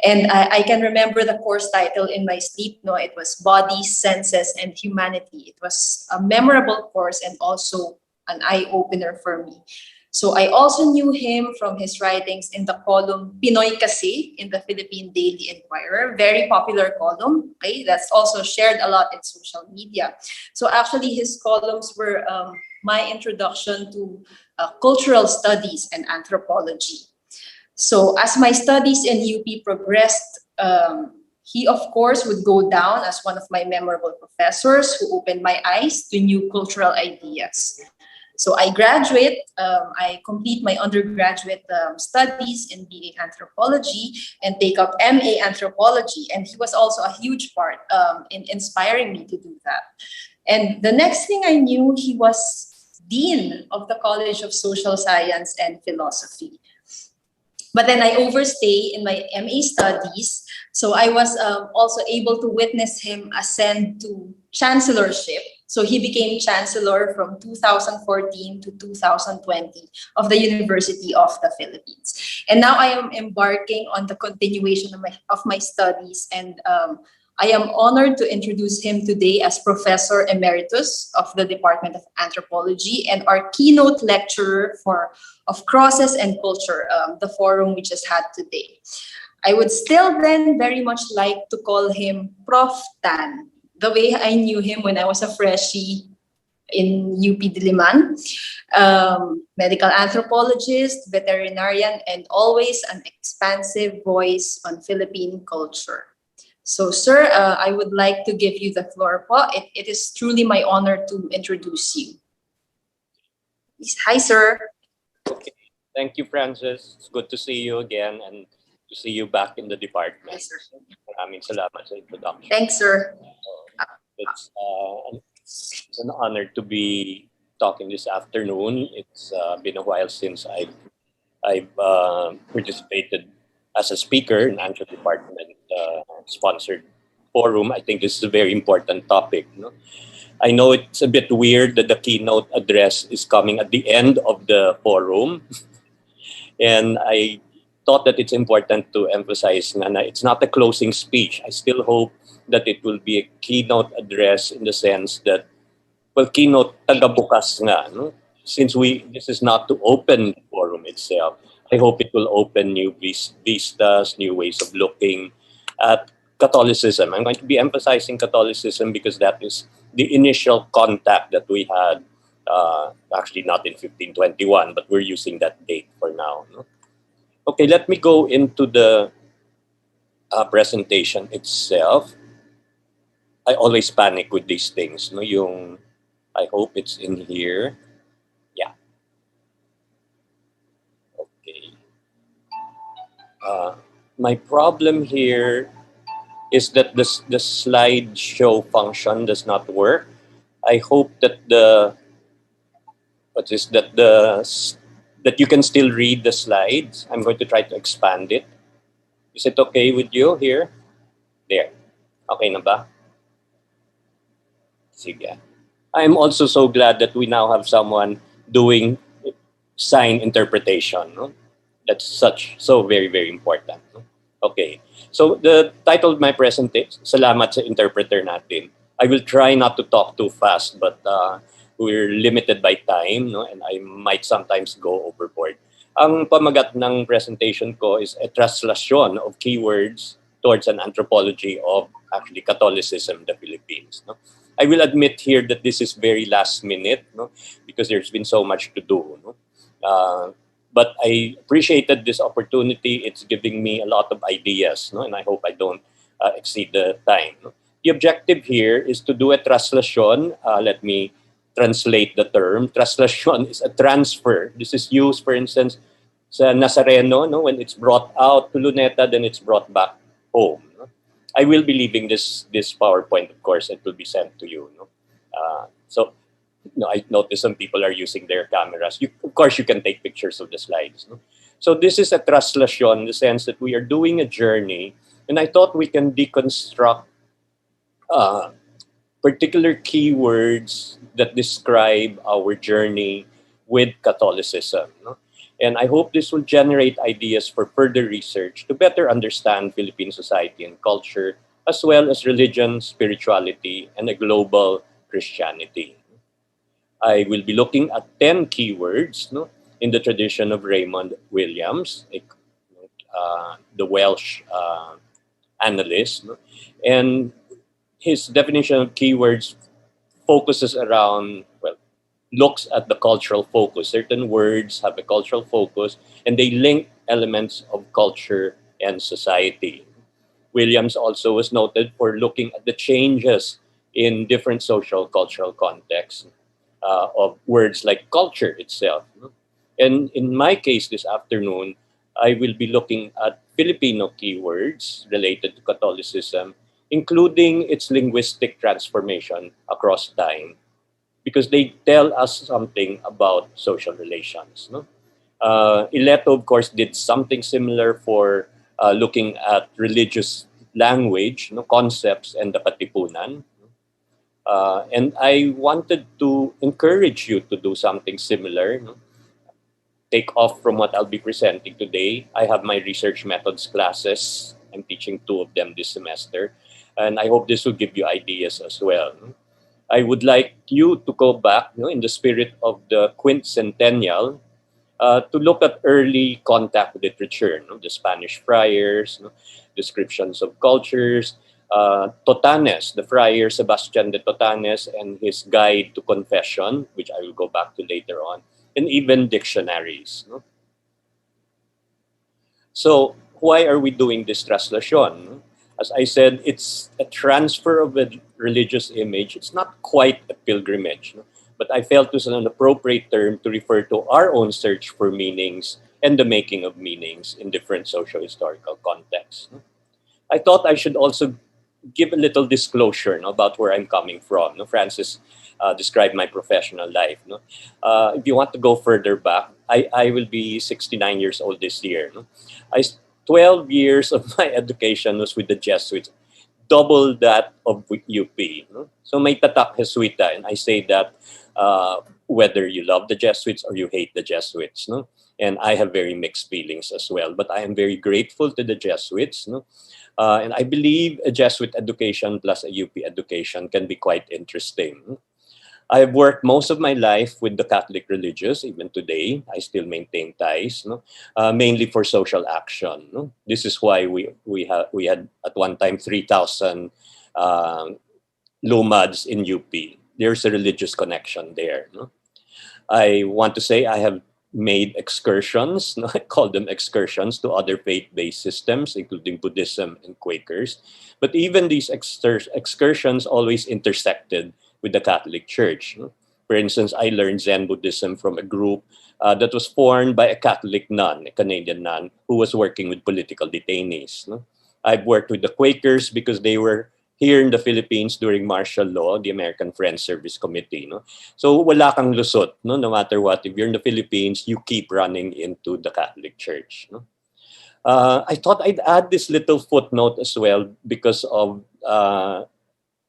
And I can remember the course title in my sleep. No, it was Body, Senses, and Humanity. It was a memorable course and also an eye-opener for me. So I also knew him from his writings in the column Pinoy Kasi in the Philippine Daily Inquirer, very popular column, okay? That's also shared a lot in social media. So actually his columns were my introduction to cultural studies and anthropology. So as my studies in UP progressed, he of course would go down as one of my memorable professors who opened my eyes to new cultural ideas. So I graduate, I complete my undergraduate studies in BA Anthropology and take up MA Anthropology. And he was also a huge part in inspiring me to do that. And the next thing I knew, he was Dean of the College of Social Science and Philosophy. But then I overstay in my MA studies. So I was also able to witness him ascend to chancellorship. So he became chancellor from 2014 to 2020 of the University of the Philippines. And now I am embarking on the continuation of my studies. And I am honored to introduce him today as Professor Emeritus of the Department of Anthropology and our keynote lecturer of Crosses and Culture, the forum we just had today. I would still then very much like to call him Prof. Tan, the way I knew him when I was a freshie in UP Diliman. Medical anthropologist, veterinarian, and always an expansive voice on Philippine culture. So, sir, I would like to give you the floor po. It is truly my honor to introduce you. Hi, sir. Okay. Thank you, Frances. It's good to see you again and to see you back in the department. Yes, sir. Maraming salamat sa introduction. Thanks, sir. It's an honor to be talking this afternoon. It's been a while since I've participated as a speaker in Anthrop Department sponsored forum. I think this is a very important topic. No? I know it's a bit weird that the keynote address is coming at the end of the forum. And I thought that it's important to emphasize na it's not a closing speech. I still hope that it will be a keynote address in the sense that, well, keynote tagabukas nga, no? Since this is not to open the forum itself, I hope it will open new vistas, new ways of looking at Catholicism. I'm going to be emphasizing Catholicism because that is the initial contact that we had, actually not in 1521, but we're using that date for now. No? Okay, let me go into the presentation itself. I always panic with these things. No? I hope it's in here. Yeah. Okay. My problem here is that the slideshow function does not work. I hope that that you can still read the slides. I'm going to try to expand it. Is it okay with you here? There. Okay na ba? Sige. I'm also so glad that we now have someone doing sign interpretation. No? That's so very, very important. No? Okay. So the title of my presentation, Salamat sa interpreter natin. I will try not to talk too fast, but we're limited by time, no? And I might sometimes go overboard. Ang pamagat ng presentation ko is a translation of keywords towards an anthropology of actually Catholicism in the Philippines. No? I will admit here that this is very last minute, no? Because there's been so much to do. No? But I appreciated this opportunity. It's giving me a lot of ideas, no? And I hope I don't exceed the time. No? The objective here is to do a translation. Let me translate the term. Translation is a transfer. This is used, for instance, sa Nazareno, no? When it's brought out to Luneta, then it's brought back home. No? I will be leaving this PowerPoint, of course. It will be sent to you. No? I notice some people are using their cameras. Of course, you can take pictures of the slides. No? So this is a translation in the sense that we are doing a journey, and I thought we can deconstruct particular keywords that describe our journey with Catholicism. No? And I hope this will generate ideas for further research to better understand Philippine society and culture, as well as religion, spirituality, and a global Christianity. I will be looking at 10 keywords, no, in the tradition of Raymond Williams, the Welsh analyst. No? And his definition of keywords focuses around, well, looks at the cultural focus. Certain words have a cultural focus, and they link elements of culture and society. Williams also was noted for looking at the changes in different social cultural contexts of words like culture itself. And in my case this afternoon, I will be looking at Filipino keywords related to Catholicism, including its linguistic transformation across time, because they tell us something about social relations. No? Ileto, of course, did something similar for looking at religious language, no, concepts, and the Katipunan. And I wanted to encourage you to do something similar. No? Take off from what I'll be presenting today. I have my research methods classes. I'm teaching 2 of them this semester. And I hope this will give you ideas as well. I would like you to go back, in the spirit of the quincentennial, to look at early contact literature, the Spanish friars, descriptions of cultures, Totanes, the friar Sebastian de Totanes and his guide to confession, which I will go back to later on, and even dictionaries. So why are we doing this translation? As I said, it's a transfer of a religious image. It's not quite a pilgrimage, but I felt this was an appropriate term to refer to our own search for meanings and the making of meanings in different socio-historical contexts. I thought I should also give a little disclosure about where I'm coming from. Francis described my professional life. If you want to go further back, I will be 69 years old this year. 12 years of my education was with the Jesuits, double that of UP. So may tatak Jesuita, and I say that whether you love the Jesuits or you hate the Jesuits. And I have very mixed feelings as well, but I am very grateful to the Jesuits. And I believe a Jesuit education plus a UP education can be quite interesting. I have worked most of my life with the Catholic religious. Even today, I still maintain ties, mainly for social action. This is why we had at one time 3,000 LUMADs in UP. There's a religious connection there. I want to say I have made excursions, I call them excursions, to other faith-based systems, including Buddhism and Quakers. But even these excursions always intersected with the Catholic Church. For instance, I learned Zen Buddhism from a group that was formed by a Catholic nun, a Canadian nun, who was working with political detainees. I've worked with the Quakers because they were here in the Philippines during martial law, the American Friends Service Committee. So wala kang lusot, no matter what. If you're in the Philippines, you keep running into the Catholic Church. I thought I'd add this little footnote as well because of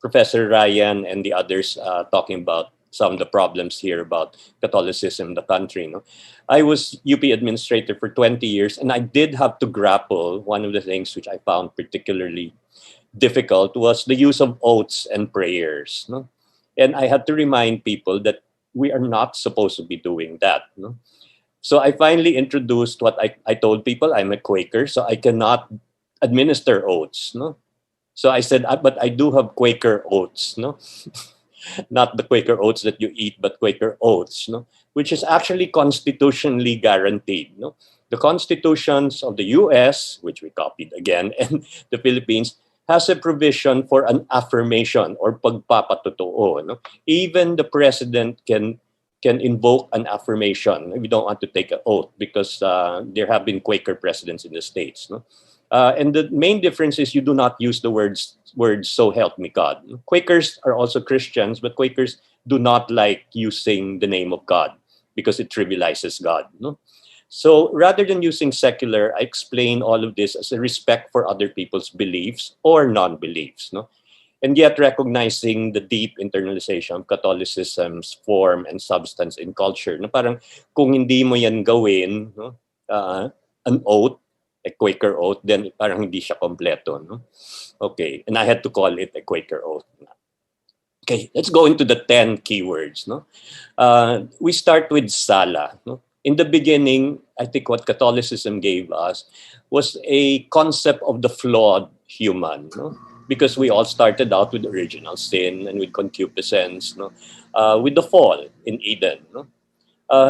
Professor Ryan and the others talking about some of the problems here about Catholicism in the country. I was UP administrator for 20 years, and I did have to grapple. One of the things which I found particularly difficult was the use of oaths and prayers. And I had to remind people that we are not supposed to be doing that. So I finally introduced what I told people. I'm a Quaker, so I cannot administer oaths. So I said, but I do have Quaker oaths, not the Quaker oats that you eat, but Quaker oaths, which is actually constitutionally guaranteed. The constitutions of the US, which we copied again, and the Philippines, has a provision for an affirmation or pagpapatotoo. Even the president can invoke an affirmation. We don't want to take an oath because there have been Quaker presidents in the States. And the main difference is you do not use the words "so help me God." Quakers are also Christians, but Quakers do not like using the name of God because it trivializes God. So rather than using secular, I explain all of this as a respect for other people's beliefs or non-beliefs. and yet recognizing the deep internalization of Catholicism's form and substance in culture. Na parang kung hindi mo yan gawin, no, an oath, a Quaker oath, then parang hindi siya kompleto. No? Okay, and I had to call it a Quaker oath. Okay, let's go into the 10 keywords. No? We start with Sala. No? In the beginning, I think what Catholicism gave us was a concept of the flawed human. No? Because we all started out with original sin and with concupiscence, no? With the fall in Eden. No?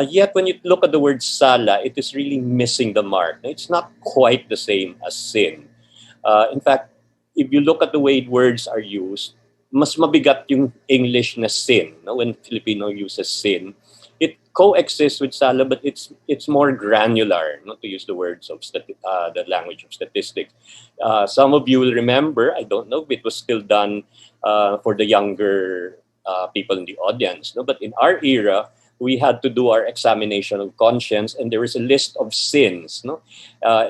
Yet when you look at the word Sala, it is really missing the mark. It's not quite the same as sin. In fact, if you look at the way words are used, mas mabigat yung English na sin. No? When Filipino uses sin, it coexists with Sala, but it's more granular, not to use the words of the language of statistics. Some of you will remember, I don't know if it was still done for the younger people in the audience, no? But in our era, we had to do our examination of conscience, and there was a list of sins. No?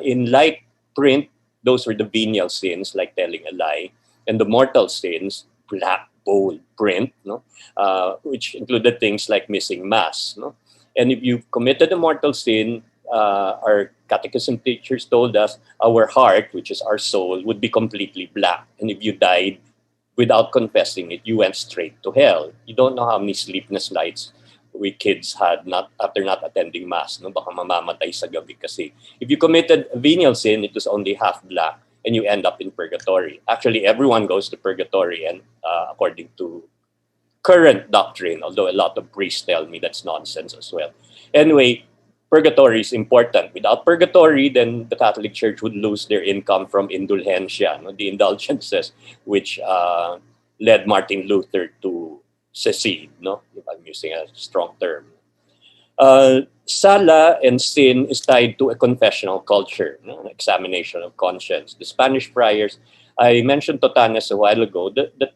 In light print, those were the venial sins, like telling a lie, and the mortal sins, black, bold print, no? Which included things like missing mass. No? And if you committed a mortal sin, our catechism teachers told us our heart, which is our soul, would be completely black. And if you died without confessing it, you went straight to hell. You don't know how many sleepless nights we kids had after not attending mass. No? Baka mamamatay sa gabi kasi. If you committed a venial sin, it was only half black, and you end up in purgatory. Actually, everyone goes to purgatory, and according to current doctrine, although a lot of priests tell me that's nonsense as well. Anyway, purgatory is important. Without purgatory, then the Catholic Church would lose their income from indulgencia, no? The indulgences, which led Martin Luther to secede, no? If I'm using a strong term. Sala and sin is tied to a confessional culture, no? An examination of conscience. The Spanish friars, I mentioned Totanes a while ago, that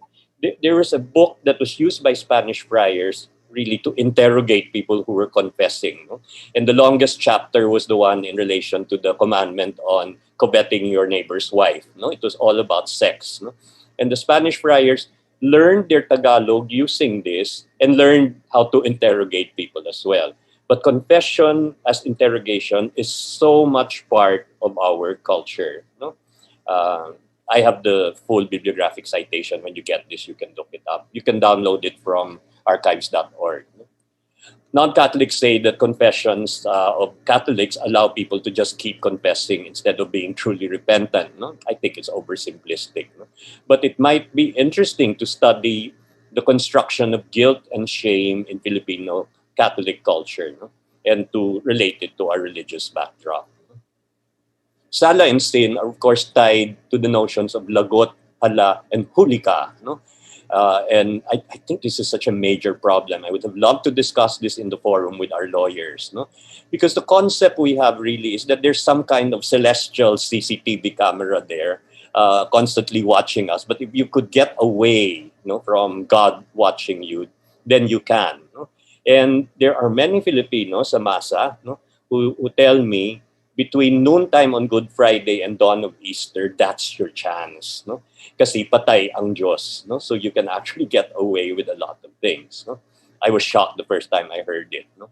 there was a book that was used by Spanish friars really to interrogate people who were confessing. No? And the longest chapter was the one in relation to the commandment on coveting your neighbor's wife. No? It was all about sex. No? And the Spanish friars learned their Tagalog using this and learned how to interrogate people as well. But confession as interrogation is so much part of our culture. No? I have the full bibliographic citation. When you get this, you can look it up. You can download it from archives.org. Non-Catholics say that confessions of Catholics allow people to just keep confessing instead of being truly repentant. No? I think it's oversimplistic. No? But it might be interesting to study the construction of guilt and shame in Filipino Catholic culture, no? And to relate it to our religious backdrop. Sala and sin are, of course, tied to the notions of lagot, hala, and hulika. No? And I think this is such a major problem. I would have loved to discuss this in the forum with our lawyers. No? Because the concept we have really is that there's some kind of celestial CCTV camera there constantly watching us. But if you could get away, no, from God watching you, then you can. No? And there are many Filipinos sa masa, no, who tell me between noontime on Good Friday and dawn of Easter, that's your chance. No? Kasi patay ang Diyos. No? So you can actually get away with a lot of things. No? I was shocked the first time I heard it. No?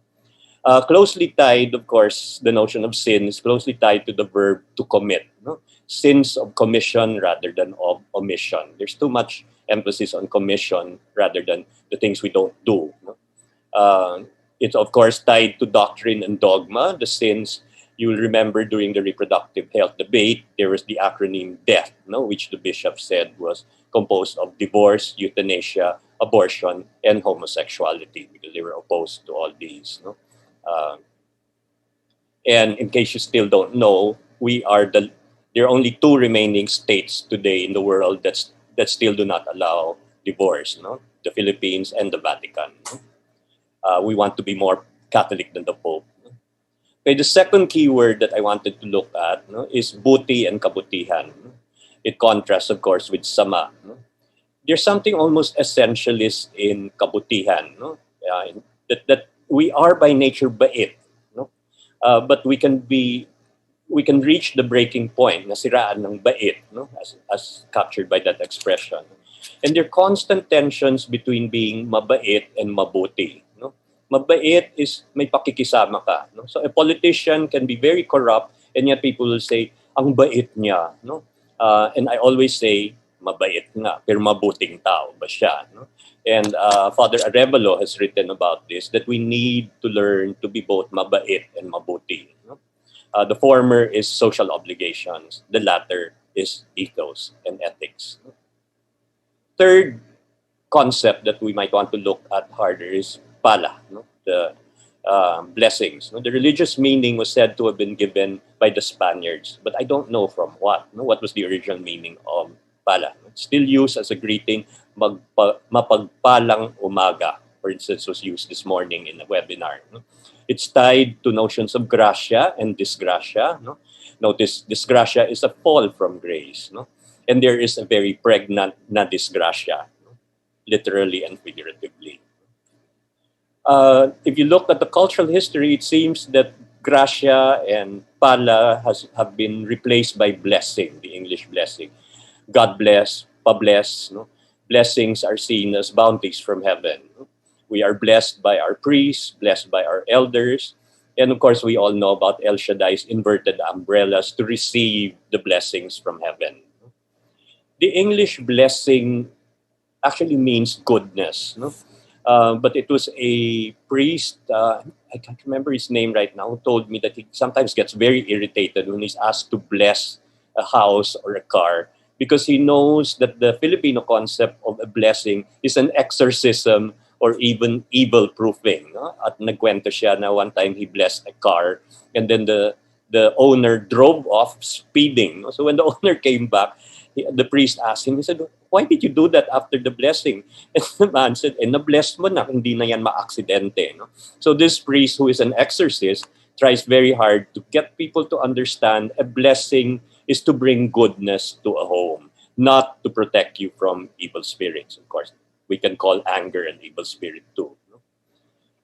Closely tied, of course, the notion of sin is closely tied to the verb to commit. No? Sins of commission rather than of omission. There's too much emphasis on commission rather than the things we don't do. No? It's, of course, tied to doctrine and dogma. The sins, you will remember during the reproductive health debate, there was the acronym DEATH, no, which the bishop said was composed of divorce, euthanasia, abortion, and homosexuality, because they were opposed to all these. No? And in case you still don't know, there are only 2 remaining states today in the world that still do not allow divorce, no? The Philippines and the Vatican. No? We want to be more Catholic than the Pope. Okay, the second keyword that I wanted to look at, no, is buti and kabutihan. It contrasts, of course, with sama. No? There's something almost essentialist in kabutihan, no? That we are by nature bait, no? But we can reach the breaking point, nasiraan ng bait, no? As captured by that expression. And there are constant tensions between being mabait and mabuti. No? Mabait is may pakikisama ka. No? So a politician can be very corrupt, and yet people will say, ang bait niya. No? And I always say, mabait nga, pero mabuting tao ba siya? No? And Father Arevalo has written about this, that we need to learn to be both mabait and mabuti. No? The former is social obligations. The latter is ethos and ethics. Third concept that we might want to look at harder is pala, no? The blessings. No? The religious meaning was said to have been given by the Spaniards, but I don't know from what. No? What was the original meaning of pala? It's still used as a greeting, mapagpalang umaga, for instance, was used this morning in a webinar. No? It's tied to notions of gracia and disgracia. No? Notice, disgracia is a fall from grace. No? And there is a very pregnant na disgracia, no? Literally and figuratively. If you look at the cultural history, it seems that gracia and pala have been replaced by blessing, the English blessing. God bless, pa-bless. No? Blessings are seen as bounties from heaven. No? We are blessed by our priests, blessed by our elders. And of course, we all know about El Shaddai's inverted umbrellas to receive the blessings from heaven. The English blessing actually means goodness. No? But it was a priest, I can't remember his name right now, who told me that he sometimes gets very irritated when he's asked to bless a house or a car, because he knows that the Filipino concept of a blessing is an exorcism or even evil proofing. No? At nagkwento siya na one time he blessed a car, and then the owner drove off speeding. No? So when the owner came back, the priest asked him, he said, why did you do that after the blessing? And the man said, na-bless mo na, hindi na yan ma-aksidente. No? So this priest, who is an exorcist, tries very hard to get people to understand a blessing is to bring goodness to a home, not to protect you from evil spirits. Of course, we can call anger an evil spirit too. No?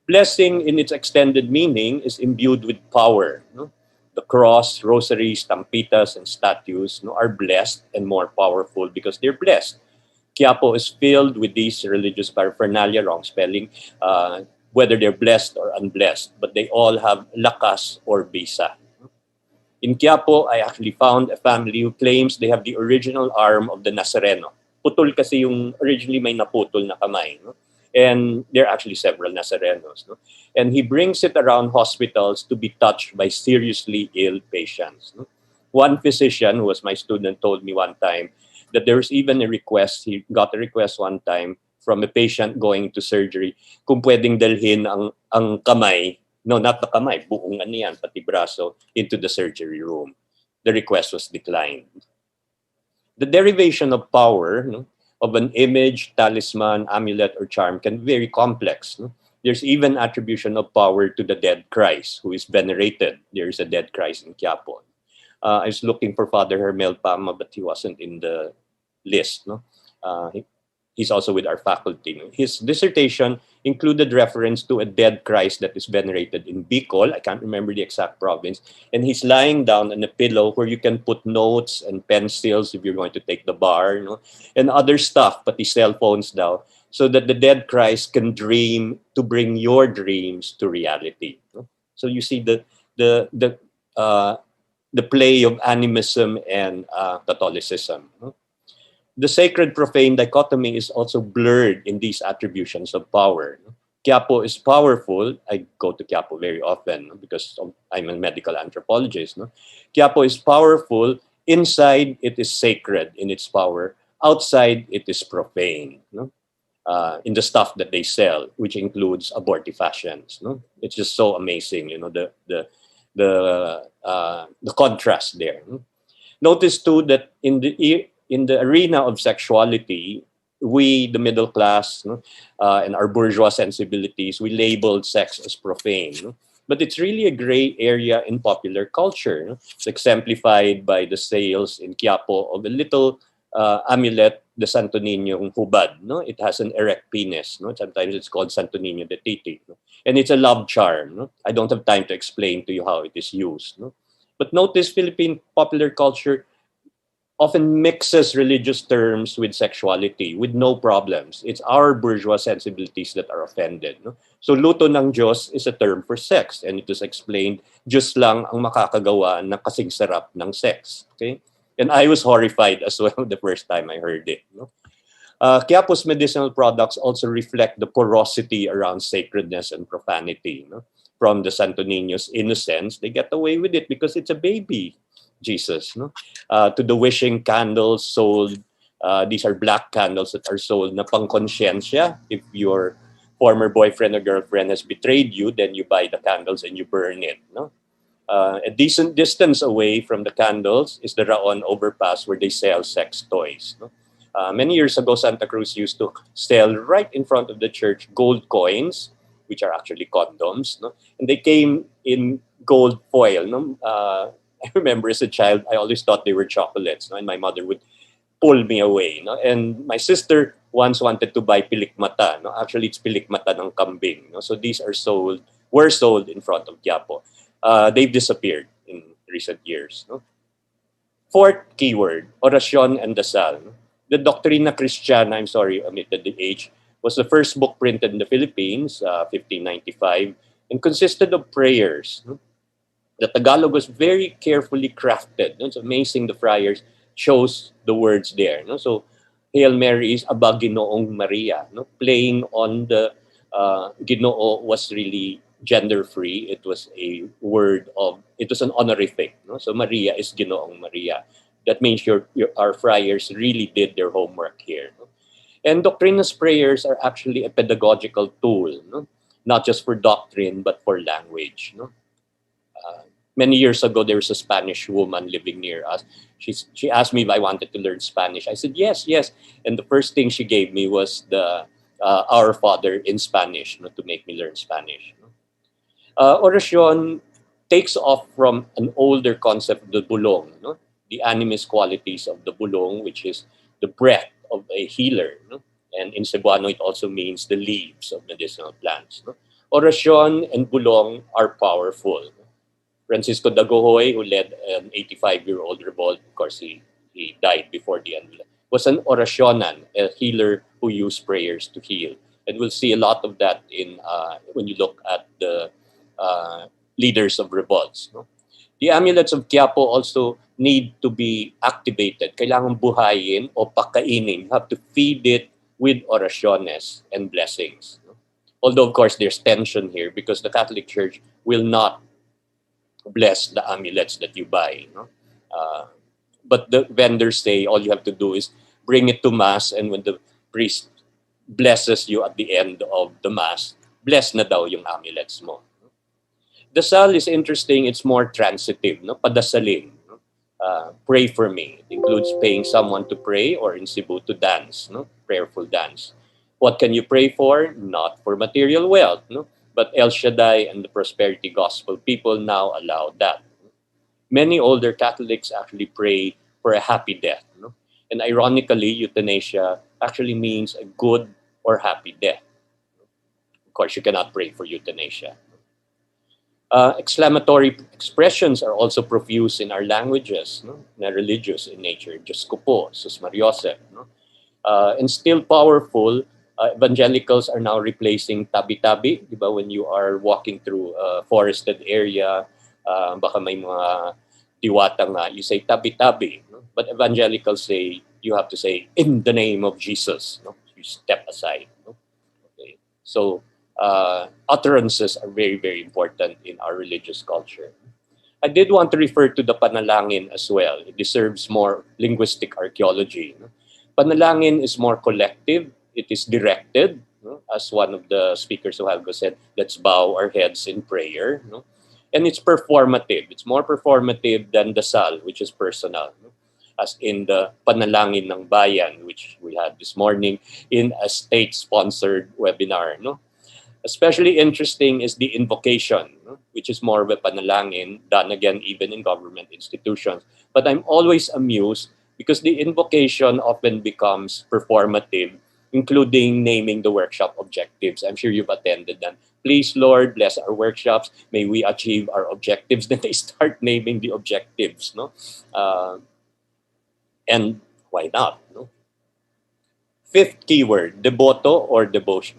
Blessing in its extended meaning is imbued with power. No? The cross, rosaries, tampitas, and statues, no, are blessed and more powerful because they're blessed. Quiapo is filled with these religious paraphernalia, wrong spelling, whether they're blessed or unblessed, but they all have lakas or bisa. In Quiapo, I actually found a family who claims they have the original arm of the Nazareno. Putol kasi yung originally may naputol na kamay. No? And there are actually several Nazarenos. No? And he brings it around hospitals to be touched by seriously ill patients. No? One physician who was my student told me one time that there was even a request, he got a request one time from a patient going to surgery, kung pwedeng dalhin ang kamay, no, not the kamay, buong ano yan, pati braso, into the surgery room. The request was declined. The derivation of power, no, of an image, talisman, amulet, or charm can be very complex. No? There's even attribution of power to the dead Christ, who is venerated. There is a dead Christ in Quiapo. I was looking for Father Hermel Pama, but he wasn't in the list. No? He's also with our faculty. His dissertation included reference to a dead Christ that is venerated in Bicol. I can't remember the exact province. And he's lying down on a pillow where you can put notes and pencils if you're going to take the bar, no? And other stuff, pati cell phones now, so that the dead Christ can dream to bring your dreams to reality. No? So you see the play of animism and Catholicism. No? The sacred-profane dichotomy is also blurred in these attributions of power. Quiapo is powerful. I go to Quiapo very often because I'm a medical anthropologist. No? Quiapo is powerful. Inside, it is sacred in its power. Outside, it is profane. No? In the stuff that they sell, which includes abortifacients. No? It's just so amazing, you know, the contrast there. No? Notice too that in the arena of sexuality, we, the middle class, no, and our bourgeois sensibilities, we labeled sex as profane. No? But it's really a gray area in popular culture. No? It's exemplified by the sales in Quiapo of a little amulet, the Santo Niño hubad. No? It has an erect penis. No? Sometimes it's called Santo Niño de Titi. No? And it's a love charm. No? I don't have time to explain to you how it is used. No? But notice Philippine popular culture often mixes religious terms with sexuality with no problems. It's our bourgeois sensibilities that are offended. No? So luto ng Diyos is a term for sex, and it is explained, Diyos lang ang makakagawa ng kasing sarap ng sex. Okay? And I was horrified as well the first time I heard it. No? Quiapo's medicinal products also reflect the porosity around sacredness and profanity. No? From the Santo Niño's innocence, they get away with it because it's a baby, Jesus. No? To the wishing candles sold, these are black candles that are sold na pang consciensya. If your former boyfriend or girlfriend has betrayed you, then you buy the candles and you burn it. No? A decent distance away from the candles is the Raon overpass where they sell sex toys. No? Many years ago, Santa Cruz used to sell right in front of the church gold coins, which are actually condoms. No? And they came in gold foil. No? I remember as a child, I always thought they were chocolates. No? And my mother would pull me away. No? And my sister once wanted to buy pilikmata. No? Actually, it's pilikmata ng kambing. No? So these were sold in front of Quiapo. They've disappeared in recent years. No? Fourth keyword, orasyon and dasal. No? The Doctrina Christiana, I'm sorry, omitted the age, was the first book printed in the Philippines, 1595, and consisted of prayers. No? The Tagalog was very carefully crafted. No? It's amazing the friars chose the words there. No? So, Hail Mary is Aba Ginoong Maria. No? Playing on the Ginoo was really gender-free. It was it was an honorific. No? So, Maria is Ginoong Maria. That means our friars really did their homework here. No? And Doctrina's prayers are actually a pedagogical tool, no? Not just for doctrine, but for language. No? Many years ago, there was a Spanish woman living near us. She asked me if I wanted to learn Spanish. I said, yes. And the first thing she gave me was the Our Father in Spanish, no, to make me learn Spanish. No? Orasyon takes off from an older concept of the bulong, no? The animist qualities of the bulong, which is the breath of a healer. No? And in Cebuano, it also means the leaves of medicinal plants. No? Orasyon and bulong are powerful. No? Francisco Dagohoy, who led an 85-year-old revolt, of course, he died before the end, was an orasyonan, a healer who used prayers to heal. And we'll see a lot of that when you look at the leaders of revolts. No? The amulets of Quiapo also need to be activated. Kailangan buhayin o pakainin. You have to feed it with orasyones and blessings. No? Although, of course, there's tension here because the Catholic Church will not bless the amulets that you buy. No? But the vendors say all you have to do is bring it to Mass, and when the priest blesses you at the end of the Mass, bless na daw yung amulets mo. Dasal is interesting. It's more transitive. No? Padasalin. No? Pray for me. It includes paying someone to pray, or in Cebu to dance. No? Prayerful dance. What can you pray for? Not for material wealth. No? But El Shaddai and the prosperity gospel people now allow that. Many older Catholics actually pray for a happy death. No? And ironically, euthanasia actually means a good or happy death. Of course, you cannot pray for euthanasia. Exclamatory expressions are also profuse in our languages, no? Na religious in nature. Diyos ko po, Sus Mariosep. No? And still powerful, evangelicals are now replacing tabi-tabi. Diba? When you are walking through a forested area, baka may mga diwata nga, you say tabi-tabi. No? But evangelicals say, you have to say, in the name of Jesus. No? You step aside. No? Okay. So, utterances are very, very important in our religious culture. I did want to refer to the panalangin as well. It deserves more linguistic archaeology. No? Panalangin is more collective. It is directed. No? As one of the speakers of Algo said, let's bow our heads in prayer. No? And it's performative. It's more performative than dasal, which is personal. No? As in the Panalangin ng Bayan, which we had this morning in a state-sponsored webinar. No? Especially interesting is the invocation, no? Which is more of a panalangin done again even in government institutions. But I'm always amused because the invocation often becomes performative, including naming the workshop objectives. I'm sure you've attended them. Please, Lord, bless our workshops. May we achieve our objectives. Then they start naming the objectives. No, And why not? No? Fifth keyword, devoto or devotion.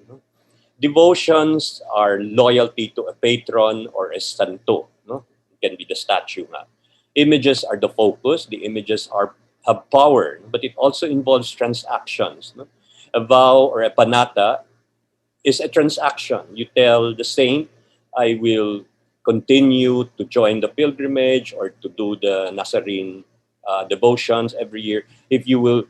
No? Devotions are loyalty to a patron or a santo. No? It can be the statue. Nga. Images are the focus. The images have power, but it also involves transactions. No? A vow or a panata is a transaction. You tell the saint, I will continue to join the pilgrimage or to do the Nazarene devotions every year if you will,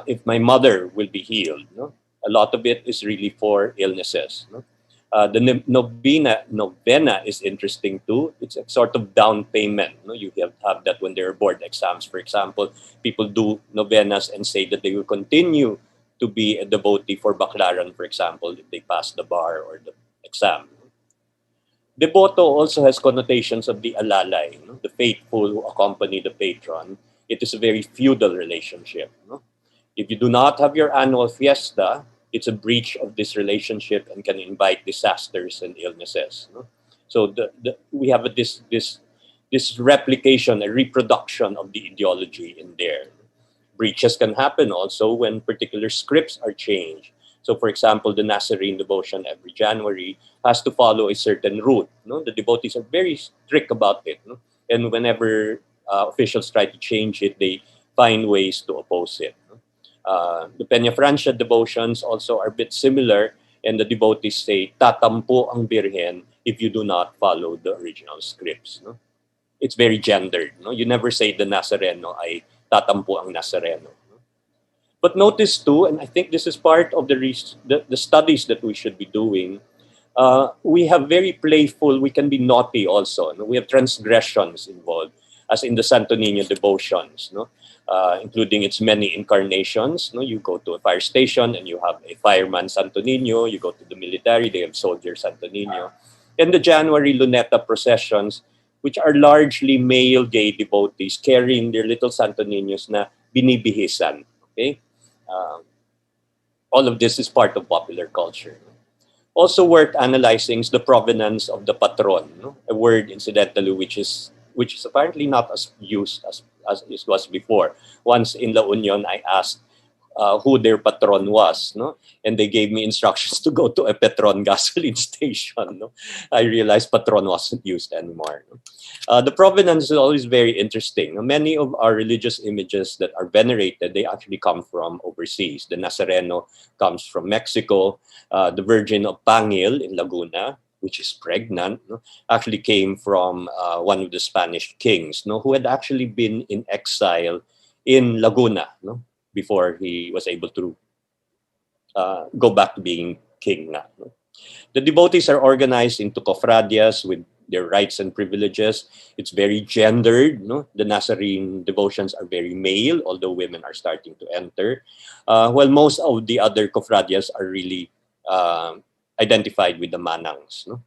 if my mother will be healed. No? A lot of it is really for illnesses. No? The novena is interesting too. It's a sort of down payment. No? You have that when there are board exams, for example. People do novenas and say that they will continue to be a devotee for Baclaran, for example, if they pass the bar or the exam. Devoto also has connotations of the alalay, no? The faithful who accompany the patron. It is a very feudal relationship. No? If you do not have your annual fiesta, it's a breach of this relationship and can invite disasters and illnesses. No? So we have this replication, a reproduction of the ideology in there. Breaches can happen also when particular scripts are changed. So, for example, the Nazarene devotion every January has to follow a certain route. No? The devotees are very strict about it. No? And whenever officials try to change it, they find ways to oppose it. No? The Peña Francia devotions also are a bit similar, and the devotees say, tatampo ang Birhen if you do not follow the original scripts. No? It's very gendered. No? You never say the Nazareno ay tatampo ang Nazareno. But notice too, and I think this is part of the studies that we should be doing, we have very playful, we can be naughty also. No? We have transgressions involved, as in the Santo Niño devotions, no? Including its many incarnations. No? You go to a fire station and you have a fireman Santo Niño. You go to the military, they have soldier Santo Niño. And the January Luneta processions, which are largely male gay devotees carrying their little Santo Niños na binibihisan. Okay? All of this is part of popular culture. Also worth analyzing is the provenance of the patron, no? A word incidentally which is apparently not as used as it was before. Once in La Union, I asked who their patron was, no? And they gave me instructions to go to a Petron gasoline station. No? I realized patron wasn't used anymore. No? The provenance is always very interesting. Many of our religious images that are venerated, they actually come from overseas. The Nazareno comes from Mexico. The Virgin of Pangil in Laguna, which is pregnant, no, actually came from one of the Spanish kings, no, who had actually been in exile in Laguna, no, before he was able to go back to being king. No. The devotees are organized into cofradias with their rights and privileges. It's very gendered. No? The Nazarene devotions are very male, although women are starting to enter. While most of the other cofradias are really identified with the manangs. No?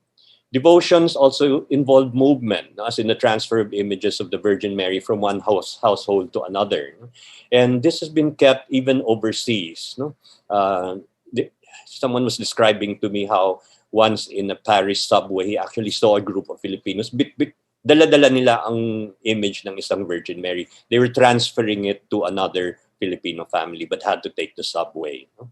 Devotions also involve movement, no? As in the transfer of images of the Virgin Mary from one household to another. No? And this has been kept even overseas. No? Someone was describing to me how once in a Paris subway, he actually saw a group of Filipinos. Dala-dala nila ang image ng isang Virgin Mary. They were transferring it to another Filipino family but had to take the subway. No?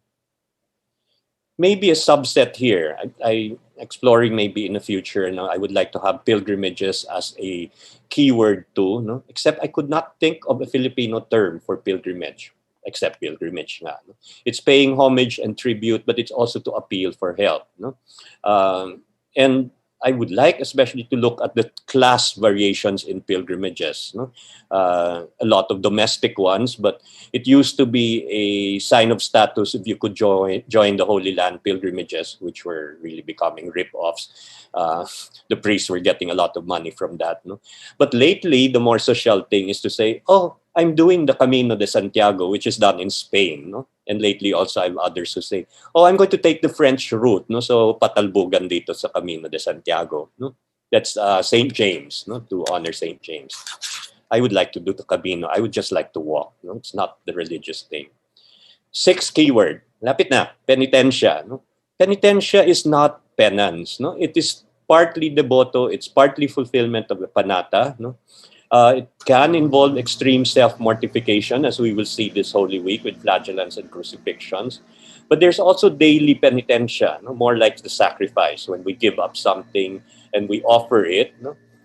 Maybe a subset here. I exploring maybe in the future. No? I would like to have pilgrimages as a keyword too. No? Except I could not think of a Filipino term for pilgrimage. Except pilgrimage nga. No? It's paying homage and tribute, but it's also to appeal for help. No? And I would like especially to look at the class variations in pilgrimages. No? A lot of domestic ones, but it used to be a sign of status if you could join the Holy Land pilgrimages, which were really becoming rip-offs. The priests were getting a lot of money from that. No? But lately, the more social thing is to say, oh, I'm doing the Camino de Santiago, which is done in Spain. No? And lately also I have others who say, oh, I'm going to take the French route. No? So patalbugan dito sa Camino de Santiago. No? That's St. James, no? To honor St. James. I would like to do the Camino. I would just like to walk. No? It's not the religious thing. Sixth keyword, lapit na, penitentia. No? Penitentia is not penance. No? It is partly devoto. It's partly fulfillment of the panata. No? It can involve extreme self-mortification, as we will see this Holy Week with flagellants and crucifixions. But there's also daily penitentia, more like the sacrifice, when we give up something and we offer it.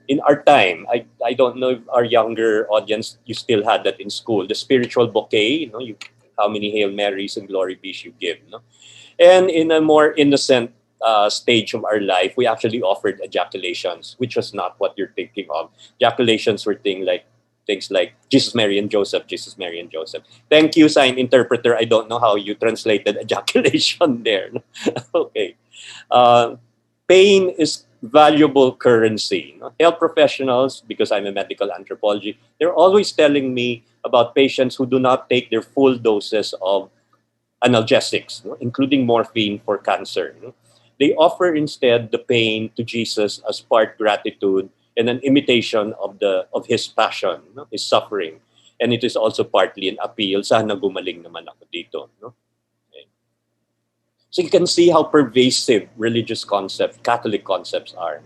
In our time, I don't know if our younger audience, you still had that in school, the spiritual bouquet, how many Hail Marys and Glory Bees you give. And in a more innocent stage of our life, we actually offered ejaculations, which was not what you're thinking of. Ejaculations were things like Jesus, Mary, and Joseph, Jesus, Mary, and Joseph. Thank you, sign interpreter. I don't know how you translated ejaculation there. Okay. Pain is valuable currency. Health professionals, because I'm a medical anthropology, they're always telling me about patients who do not take their full doses of analgesics, including morphine for cancer. They offer instead the pain to Jesus as part gratitude and an imitation of his passion, his suffering. And it is also partly an appeal, sana gumaling naman ako dito. Okay. So you can see how pervasive religious concepts, Catholic concepts are.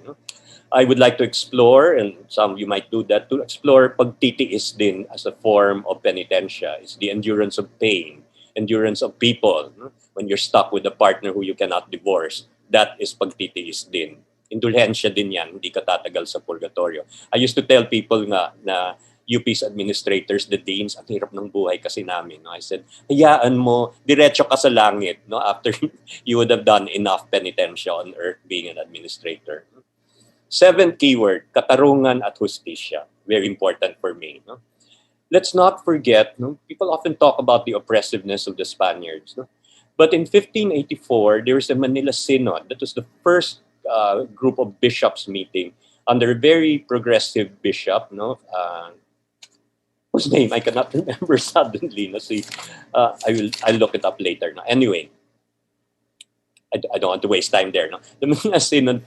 I would like to explore, and some of you might do that, to explore pagtitiis din as a form of penitentia. It's the endurance of pain, endurance of people. When you're stuck with a partner who you cannot divorce, that is pagtitiis din. Indulhensya din yan, hindi ka tatagal sa purgatorio. I used to tell people nga na UP's administrators, the deans, ang hirap ng buhay kasi namin. I said, hayaan mo, diretso ka sa langit after you would have done enough penitensya on earth being an administrator. Seventh keyword, katarungan at hustisya. Very important for me. Let's not forget, people often talk about the oppressiveness of the Spaniards. But in 1584, there was a Manila Synod. That was the first group of bishops meeting under a very progressive bishop, whose name I cannot remember suddenly. I'll look it up later. Anyway, I don't want to waste time there. The Manila Synod,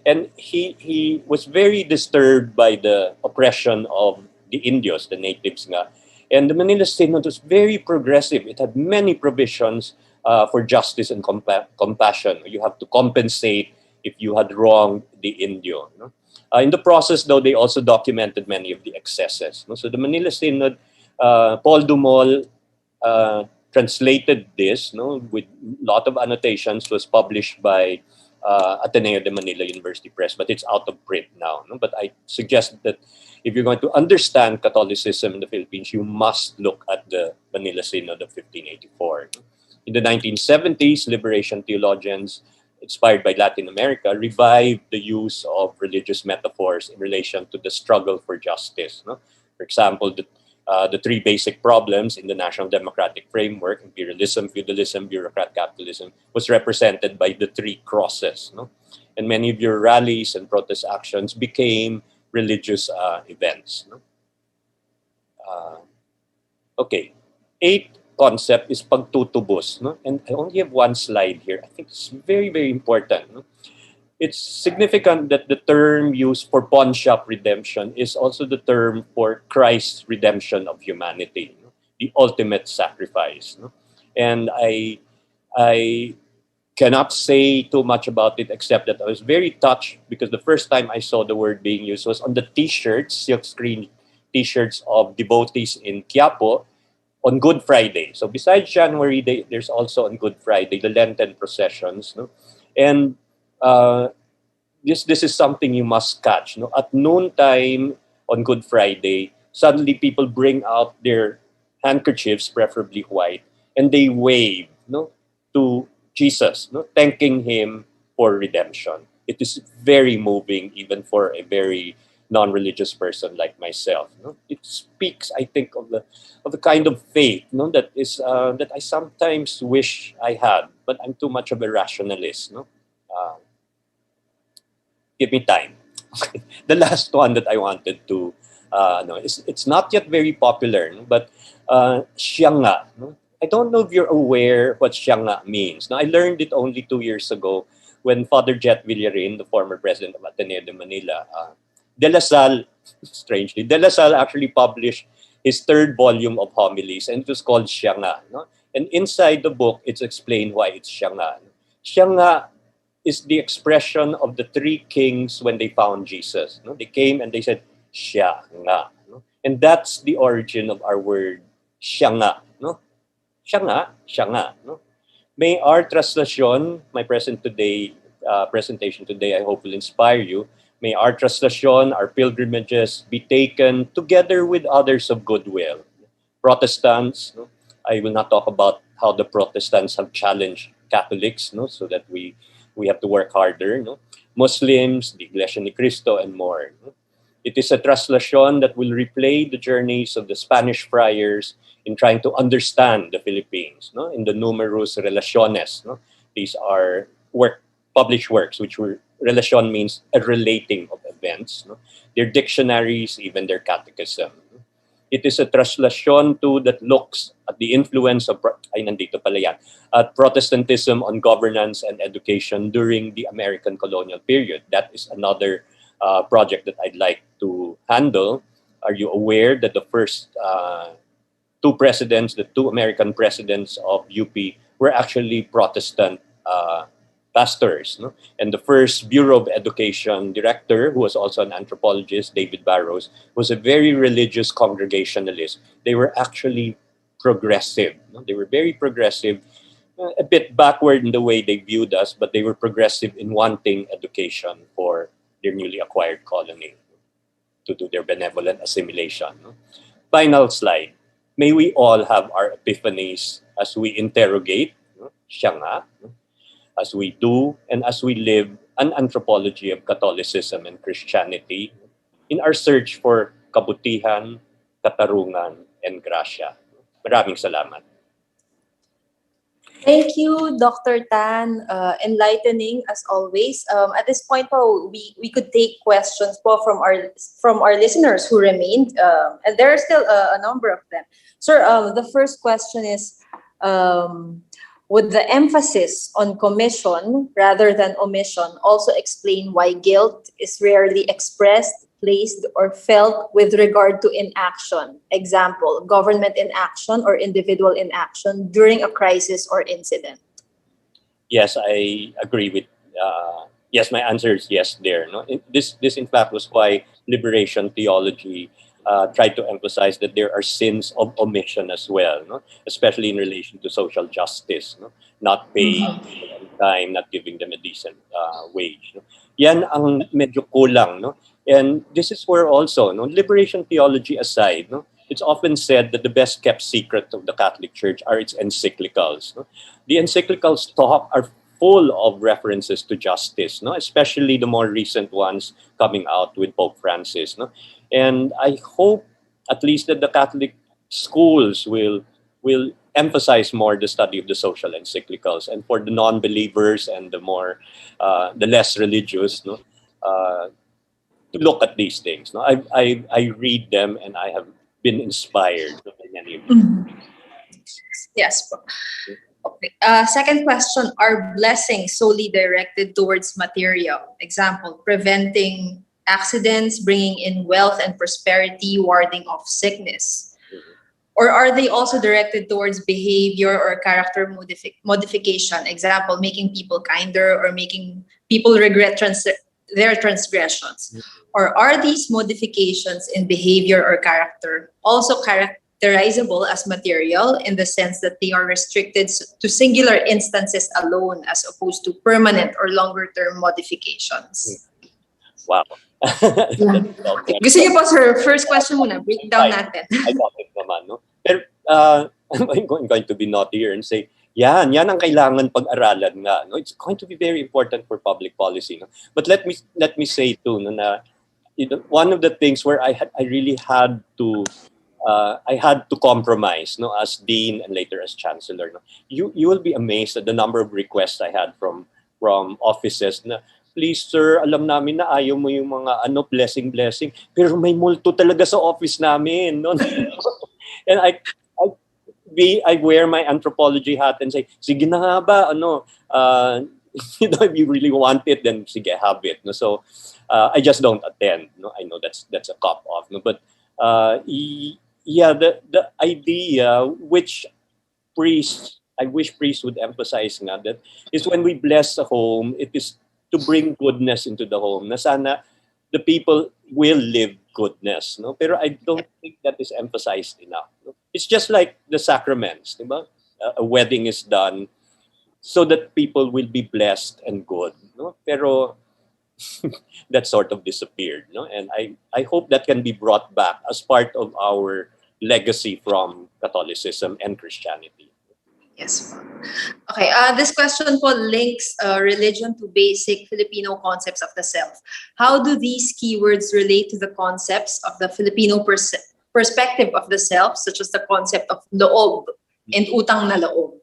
and he was very disturbed by the oppression of the Indios, the natives nga. And the Manila Synod was very progressive. It had many provisions for justice and compassion. You have to compensate if you had wronged the Indio. In the process, though, they also documented many of the excesses. So the Manila Synod, Paul Dumol translated this with a lot of annotations, was published by Ateneo de Manila University Press, but it's out of print now. But I suggest that if you're going to understand Catholicism in the Philippines, you must look at the Manila Synod of 1584. In the 1970s, liberation theologians inspired by Latin America revived the use of religious metaphors in relation to the struggle for justice. For example, the three basic problems in the national democratic framework, imperialism, feudalism, bureaucrat capitalism, was represented by the three crosses. And many of your rallies and protest actions became religious events. Okay, eighth concept is pagtutubos. And I only have one slide here. I think it's very, very important. It's significant that the term used for pawn shop redemption is also the term for Christ's redemption of humanity, the ultimate sacrifice. And I cannot say too much about it except that I was very touched because the first time I saw the word being used was on the t-shirts, silkscreen t-shirts of devotees in Quiapo on Good Friday. So besides January Day, there's also on Good Friday, the Lenten processions. And this is something you must catch. At noontime on Good Friday, suddenly people bring out their handkerchiefs, preferably white, and they wave to Jesus, thanking him for redemption. It is very moving, even for a very non-religious person like myself. It speaks, I think, of the kind of faith that is that I sometimes wish I had, but I'm too much of a rationalist. Give me time. The last one that I wanted to it's not yet very popular, but Siyanga. I don't know if you're aware what Siyanga means. Now, I learned it only 2 years ago when Father Jet Villarin, the former president of Ateneo de Manila, De La Salle, strangely, De La Salle actually published his third volume of homilies, and it was called Siyanga. And inside the book, it's explained why it's Siyanga. Siyanga is the expression of the three kings when they found Jesus. They came and they said, Siya nga. And that's the origin of our word siya nga, no? Siya nga, no? May our traslasyon, my presentation today, I hope will inspire you. May our traslasyon, our pilgrimages be taken together with others of goodwill. Protestants, no? I will not talk about how the Protestants have challenged Catholics, no? So that we have to work harder, no? Muslims, the Iglesia ni Cristo, and more. No? It is a traslasyon that will replay the journeys of the Spanish friars in trying to understand the Philippines, no? In the numerous relaciones, no? These are published works, which were, relacion means a relating of events, no? Their dictionaries, even their catechism. It is a traslasyon too that looks at the influence of at Protestantism on governance and education during the American colonial period. That is another project that I'd like to handle. Are you aware that the first the two American presidents of UP were actually Protestant pastors, no? And the first Bureau of Education director, who was also an anthropologist, David Barrows, was a very religious Congregationalist. They were actually progressive. No? They were very progressive, a bit backward in the way they viewed us, but they were progressive in wanting education for their newly acquired colony to do their benevolent assimilation. No? Final slide. May we all have our epiphanies as we interrogate, no? Siya nga, no? As we do and as we live an anthropology of Catholicism and Christianity in our search for kabutihan, katarungan, and grasya. Maraming salamat. Thank you, Dr. Tan. Enlightening as always. At this point, we could take questions from our listeners who remained, and there are still a number of them. Sir, the first question is, would the emphasis on commission rather than omission also explain why guilt is rarely expressed, placed, or felt with regard to inaction? Example, government inaction or individual inaction during a crisis or incident. Yes, I agree with, yes, my answer is yes there. No? This in fact was why liberation theology tried to emphasize that there are sins of omission as well, no? Especially in relation to social justice, no? Not paying on time, not giving them a decent wage. No? Yan ang medyo kulang, no? And this is where also, no, liberation theology aside, no, it's often said that the best kept secret of the Catholic Church are its encyclicals. No? The encyclicals are full of references to justice, no? Especially the more recent ones coming out with Pope Francis. No? And I hope at least that the Catholic schools will emphasize more the study of the social encyclicals, and for the non-believers and the less religious, no, to look at these things. No? I read them and I have been inspired by many of them. Yes. Okay. Second question, are blessings solely directed towards material? Example, preventing accidents, bringing in wealth and prosperity, warding off sickness? Or are they also directed towards behavior or character modification? Example, making people kinder or making people regret their transgressions? Or are these modifications in behavior or character also characterizable as material in the sense that they are restricted to singular instances alone as opposed to permanent or longer-term modifications? Wow. Gusto niyo po, sir, first question muna, breakdown natin. I got it naman, no? Pero I'm going to be naughty here and say, yan ang kailangan pag-aralan nga. No? It's going to be very important for public policy. No? But let me say too, no, na one of the things where I really had to compromise, no, as dean and later as chancellor. No? You will be amazed at the number of requests I had from offices na, please sir, alam namin na ayaw mo yung mga blessing, pero may multo talaga sa office namin. No? And I wear my anthropology hat and say, sige na nga ba, if you really want it, then sige, have it. No? So I just don't attend. No? I know that's a cop off. No? But the idea which I wish priests would emphasize nga, that is when we bless a home, it is to bring goodness into the home. Na sana the people, will live goodness, no? Pero I don't think that is emphasized enough. No? It's just like the sacraments, diba? A wedding is done so that people will be blessed and good, no? Pero that sort of disappeared, no? And I hope that can be brought back as part of our legacy from Catholicism and Christianity. Yes. Okay, this question po links religion to basic Filipino concepts of the self. How do these keywords relate to the concepts of the Filipino perspective of the self, such as the concept of loob and utang na loob?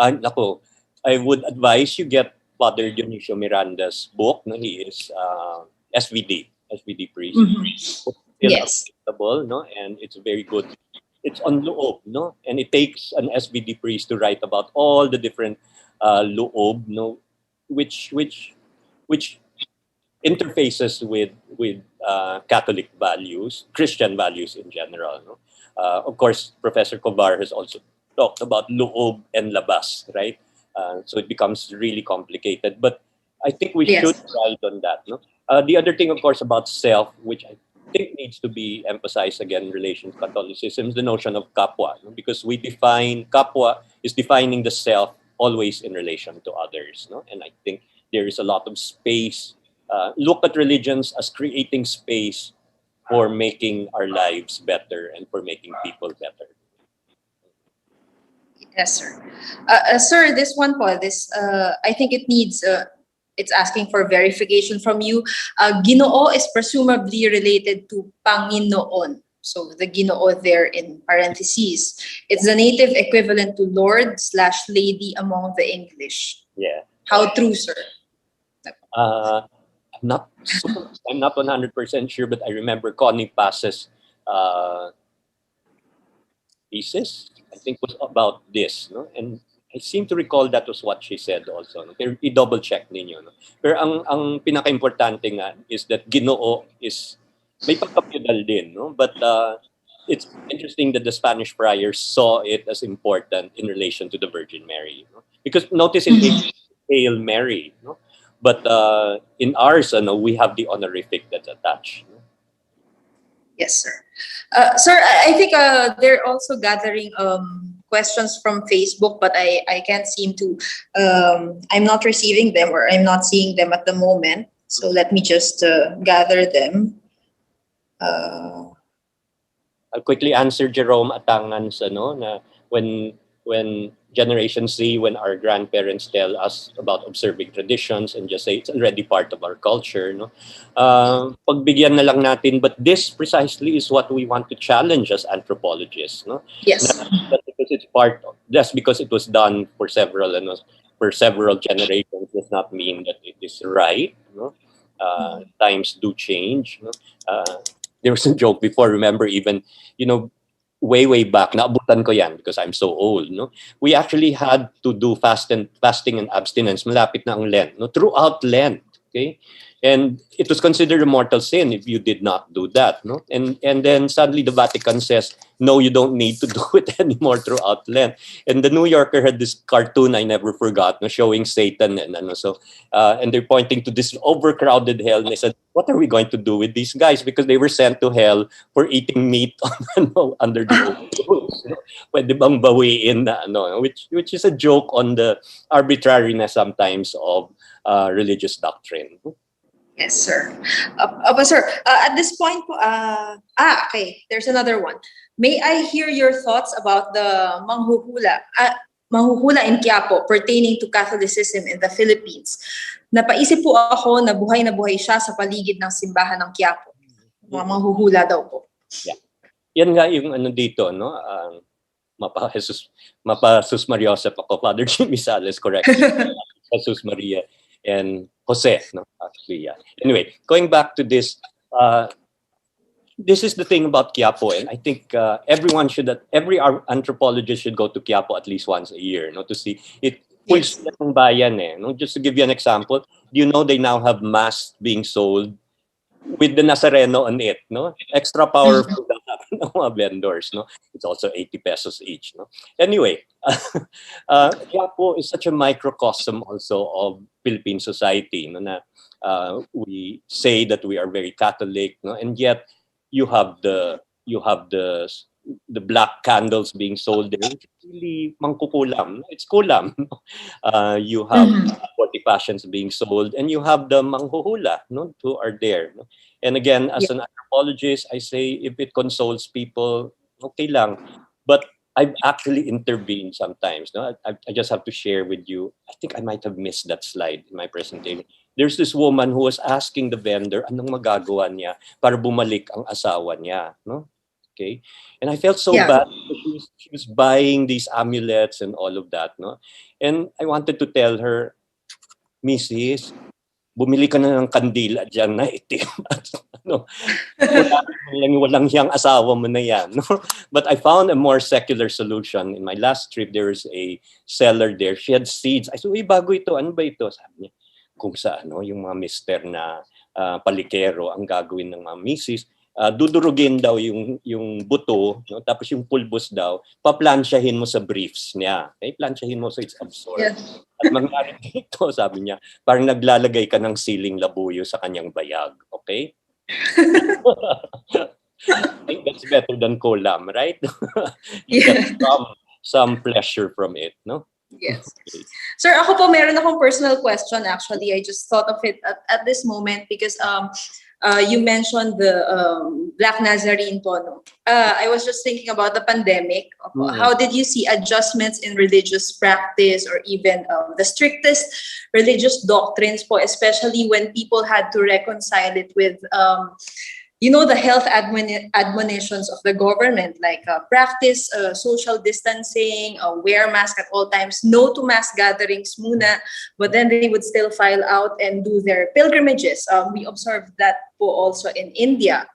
Nako, I would advise you get Father Dionisio Miranda's book. No? He is SVD priest. Still Yes. acceptable, no? And it's very good. It's on loob, no? And it takes an SVD priest to write about all the different loob, no? Which interfaces with Catholic values, Christian values in general. No? Of course, Professor Cobar has also talked about loob and labas, right? So it becomes really complicated. But I think we Yes. should write on that. No? The other thing, of course, about self, which I think needs to be emphasized again in relation to Catholicism, is the notion of kapwa. No? Because we define, kapwa is defining the self always in relation to others. No? And I think there is a lot of space. Look at religions as creating space for making our lives better and for making people better. Yes, sir. Sir, this one po, I think it needs, it's asking for verification from you. Ginoo is presumably related to Panginoon. So the Ginoo there in parentheses. It's the native equivalent to Lord/Lady among the English. Yeah. How true, sir? I'm not 100% sure, but I remember Connie Pass's thesis, I think, was about this, no? And I seem to recall that was what she said also. No? Pero i-double check ninyo. No? Pero ang pinaka-importante nga is that Ginoo is may pagka-feudal din, no? But it's interesting that the Spanish friars saw it as important in relation to the Virgin Mary. No? Because notice in English, Hail Mary, no? But in ours, we have the honorific that's attached. No? Yes, sir. Sir, I think they're also gathering questions from Facebook, but I can't seem to, I'm not receiving them or I'm not seeing them at the moment. So let me just gather them. I'll quickly answer Jerome Atangan's na when Generation Z, when our grandparents tell us about observing traditions and just say it's already part of our culture, no? Pagbigyan na lang natin, but this precisely is what we want to challenge as anthropologists, no? Yes. Not because it's just because it was done for several generations does not mean that it is right, no? Times do change, no? There was a joke before, remember, even, way back, naabutan ko yan because I'm so old, no? We actually had to do fasting and abstinence, malapit na ang Lent, no? Throughout Lent, okay? And it was considered a mortal sin if you did not do that, no? And then suddenly the Vatican says, no, you don't need to do it anymore throughout Lent. And the New Yorker had this cartoon I never forgot, no, showing Satan and and they're pointing to this overcrowded hell, and they said, what are we going to do with these guys? Because they were sent to hell for eating meat under the rules. Pwede bang bawiin na which is a joke on the arbitrariness sometimes of religious doctrine. Yes, sir. Sir, at this point, okay, there's another one. May I hear your thoughts about the manghuhula in Quiapo pertaining to Catholicism in the Philippines? Napaisip po ako na buhay siya sa paligid ng simbahan ng Quiapo. Mga manghuhula daw po. Yeah. Yan nga yung dito, no? Mapa Jesus Maria Joseph ako, Father Jimmy Sales, correct. Jesus Maria and Jose, no? Actually, yeah. Anyway, going back to this, this is the thing about Quiapo, and I think every anthropologist should go to Quiapo at least once a year, no, to see it. Yes. Bayan, no? Just to give you an example, you know they now have masks being sold with the Nazareno on it, no? Extra powerful mga vendors, no? It's also 80 pesos each, no? Anyway, Quiapo is such a microcosm also of Philippine society, no? Na we say that we are very Catholic, no? And yet you have the black candles being sold there. It's really mangkukulam. It's kulam. You have 40 passions being sold, and you have the manghuhula, no, who are there. No? And again, as an anthropologist, I say if it consoles people, okay lang. But I've actually intervened sometimes. No, I just have to share with you. I think I might have missed that slide in my presentation. There's this woman who was asking the vendor anong magagawa niya para bumalik ang asawa niya. No. Okay. And I felt so bad because she was buying these amulets and all of that, no? And I wanted to tell her, Mrs., bumili ka na ng kandila dyan na itim. No? Walang hiyang asawa mo na yan. No? But I found a more secular solution. In my last trip, there was a seller there. She had seeds. I said, uy, bago ito. Ano ba ito? Sabi niya, kung sa yung mga mister na palikero ang gagawin ng mga misis, dudurugin daw yung buto, no? Tapos yung pulbos daw, paplansyahin mo sa briefs niya. Okay? Plansyahin mo so it's absorbed. Yeah. At mangyari dito, sabi niya, parang naglalagay ka ng siling labuyo sa kanyang bayag. Okay? I think that's better than kolam, right? You get some pleasure from it, no? Yes. Sir, ako po meron akong personal question actually. I just thought of it at this moment because you mentioned the Black Nazarene po, no? I was just thinking about the pandemic. How did you see adjustments in religious practice or even the strictest religious doctrines po, especially when people had to reconcile it with the health admonitions of the government, like practice social distancing, wear mask at all times, no to mass gatherings muna, but then they would still file out and do their pilgrimages. We observed that po also in India.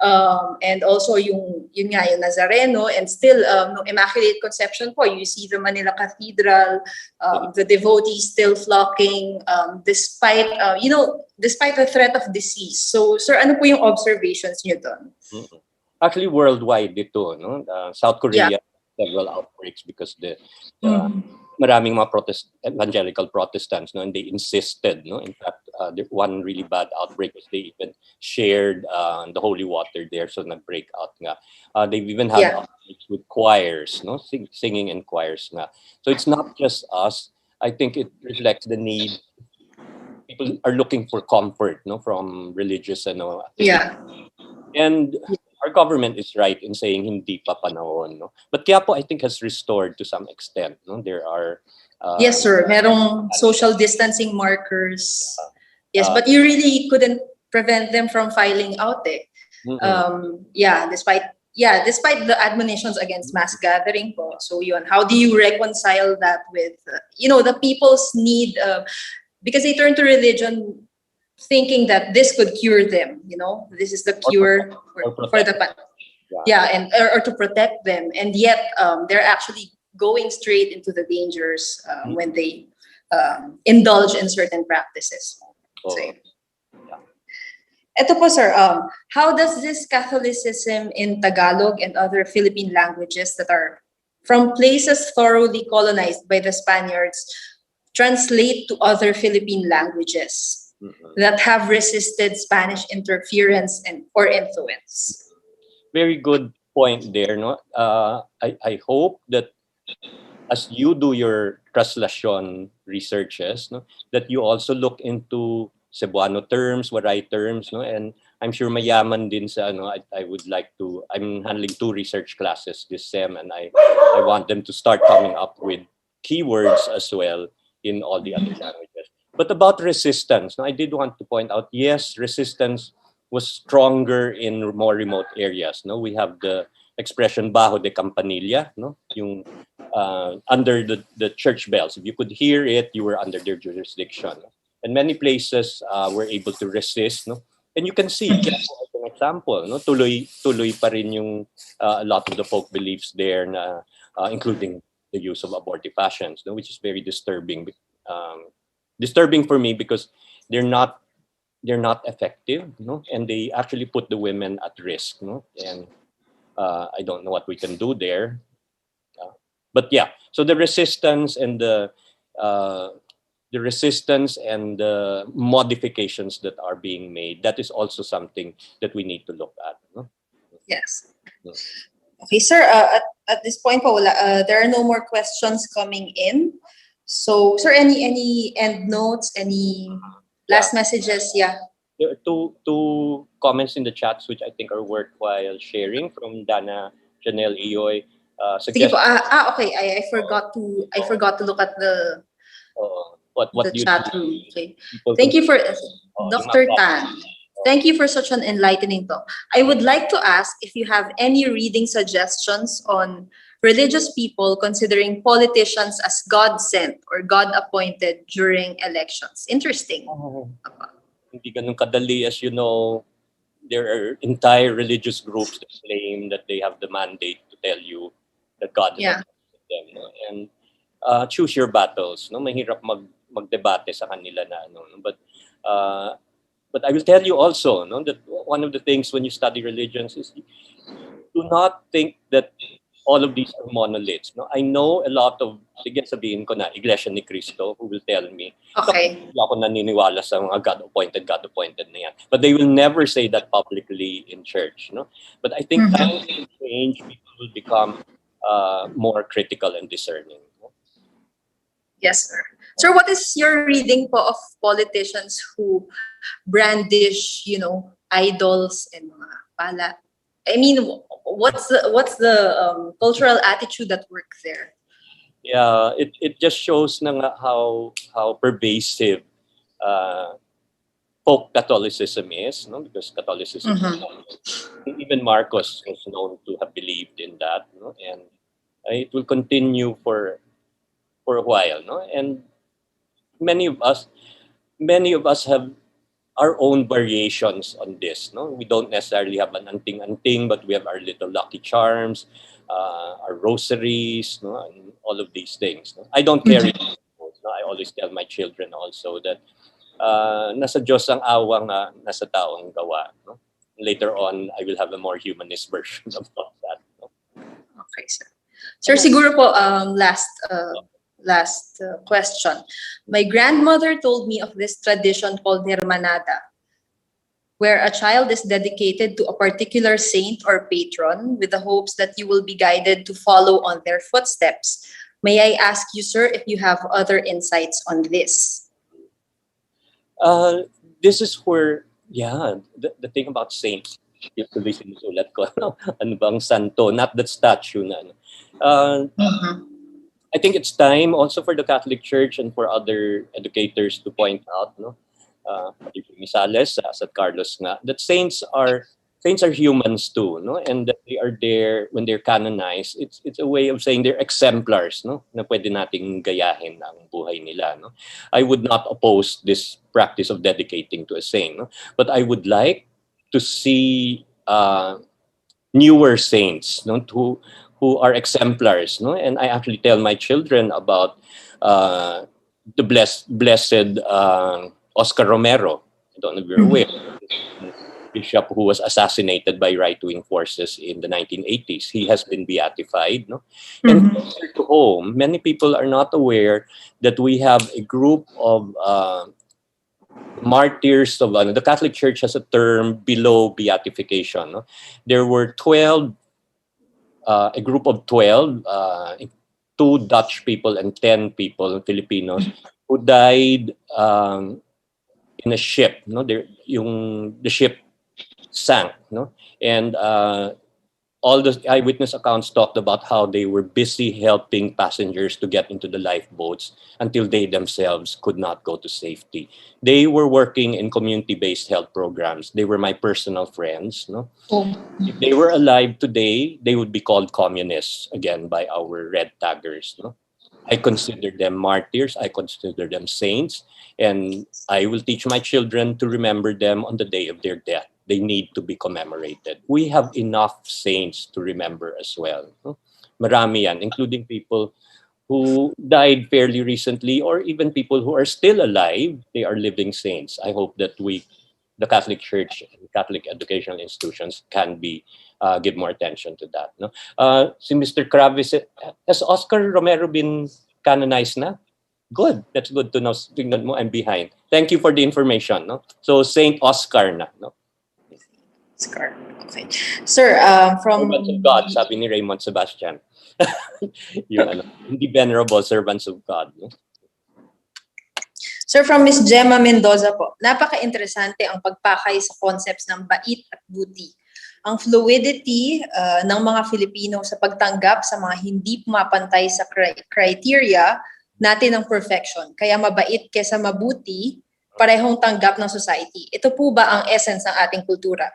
And also yung Nazareno, and still no Immaculate Conception po, you see the Manila Cathedral, the devotees still flocking despite the threat of disease. So sir, ano po yung observations niyo doon? Actually worldwide dito, no? South Korea, several outbreaks because the maraming mga evangelical Protestants, no, and they insisted, no. In fact, one really bad outbreak was they even shared the holy water there, so nag-break out nga. They've even had outbreaks with choirs, no, singing in choirs nga. So it's not just us. I think it reflects the need. People are looking for comfort, no, from religious, and our government is right in saying hindi pa panahon, no? But Quiapo, I think, has restored to some extent, no? There are yes, sir. Merong social distancing markers. Yes, but you really couldn't prevent them from filing out, eh. Despite the admonitions against mass gathering po. So yun, how do you reconcile that with the people's need, because they turn to religion thinking that this could cure them, this is the cure for the or to protect them, and yet they're actually going straight into the dangers when they indulge in certain practices. So, Ito po, sir, how does this Catholicism in Tagalog and other Philippine languages that are from places thoroughly colonized by the Spaniards translate to other Philippine languages that have resisted Spanish interference or influence? Very good point there, no? I hope that as you do your translation researches, no, that you also look into Cebuano terms, Waray terms, no, and I'm sure mayaman din sa I would like to. I'm handling 2 research classes this sem, and I want them to start coming up with keywords as well in all the other languages. But about resistance, I did want to point out, yes, resistance was stronger in more remote areas. No, we have the expression bajo de campanilla, no, yung under the church bells. If you could hear it, you were under their jurisdiction. And many places were able to resist, no. And you can see, as an example, no, tuloy pa rin yung a lot of the folk beliefs there, na including the use of abortive passions, no, which is very disturbing. Disturbing for me because they're not effective, no, and they actually put the women at risk, no, and I don't know what we can do there. But yeah, so the resistance and the modifications that are being made, that is also something that we need to look at. No? Yes. Okay, sir. At this point, there are no more questions coming in. So, sir, any end notes, any last messages? Yeah. There are two comments in the chats which I think are worthwhile sharing from Dana Janelle Ioy. Sige po. Okay. I forgot to look at the chat room. Okay. Thank you for Dr. Tan. Thank you for such an enlightening talk. I would like to ask if you have any reading suggestions on religious people considering politicians as God sent or God appointed during elections. Interesting. Hindi ganun kadali, as you know. There are entire religious groups that claim that they have the mandate to tell you that God has appointed them. No? And choose your battles. No, mahirap magdebate sa kanila na ano. But I will tell you also, no, that one of the things when you study religions is do not think that all of these are monoliths. No, I know a lot of, sige sabihin ko na, Iglesia ni Cristo, who will tell me, okay, hindi ako naniniwala sa mga God-appointed na yan. But they will never say that publicly in church. No? But I think times will change, people will become more critical and discerning. No? Yes, sir. Sir, what is your reading po of politicians who brandish, idols and mga pala? I mean, what's the cultural attitude that works there? Yeah, it just shows na nga how pervasive folk Catholicism is, no? Because Catholicism, even Marcos was known to have believed in that, no? And it will continue for a while, no? And many of us have our own variations on this. No, we don't necessarily have an anting-anting, but we have our little lucky charms, our rosaries, no, and all of these things. No? I don't carry those. No? I always tell my children also that nasa Diyos ang awa nga, nasa tao ang gawa. No? Later on, I will have a more humanist version of that. No? Okay, sir. Sir, siguro po last question. My grandmother told me of this tradition called Hermanada, where a child is dedicated to a particular saint or patron with the hopes that you will be guided to follow on their footsteps. May I ask you, sir, if you have other insights on this? This is where, the thing about saints, usually sinusulat ko, ano bang santo, not that statue na. I think it's time also for the Catholic Church and for other educators to point out, no, Misales, St. Carlos nga, that saints are humans too, no, and that they are there when they're canonized. It's a way of saying they're exemplars, no, na pwede nating gayahin ang buhay nila, no. I would not oppose this practice of dedicating to a saint, no, but I would like to see newer saints, no, who are exemplars, no? And I actually tell my children about the blessed Oscar Romero. I don't know if you're aware. Bishop who was assassinated by right-wing forces in the 1980s. He has been beatified, no? And closer to home, many people are not aware that we have a group of martyrs of the Catholic Church has a term below beatification. No? There were 12. A group of 12, 2 Dutch people and 10 people, Filipinos, who died in a ship. No, the ship sank. No, and all the eyewitness accounts talked about how they were busy helping passengers to get into the lifeboats until they themselves could not go to safety. They were working in community-based health programs. They were my personal friends. No? If they were alive today, they would be called communists again by our red taggers. No? I consider them martyrs. I consider them saints. And I will teach my children to remember them on the day of their death. They need to be commemorated. We have enough saints to remember as well. No? Marami yan, including people who died fairly recently or even people who are still alive. They are living saints. I hope that the Catholic Church and Catholic educational institutions can be give more attention to that. No? Si Mr. Kravis, has Oscar Romero been canonized na? Good. That's good to know. Tingnan mo, I'm behind. Thank you for the information. No? So, Saint Oscar na. No? Oscar. Okay. Sir, from... Servants of God, sabi ni Raymond Sebastian. Yung hindi venerable servants of God. No? Sir, from Ms. Gemma Mendoza po, napaka-interesante ang pagpakay sa concepts ng bait at buti. Ang fluidity ng mga Filipino sa pagtanggap sa mga hindi pumapantay sa criteria natin ng perfection. Kaya mabait kesa mabuti, parehong tanggap ng society. Ito po ba ang essence ng ating kultura?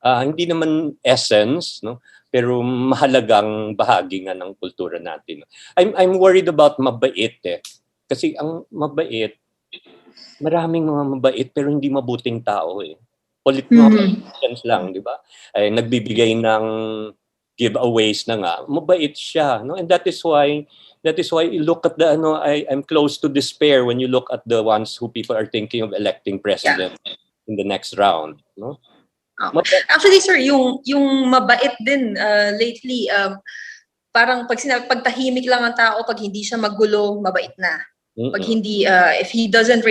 Hindi naman essence, no? Pero mahalagang bahagi nga ng kultura natin. I'm worried about mabait eh. Kasi ang mabait, maraming mga mabait pero hindi mabuting tao eh. Politicians lang, di ba? Ay nagbibigay ng giveaways na nga. Mabait siya, no? And that is why you look at the I'm close to despair when you look at the ones who people are thinking of electing president in the next round, no? Actually, sir, yung mabait din lately, parang pag tahimik lang ang tao, pag hindi siya magulo, mabait na. Pag hindi, if he doesn't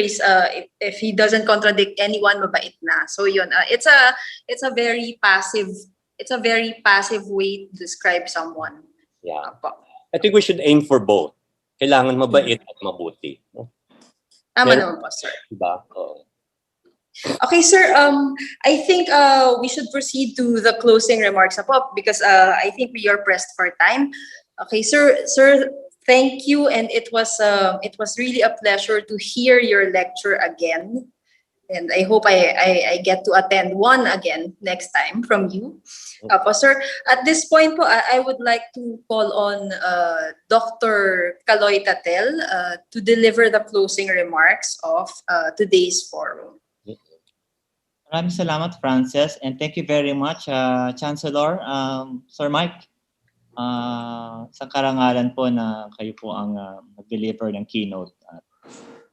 if he doesn't contradict anyone, mabait na. So yun, it's a very passive way to describe someone. Yeah. I think we should aim for both. Kailangan mabait at mabuti. No? Tama naman po, sir. Diba? Okay, sir. I think we should proceed to the closing remarks po because I think we are pressed for time. Okay, sir. Thank you, and it was really a pleasure to hear your lecture again, and I hope I get to attend one again next time from you. Sir, at this point po, I would like to call on Dr. Kaloy Tatel to deliver the closing remarks of today's forum. Maraming salamat, Frances, and thank you very much, Chancellor, Sir Mike, sa karangalan po na kayo po ang mag-deliver ng keynote.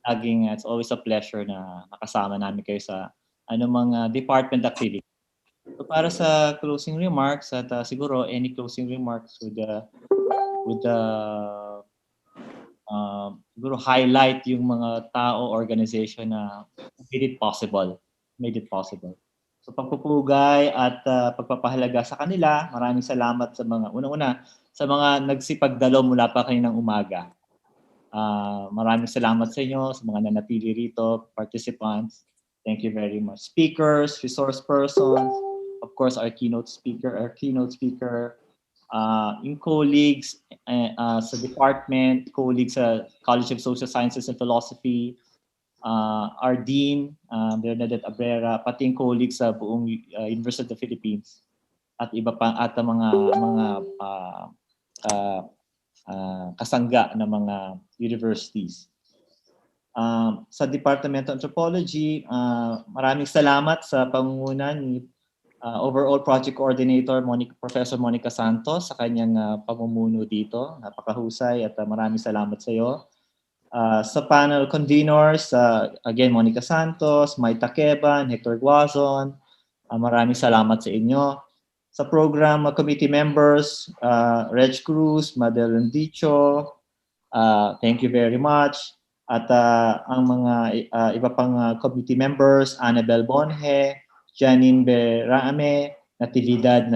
Laging, it's always a pleasure na makasama namin kayo sa mga department activity. So para sa closing remarks, at siguro any closing remarks would siguro highlight yung mga tao, organization na made it possible. So pagpupugay at pagpapahalaga sa kanila, maraming salamat sa mga sa mga nagsipagdalo mula pa kaninang umaga. Maraming salamat sa inyo, sa mga nanatili rito, participants. Thank you very much. Speakers, resource persons, of course our keynote speaker, yung colleagues sa department, colleagues sa College of Social Sciences and Philosophy, our Dean, Bernadette Abrera, pati yung colleagues sa buong University of the Philippines at iba pa at mga kasangga ng mga universities. Sa Department of Anthropology, maraming salamat sa pangunguna ni Overall Project Coordinator Professor Monica Santos sa kanyang pamumuno dito. Napakahusay at maraming salamat sa iyo. Sa panel conveners, again, Monica Santos, Mai Takeban, Hector Guazon, maraming salamat sa inyo. Sa program committee members, Reg Cruz, Madeline Dicho, thank you very much. At ang mga iba pang committee members, Annabel Bonhe, Janine Berame, Natividad,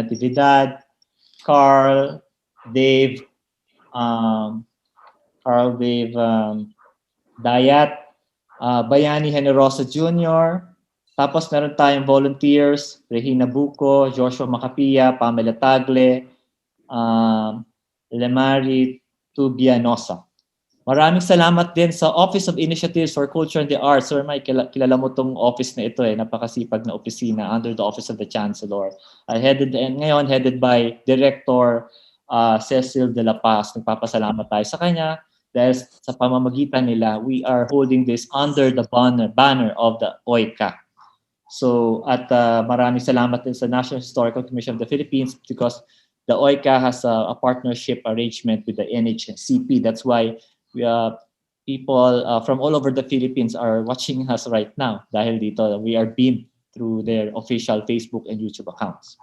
Carl, Dave, Dayat, Bayani Generosa Jr., tapos meron tayong volunteers, Regina Buco, Joshua Macapia, Pamela Tagle, Lemari Tubianosa. Maraming salamat din sa Office of Initiatives for Culture and the Arts. Sir Mike, kilala mo tong office na ito napakasipag na opisina under the Office of the Chancellor. Headed by Director Cecil De La Paz. Nagpapasalamat tayo sa kanya dahil sa pamamagitan nila, we are holding this under the banner of the OICA. So, at maraming salamat din sa National Historical Commission of the Philippines because the OICA has a partnership arrangement with the NHCP. That's why people from all over the Philippines are watching us right now dahil dito we are beamed through their official Facebook and YouTube accounts.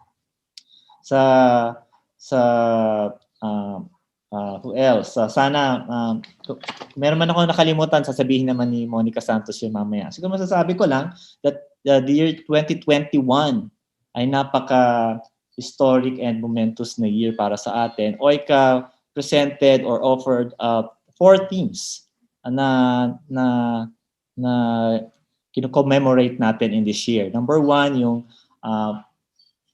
Who else? Sana, meron man ako nakalimutan, sasabihin naman ni Monica Santos yun mamaya. Siguro masasabi ko lang that the year 2021 ay napaka-historic and momentous na year para sa atin. OICA presented or offered 4 themes na kino-commemorate natin in this year. Number 1, yung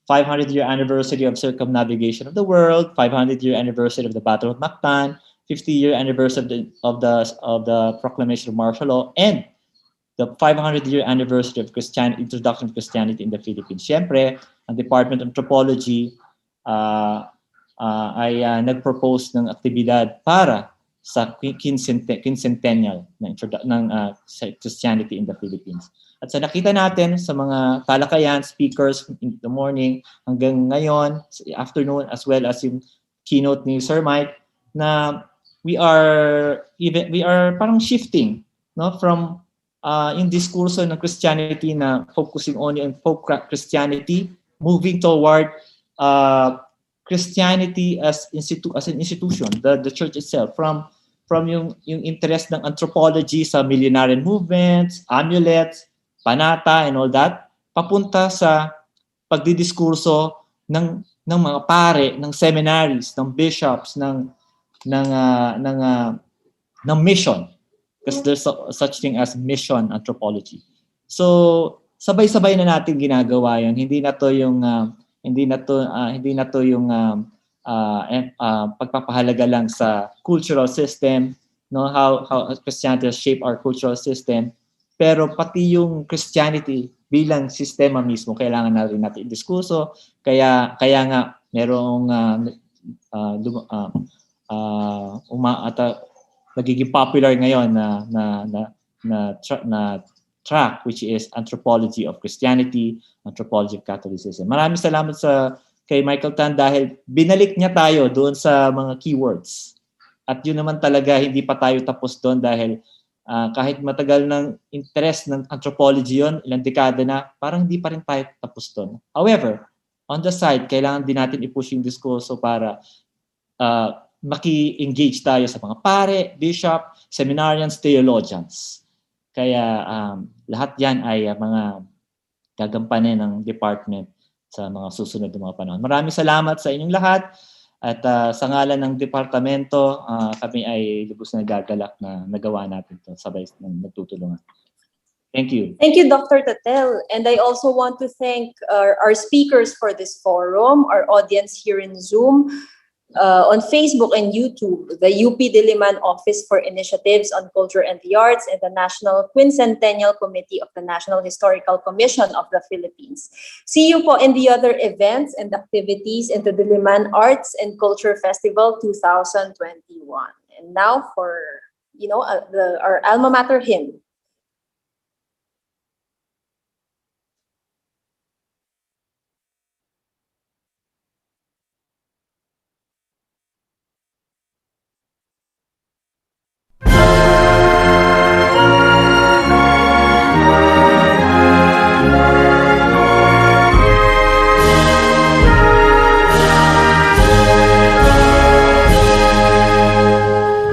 500-year anniversary of circumnavigation of the world, 500-year anniversary of the Battle of Mactan, 50-year anniversary of the Proclamation of Martial Law, and the 500-year anniversary of introduction of Christianity in the Philippines. Siyempre, ang Department of Anthropology ay nag-propose ng aktibidad para sa quincentennial ng Christianity in the Philippines. At sa nakita natin sa mga talakayan, speakers in the morning hanggang ngayon, afternoon, as well as yung keynote ni Sir Mike, na we are parang shifting, no, from yung diskurso ng Christianity na focusing only on folk Christianity, moving toward Christianity as an institution, the church itself, from yung interest ng anthropology sa millenarian movements, amulets, panata, and all that, papunta sa pagdidiskurso ng mga pare, ng seminaries, ng bishops, ng mission. Because there's such thing as mission anthropology. So sabay-sabay na natin ginagawa 'yon. Hindi na to yung pagpapahalaga lang sa cultural system, no, how Christianity has shaped our cultural system, pero pati yung Christianity bilang sistema mismo kailangan na rin natin diskurso. Kaya nga merong nagiging popular ngayon na track, which is Anthropology of Christianity, Anthropology of Catholicism. Maraming salamat kay Michael Tan dahil binalik niya tayo doon sa mga keywords. At yun naman talaga, hindi pa tayo tapos doon dahil kahit matagal ng interest ng anthropology yon, ilang dekada na, parang hindi pa rin tayo tapos doon. However, on the side, kailangan din natin i-push yung diskurso para maki-engage tayo sa mga pare, bishop, seminarians, theologians. Kaya lahat yan ay mga gagampanin ng department sa mga susunod na mga panahon. Maraming salamat sa inyong lahat. At sa ngalan ng departamento, kami ay lubos na gagalak na nagawa natin ito. Sabay ng nagtutulungan. Thank you. Thank you, Dr. Tatel. And I also want to thank our speakers for this forum, our audience here in Zoom, on Facebook and YouTube, the UP Diliman Office for Initiatives on Culture and the Arts, and the National Quincentennial Committee of the National Historical Commission of the Philippines. See you po in the other events and activities in the Diliman Arts and Culture Festival 2021. And now for, our alma mater hymn.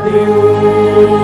Ilumina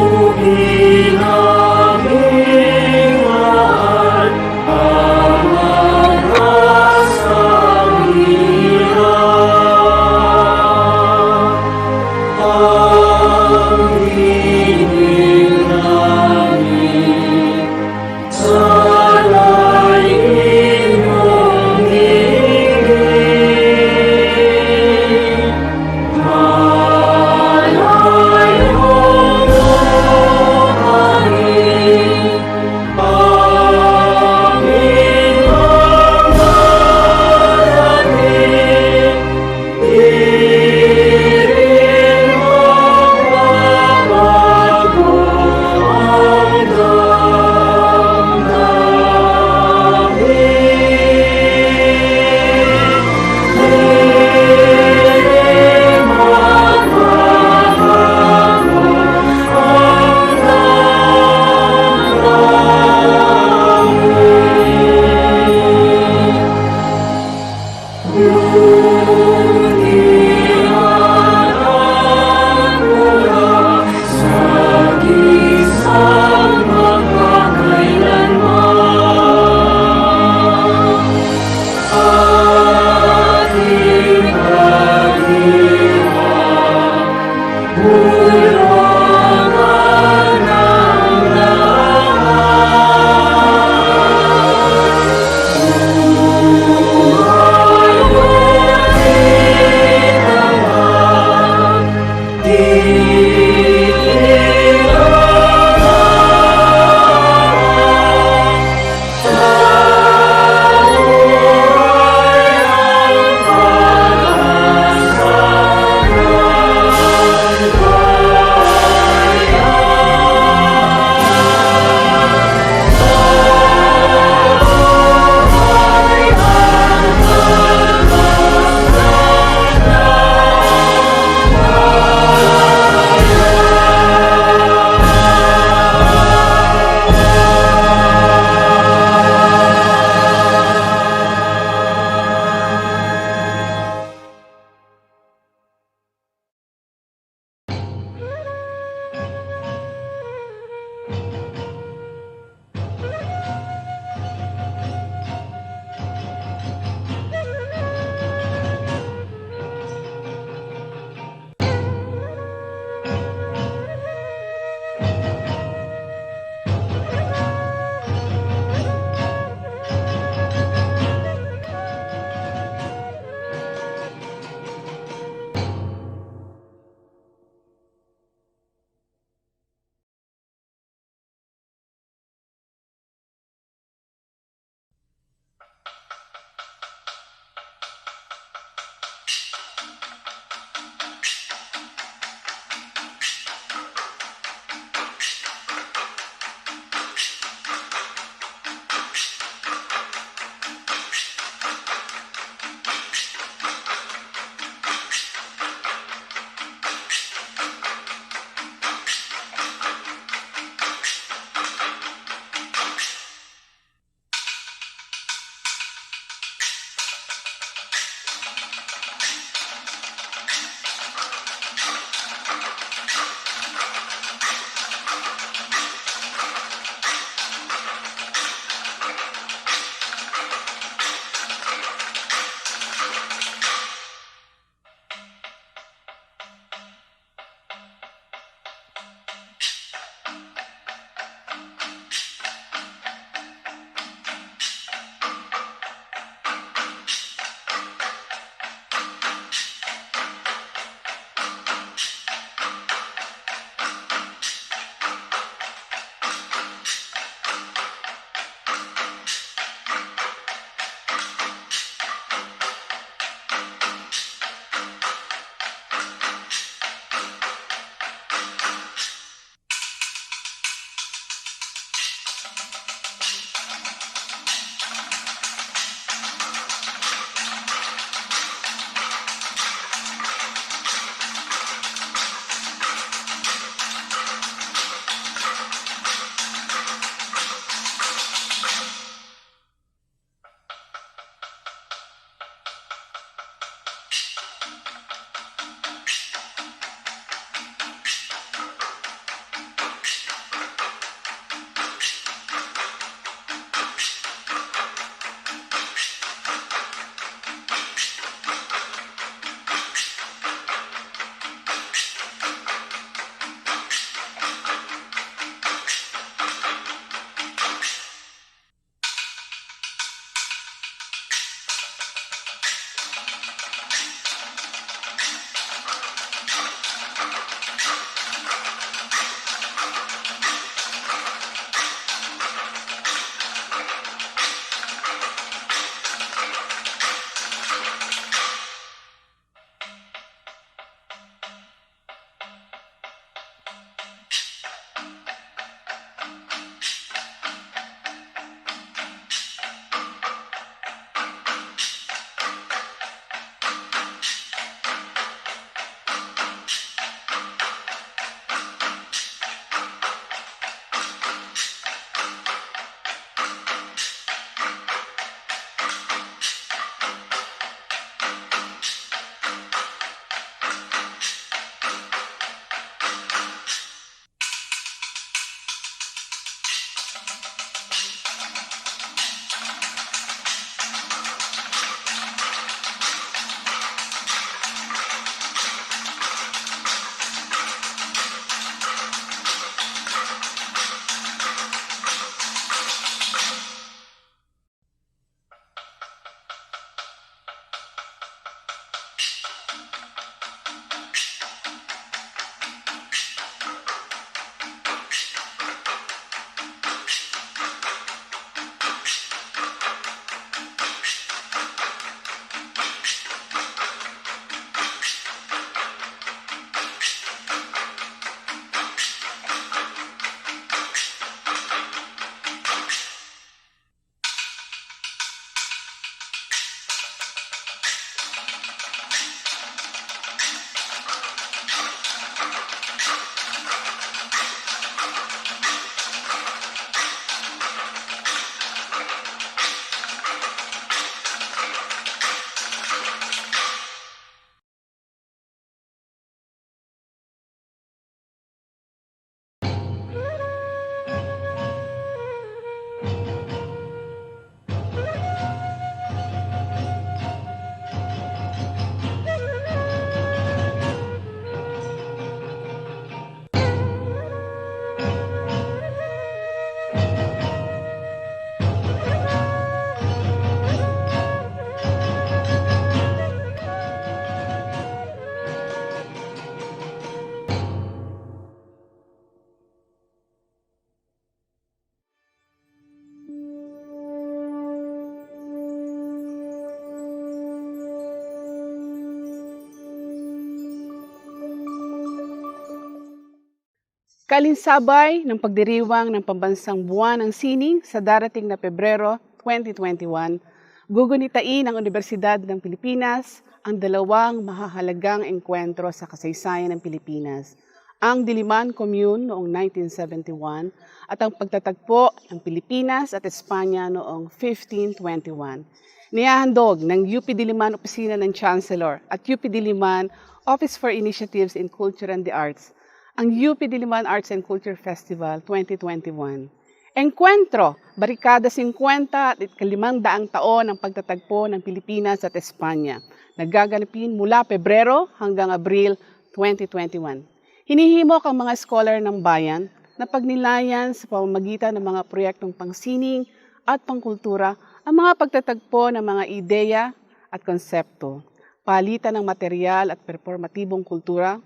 Kalinsabay ng pagdiriwang ng pambansang buwan ng sining sa darating na Pebrero 2021, gugunitain ng Universidad ng Pilipinas ang dalawang mahahalagang engkwentro sa kasaysayan ng Pilipinas, ang Diliman Commune noong 1971 at ang pagtatagpo ng Pilipinas at Espanya noong 1521. Nihahandog ng UP Diliman Opisina ng Chancellor at UP Diliman Office for Initiatives in Culture and the Arts ang UP Diliman Arts and Culture Festival 2021. Engkwentro, barikada 50 at 500 taon ang pagtatagpo ng Pilipinas at Espanya. Nagaganapin mula Pebrero hanggang Abril 2021. Hinihimok ang mga scholar ng bayan na pagnilayan sa pamamagitan ng mga proyektong pangsining at pangkultura ang mga pagtatagpo ng mga ideya at konsepto, palitan ng material at performatibong kultura,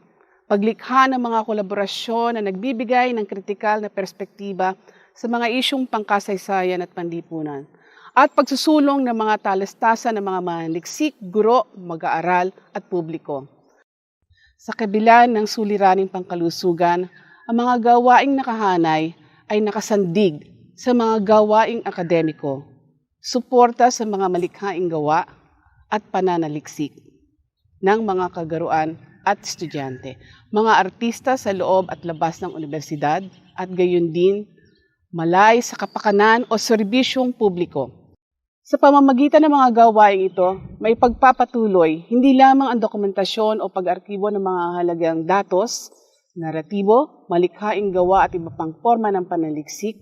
paglikha ng mga kolaborasyon na nagbibigay ng kritikal na perspektiba sa mga isyong pangkasaysayan at panlipunan, at pagsusulong ng mga talastasan ng mga manliksik, guro, mag-aaral at publiko. Sa kabila ng suliraning pangkalusugan, ang mga gawaing nakahanay ay nakasandig sa mga gawaing akademiko, suporta sa mga malikhaing gawa at pananaliksik ng mga kagaruan at estudyante, mga artista sa loob at labas ng universidad at gayon din malay sa kapakanan o serbisyong publiko. Sa pamamagitan ng mga gawain ito, may pagpapatuloy hindi lamang ang dokumentasyon o pag-arkibo ng mga halagang datos, naratibo, malikhaing gawa at iba pang forma ng panaliksik,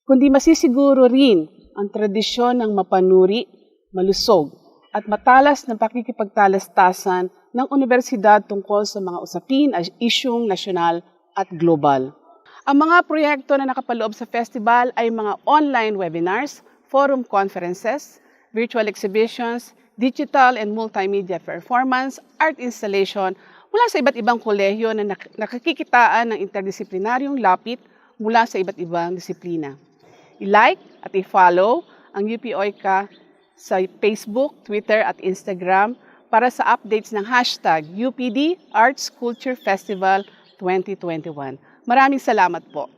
kundi masisiguro rin ang tradisyon ng mapanuri, malusog at matalas na pakikipagtalastasan ng universidad tungkol sa mga usapin at isyung nasyonal at global. Ang mga proyekto na nakapaloob sa festival ay mga online webinars, forum conferences, virtual exhibitions, digital and multimedia performance, art installation mula sa iba't ibang kolehiyo na nakakikitaan ng interdisiplinaryong lapit mula sa iba't ibang disiplina. I-like at i-follow ang UP OICA sa Facebook, Twitter at Instagram para sa updates ng hashtag UPD Arts Culture Festival 2021. Maraming salamat po.